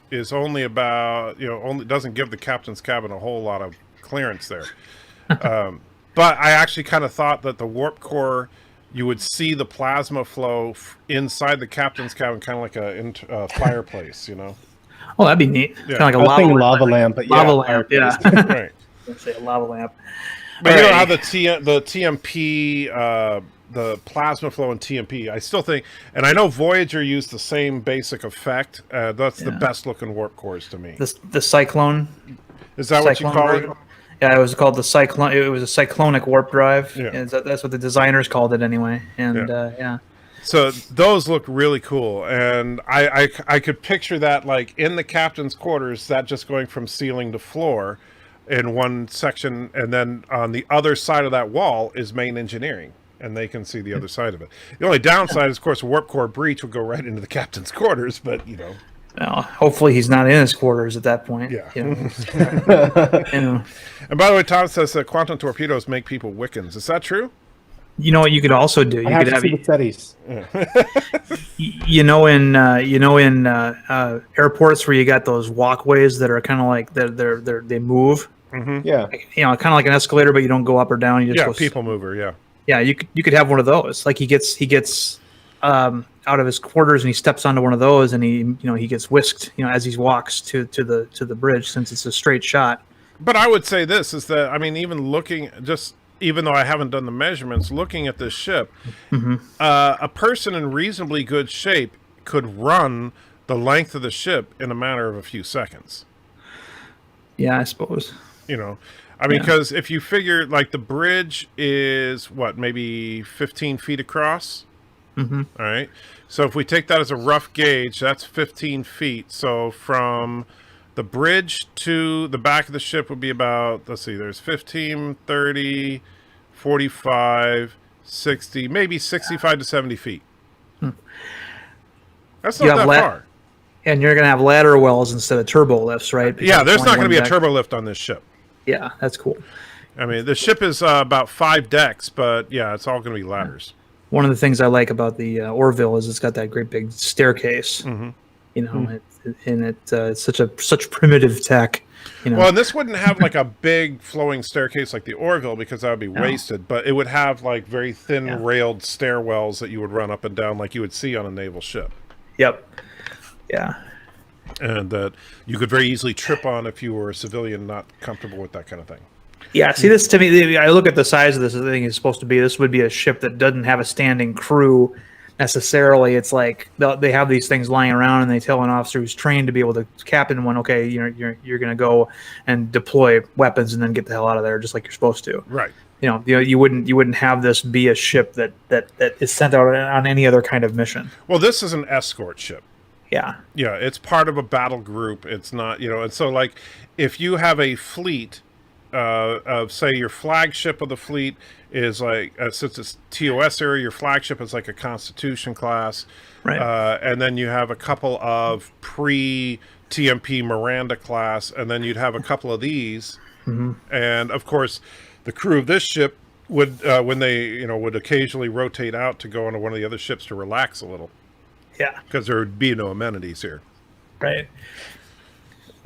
Speaker 4: is only about only doesn't give the captain's cabin a whole lot of clearance there. But I actually kind of thought that the warp core, you would see the plasma flow inside the captain's cabin, kind of like a fireplace,
Speaker 8: Oh, that'd be neat.
Speaker 4: Yeah.
Speaker 8: Kind of like a
Speaker 5: lava lamp. But
Speaker 8: lava lamp, yeah.
Speaker 4: Right.
Speaker 8: Let's say a lava lamp.
Speaker 4: But you know how the TMP, the plasma flow in TMP, I still think, and I know Voyager used the same basic effect. That's the best looking warp cores to me.
Speaker 8: The cyclone.
Speaker 4: Is that what you call it?
Speaker 8: Yeah, it was called the cyclone. It was a cyclonic warp drive.
Speaker 4: Yeah.
Speaker 8: That's what the designers called it anyway. And
Speaker 4: So those look really cool, and I could picture that like in the captain's quarters, that just going from ceiling to floor in one section, and then on the other side of that wall is main engineering, and they can see the other side of it. The only downside is, of course, a warp core breach would go right into the captain's quarters, but, you know.
Speaker 8: Well, hopefully he's not in his quarters at that point.
Speaker 4: Yeah.
Speaker 8: You know. You know.
Speaker 4: And by the way, Tom says that quantum torpedoes make people Wiccans. Is that true?
Speaker 8: You know what you could also do? You
Speaker 5: I have
Speaker 8: could
Speaker 5: to
Speaker 8: have,
Speaker 5: see the studies.
Speaker 8: in airports where you got those walkways that are kind of like they move.
Speaker 5: Yeah.
Speaker 8: You know, kind of like an escalator, but you don't go up or down. You just go
Speaker 4: people mover, yeah.
Speaker 8: Yeah, you could have one of those. Like he gets out of his quarters and he steps onto one of those and he gets whisked, as he walks to the bridge, since it's a straight shot.
Speaker 4: But I would say this is that, I mean, even though I haven't done the measurements, looking at this ship, a person in reasonably good shape could run the length of the ship in a matter of a few seconds.
Speaker 8: Yeah, I suppose.
Speaker 4: I mean, because if you figure, like, the bridge is, maybe 15 feet across? All right. So if we take that as a rough gauge, that's 15 feet. So from the bridge to the back of the ship would be about, let's see, there's 15, 30, 45, 60, maybe 65 to 70 feet. That's not that far.
Speaker 8: And you're going to have ladder wells instead of turbo lifts, right? Because
Speaker 4: yeah, there's not going to be a turbo lift on this ship.
Speaker 8: Yeah, that's cool.
Speaker 4: I mean, the ship is about 5 decks, but yeah, it's all going to be ladders.
Speaker 8: One of the things I like about the Orville is it's got that great big staircase. It's such primitive tech.
Speaker 4: Well, and this wouldn't have like a big flowing staircase like the Orville, because that would be wasted, but it would have like very thin railed stairwells that you would run up and down like you would see on a naval ship.
Speaker 8: Yep. Yeah.
Speaker 4: And that you could very easily trip on if you were a civilian not comfortable with that kind of thing.
Speaker 8: Yeah, see, this to me, I look at the size of this thing is supposed to be. This would be a ship that doesn't have a standing crew necessarily. It's like they have these things lying around, and they tell an officer who's trained to be able to captain one. Okay, you're going to go and deploy weapons and then get the hell out of there, just like you're supposed to.
Speaker 4: Right.
Speaker 8: You wouldn't have this be a ship that is sent out on any other kind of mission.
Speaker 4: Well, this is an escort ship.
Speaker 8: Yeah.
Speaker 4: Yeah, it's part of a battle group. It's not, and so like if you have a fleet. Say your flagship of the fleet is like, since it's TOS area, your flagship is like a Constitution class,
Speaker 8: right?
Speaker 4: And then you have a couple of pre-TMP Miranda class, and then you'd have a couple of these, and of course, the crew of this ship would, when they would occasionally rotate out to go into one of the other ships to relax a little, because there would be no amenities here,
Speaker 8: right?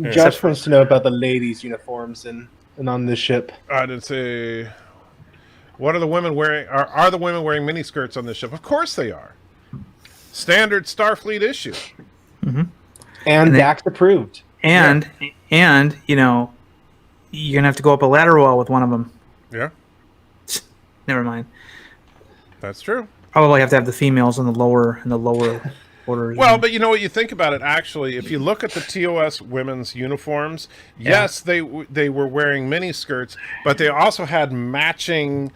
Speaker 5: Josh wants to know about the ladies' uniforms and on this ship.
Speaker 4: I didn't say. What are the women wearing? Are the women wearing miniskirts on this ship? Of course they are. Standard Starfleet issue.
Speaker 5: And Dax approved.
Speaker 8: And you're gonna have to go up a ladder well with one of them.
Speaker 4: Yeah.
Speaker 8: Never mind.
Speaker 4: That's true.
Speaker 8: Probably have to have the females in the lower orders.
Speaker 4: Well, but what you think about it, actually, if you look at the TOS women's uniforms, yes, they were wearing mini skirts, but they also had matching,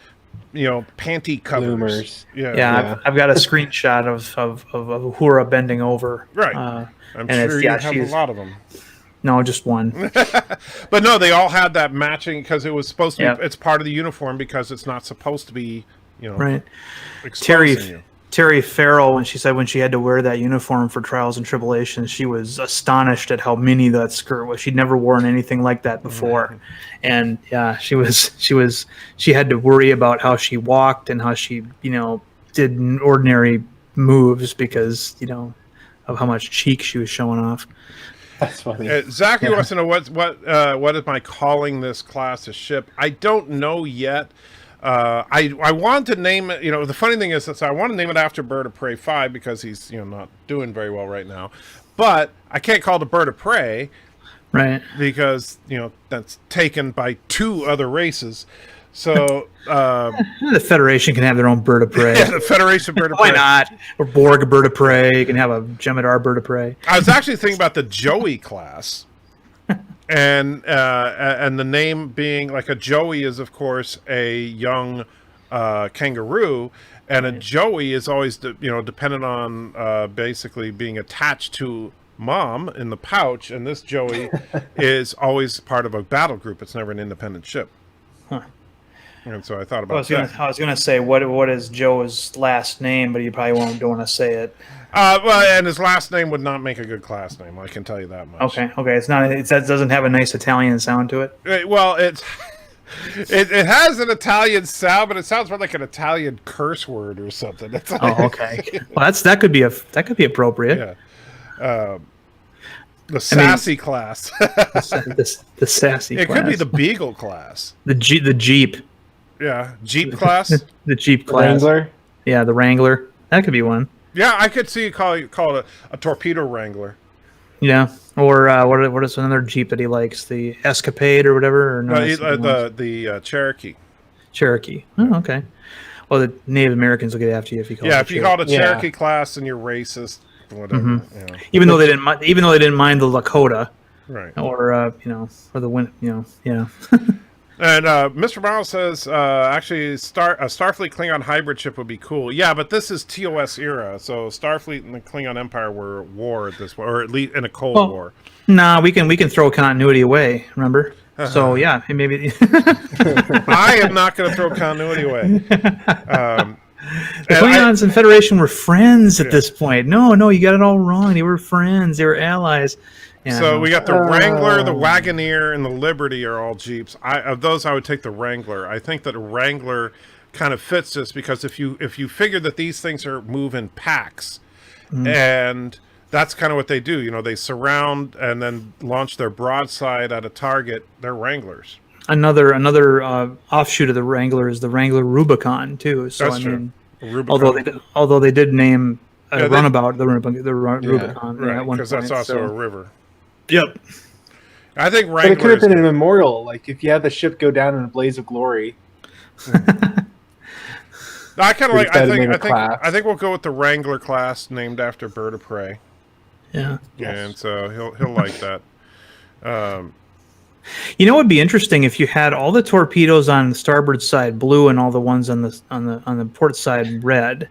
Speaker 4: panty covers.
Speaker 5: Bloomers.
Speaker 4: Yeah.
Speaker 8: I've got a screenshot of Uhura bending over.
Speaker 4: Right. I'm sure you have a lot of them.
Speaker 8: No, just one.
Speaker 4: But no, they all had that matching, because it was supposed to be. It's part of the uniform because it's not supposed to be,
Speaker 8: right.
Speaker 4: exposing you.
Speaker 8: Terry Farrell, when she had to wear that uniform for Trials and Tribulations, she was astonished at how mini that skirt was. She'd never worn anything like that before, and she had to worry about how she walked and how she did ordinary moves because of how much cheek she was showing off.
Speaker 5: That's funny.
Speaker 4: Zach, you wants to know what am I calling this class of ship? I don't know yet. I want to name it. The funny thing is that I want to name it after BirdOPrey5 because he's not doing very well right now. But I can't call it a Bird of Prey,
Speaker 8: right? Because
Speaker 4: that's taken by 2 other races. So
Speaker 8: the Federation can have their own Bird of Prey.
Speaker 4: Yeah, the Federation Bird of Prey.
Speaker 8: Why not? Or Borg Bird of Prey. You can have a Jemadar Bird of Prey.
Speaker 4: I was actually thinking about the Joey class. And the name being like a Joey is, of course, a young kangaroo, and a Joey is always dependent on basically being attached to mom in the pouch, and this Joey is always part of a battle group. It's never an independent ship.
Speaker 8: Huh.
Speaker 4: And so I thought
Speaker 8: I
Speaker 4: about
Speaker 8: I was gonna say what is Joe's last name, but you probably don't want to say it.
Speaker 4: Well, and his last name would not make a good class name. I can tell you that much.
Speaker 8: Okay, it's not. It doesn't have a nice Italian sound to it.
Speaker 4: Well, it has an Italian sound, but it sounds more like an Italian curse word or something. It's like,
Speaker 8: Oh, okay. Well, that could be appropriate.
Speaker 4: Yeah. The sassy class.
Speaker 8: The sassy.
Speaker 4: It
Speaker 8: class.
Speaker 4: could be the Beagle class.
Speaker 8: The Jeep.
Speaker 4: Yeah, Jeep class.
Speaker 8: The Jeep class.
Speaker 5: Wrangler.
Speaker 8: Yeah, the Wrangler. That could be one.
Speaker 4: Yeah, I could see you call it a torpedo wrangler.
Speaker 8: Yeah, or what is another Jeep that he likes? The Escapade or whatever. Or no,
Speaker 4: The Cherokee.
Speaker 8: Cherokee. Oh, okay. Well, the Native Americans will get after you if you call it.
Speaker 4: Yeah, if you call it a Cherokee class, and you're racist, whatever.
Speaker 8: Mm-hmm.
Speaker 4: You know.
Speaker 8: Even though they didn't mind the Lakota.
Speaker 4: Right.
Speaker 8: Or or the wind. Yeah.
Speaker 4: And Mr. Miles says, actually, a Starfleet Klingon hybrid ship would be cool. Yeah, but this is TOS era, so Starfleet and the Klingon Empire were at war at this point, or at least in a Cold War.
Speaker 8: Nah, we can throw continuity away. Remember? So yeah, maybe.
Speaker 4: I am not going to throw continuity away.
Speaker 8: The Klingons and Federation were friends at this point. No, you got it all wrong. They were friends. They were allies. Yeah,
Speaker 4: so we got the Wrangler, the Wagoneer, and the Liberty are all Jeeps. Of those, I would take the Wrangler. I think that a Wrangler kind of fits this because if you figure that these things are move in packs, and that's kind of what they do. You know, they surround and then launch their broadside at a target. They're Wranglers.
Speaker 8: Another offshoot of the Wrangler is the Wrangler Rubicon too. So
Speaker 4: that's true.
Speaker 8: Although they did name a runabout the Rubicon
Speaker 4: right,
Speaker 8: at one point.
Speaker 4: Because that's also a river.
Speaker 8: Yep.
Speaker 4: I think Wrangler.
Speaker 5: But it could have been a memorial, like if you had the ship go down in a blaze of glory.
Speaker 4: I kind of like. I think we'll go with the Wrangler class, named after Bird of Prey.
Speaker 8: Yeah.
Speaker 4: And so he'll like that.
Speaker 8: You know, it would be interesting if you had all the torpedoes on the starboard side blue and all the ones on the port side red.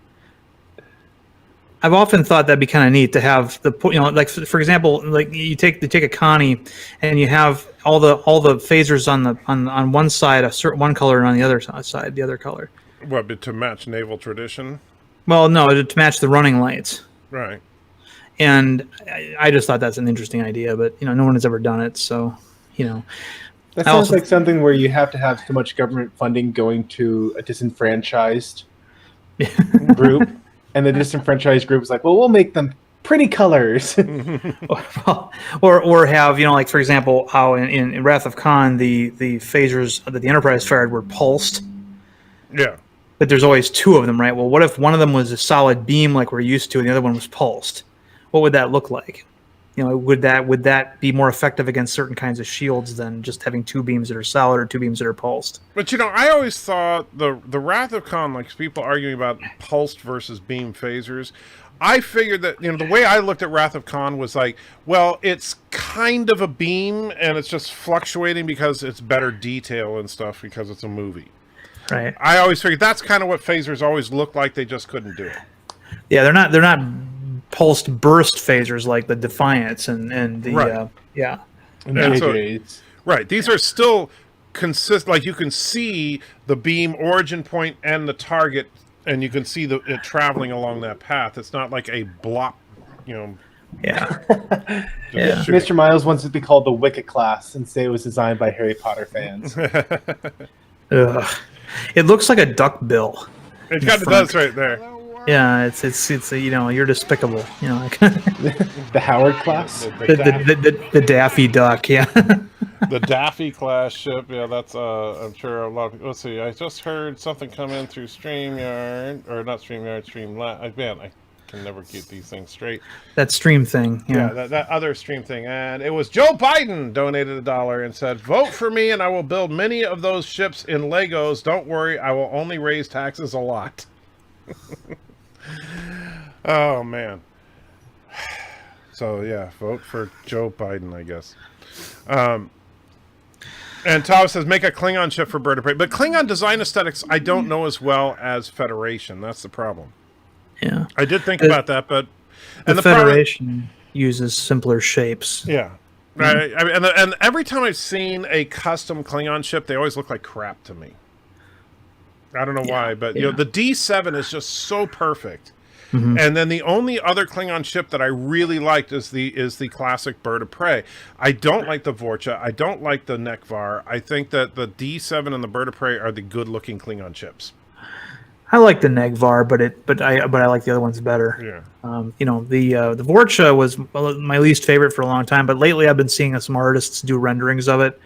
Speaker 8: I've often thought that'd be kind of neat to have like for example, like you take a Connie and you have all the phasers on one side one color and on the other side the other color.
Speaker 4: What, to match naval tradition?
Speaker 8: Well, no, to match the running lights.
Speaker 4: Right.
Speaker 8: And I just thought that's an interesting idea, but no one has ever done it, so
Speaker 5: That sounds like something where you have to have so much government funding going to a disenfranchised group. And the disenfranchised group is like, well, we'll make them pretty colors.
Speaker 8: or have, like, for example, how in Wrath of Khan, the phasers that the Enterprise fired were pulsed.
Speaker 4: Yeah.
Speaker 8: But there's always two of them, right? Well, what if one of them was a solid beam like we're used to and the other one was pulsed? What would that look like? Would that be more effective against certain kinds of shields than just having two beams that are solid or two beams that are pulsed?
Speaker 4: But I always thought the Wrath of Khan, like people arguing about pulsed versus beam phasers, I figured that the way I looked at Wrath of Khan was like, well, it's kind of a beam and it's just fluctuating because it's better detail and stuff because it's a movie.
Speaker 8: Right.
Speaker 4: I always figured that's kind of what phasers always looked like. They just couldn't do it.
Speaker 8: Yeah, they're not pulsed burst phasers like the Defiance and the
Speaker 4: right.
Speaker 5: And so,
Speaker 4: right. These are still consist. Like you can see the beam origin point and the target, and you can see it traveling along that path. It's not like a blop,
Speaker 8: Yeah.
Speaker 5: Yeah. Mr. Miles wants it to be called the Wicket class and say it was designed by Harry Potter fans.
Speaker 8: Ugh. It looks like a duck bill.
Speaker 4: It kind of does right there.
Speaker 8: Yeah, it's you're despicable.
Speaker 5: The Howard class,
Speaker 8: the Daffy Duck. Yeah.
Speaker 4: The Daffy class ship. Yeah, that's I'm sure a lot of people. Let's see. I just heard something come in through StreamYard or not StreamYard, Streamlabs. Man, I can never keep these things straight.
Speaker 8: That stream thing. Yeah,
Speaker 4: that other stream thing, and it was Joe Biden donated $1 and said, "Vote for me, and I will build many of those ships in Legos. Don't worry, I will only raise taxes a lot." Oh man. So yeah, vote for Joe Biden, I guess. And Tom says, make a Klingon ship for Bird of Prey. But Klingon design aesthetics, I don't know as well as Federation. That's the problem.
Speaker 8: Yeah.
Speaker 4: I did think about that, but...
Speaker 8: The Federation uses simpler shapes.
Speaker 4: Yeah. Right. And every time I've seen a custom Klingon ship, they always look like crap to me. I don't know why, but
Speaker 8: yeah.
Speaker 4: the D7 is just so perfect.
Speaker 8: Mm-hmm.
Speaker 4: And then the only other Klingon ship that I really liked is the classic Bird of Prey. I don't like the Vorcha. I don't like the Nekvar. I think that the D7 and the Bird of Prey are the good-looking Klingon ships.
Speaker 8: I like the Negvar, but I like the other ones better.
Speaker 4: Yeah.
Speaker 8: The Vorcha was my least favorite for a long time, but lately I've been seeing some artists do renderings of it,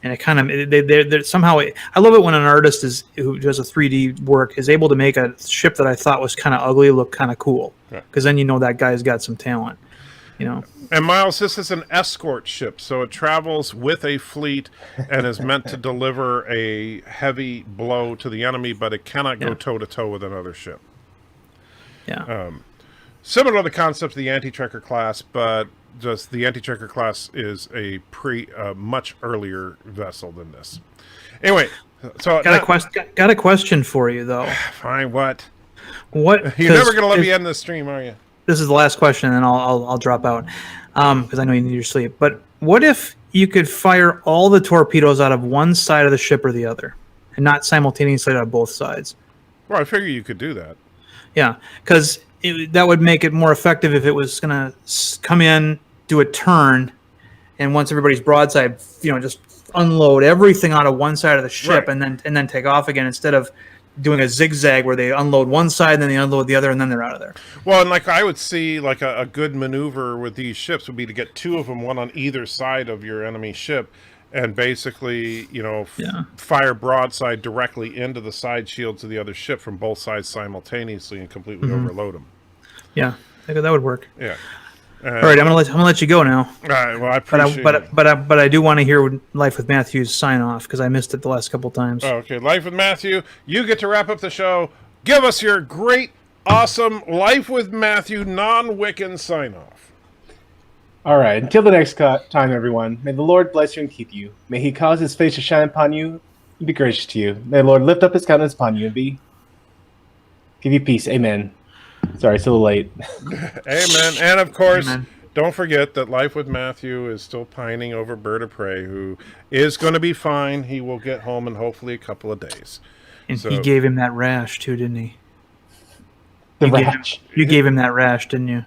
Speaker 8: and it kind of they're somehow. I love it when an artist who does a 3D work is able to make a ship that I thought was kind of ugly look kind of cool, because then that guy's got some talent.
Speaker 4: And Miles, this is an escort ship, so it travels with a fleet and is meant to deliver a heavy blow to the enemy, but it cannot go toe-to-toe with another ship.
Speaker 8: Yeah.
Speaker 4: Similar to the concept of the anti-trekker class, but just the anti-trekker class is a much earlier vessel than this. Anyway, so
Speaker 8: got a question for you though.
Speaker 4: Fine, what?
Speaker 8: What?
Speaker 4: You're never going to let me end this stream, are you?
Speaker 8: This is the last question, and then I'll drop out because I know you need your sleep. But what if you could fire all the torpedoes out of one side of the ship or the other, and not simultaneously out of both sides?
Speaker 4: Well, I figure you could do that.
Speaker 8: Yeah, because that would make it more effective if it was going to come in, do a turn, and once everybody's broadside, just unload everything out of one side of the ship, and then take off again, instead of doing a zigzag where they unload one side, then they unload the other, and then they're out of there.
Speaker 4: Well, and I would see a good maneuver with these ships would be to get two of them, one on either side of your enemy ship, and basically, fire broadside directly into the side shields of the other ship from both sides simultaneously and completely overload them.
Speaker 8: Yeah, that would work.
Speaker 4: Yeah.
Speaker 8: All right, I'm gonna let you go now.
Speaker 4: All right. Well, I appreciate it.
Speaker 8: But I do want to hear Life with Matthew's sign off because I missed it the last couple times.
Speaker 4: Oh, okay, Life with Matthew. You get to wrap up the show. Give us your great, awesome Life with Matthew non-Wiccan sign off.
Speaker 5: All right. Until the next time, everyone. May the Lord bless you and keep you. May He cause His face to shine upon you and be gracious to you. May the Lord lift up His countenance upon you and give you peace. Amen. Sorry, it's a little late.
Speaker 4: Amen. And of course, don't forget that Life with Matthew is still pining over Bird of Prey, who is going to be fine. He will get home in hopefully a couple of days.
Speaker 8: And he gave him that rash too, didn't he?
Speaker 5: Rash.
Speaker 8: You gave him that rash, didn't you?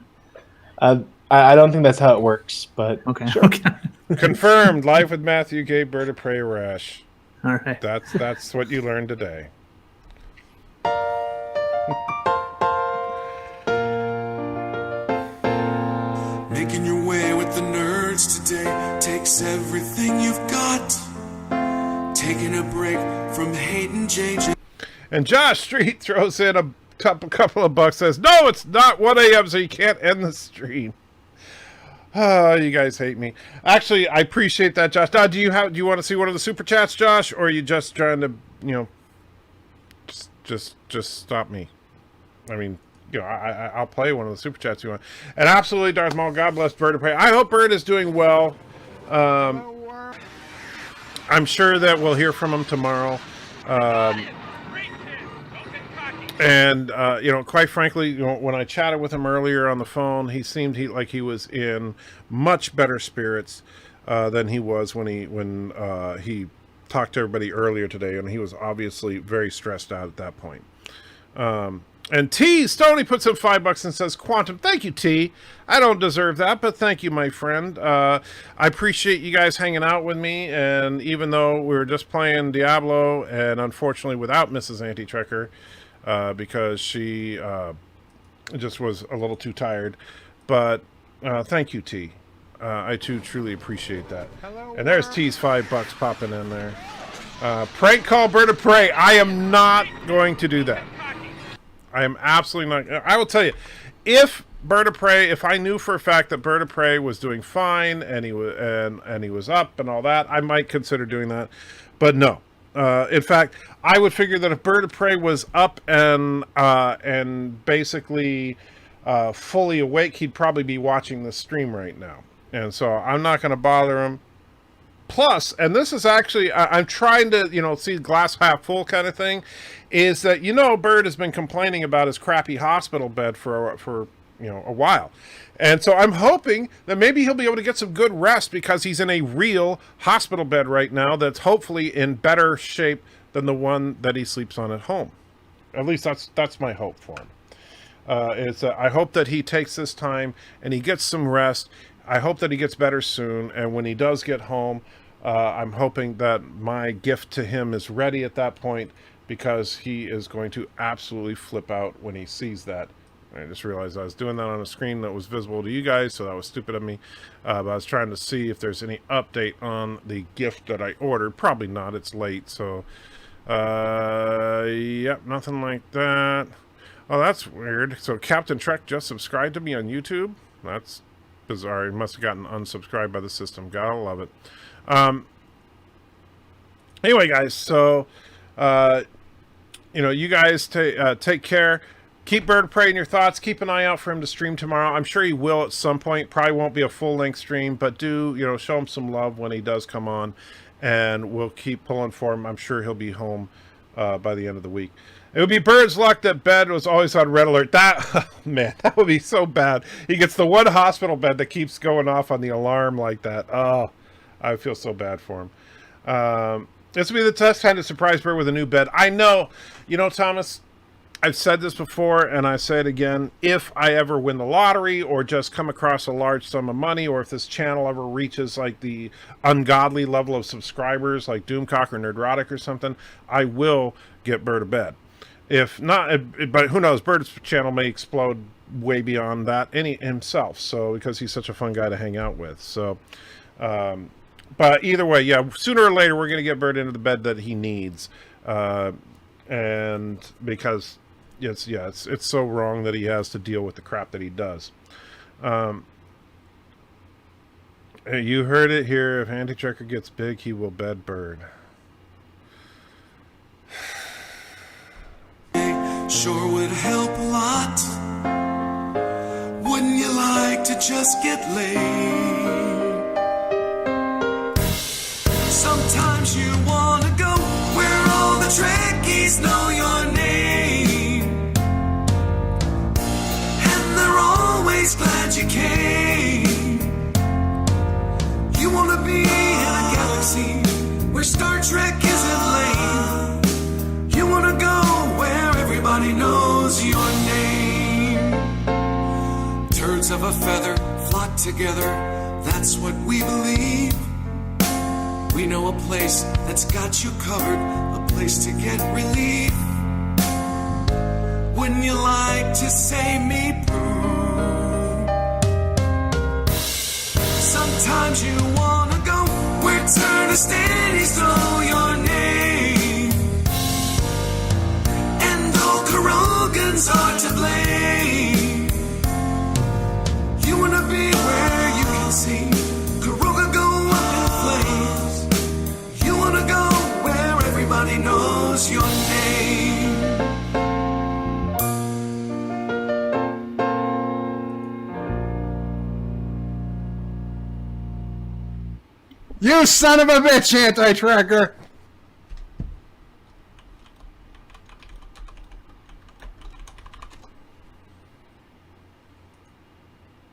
Speaker 5: I don't think that's how it works, but
Speaker 8: okay.
Speaker 5: Sure.
Speaker 8: Okay.
Speaker 4: Confirmed. Life with Matthew gave Bird of Prey a rash.
Speaker 8: All right.
Speaker 4: That's what you learned today.
Speaker 9: Making your way with the nerds today takes everything you've got. Taking a break from hating JJ.
Speaker 4: And Josh Street throws in a couple of bucks, says, "No, it's not 1 a.m., so you can't end the stream." Oh, you guys hate me. Actually, I appreciate that, Josh. Now, do you want to see one of the super chats, Josh, or are you just trying to, just stop me? I mean, I'll play one of the super chats you want. And absolutely, Darth Maul, God bless Bird of Prey. I hope Bird is doing well. I'm sure that we'll hear from him tomorrow. And quite frankly, when I chatted with him earlier on the phone, he seemed like he was in much better spirits than he was when he talked to everybody earlier today, and he was obviously very stressed out at that point. And T Stoney puts in $5 and says, "Quantum, thank you, T. I don't deserve that, but thank you, my friend. I appreciate you guys hanging out with me, and even though we were just playing Diablo, and unfortunately without Mrs. Anti-Trekker, because she just was a little too tired. But thank you, T. I too truly appreciate that. And there's T's $5 popping in there. Prank call Bird of Prey. I am not going to do that. I am absolutely not. I will tell you, if I knew for a fact that Bird of Prey was doing fine and he was up and all that, I might consider doing that. But no. In fact, I would figure that if Bird of Prey was up and basically fully awake, he'd probably be watching the stream right now. And so I'm not going to bother him. Plus, and this is actually, I'm trying to, see glass half full kind of thing, is that, Bird has been complaining about his crappy hospital bed for a while. And so I'm hoping that maybe he'll be able to get some good rest, because he's in a real hospital bed right now that's hopefully in better shape than the one that he sleeps on at home. At least that's my hope for him. I hope that he takes this time and he gets some rest. I hope that he gets better soon. And when he does get home, I'm hoping that my gift to him is ready at that point, because he is going to absolutely flip out when he sees that. I just realized I was doing that on a screen that was visible to you guys, so that was stupid of me. But I was trying to see if there's any update on the gift that I ordered. Probably not. It's late, so... yep, nothing like that. Oh, that's weird. So Captain Trek just subscribed to me on YouTube? That's bizarre. He must have gotten unsubscribed by the system. Gotta love it. Anyway, guys, so... you guys take care. Keep BirdOPrey in your thoughts. Keep an eye out for him to stream tomorrow. I'm sure he will at some point. Probably won't be a full-length stream, but do, show him some love when he does come on, and we'll keep pulling for him. I'm sure he'll be home by the end of the week. It would be Bird's luck that bed was always on red alert. That, man, that would be so bad. He gets the one hospital bed that keeps going off on the alarm like that. Oh, I feel so bad for him. This will be the test time to surprise Bird with a new bed. I know, Thomas, I've said this before, and I say it again. If I ever win the lottery, or just come across a large sum of money, or if this channel ever reaches like the ungodly level of subscribers, like Doomcock or Nerdrotic or something, I will get Bird a bed. If not, but who knows? Bird's channel may explode way beyond that himself. So, because he's such a fun guy to hang out with. So, but either way, yeah, sooner or later we're gonna get Bird into the bed that he needs, and because. It's so wrong that he has to deal with the crap that he does. You heard it here. If Anti-Tracker gets big, he will bed Bird.
Speaker 9: Sure would help a lot. Wouldn't you like to just get laid? Sometimes you wanna go where all the Trekkies know your name. Always glad you came. You wanna be in a galaxy where Star Trek isn't lame. You wanna go where everybody knows your name. Turds of a feather flock together, that's what we believe. We know a place that's got you covered, a place to get relief. Wouldn't you like to say me Prue? Sometimes you wanna go where Turnistenes know your name. And though Kurogans are to blame, you wanna be where you can see Kuroga go up in flames. You wanna go where everybody knows your name.
Speaker 2: You son of a bitch, Anti-Tracker!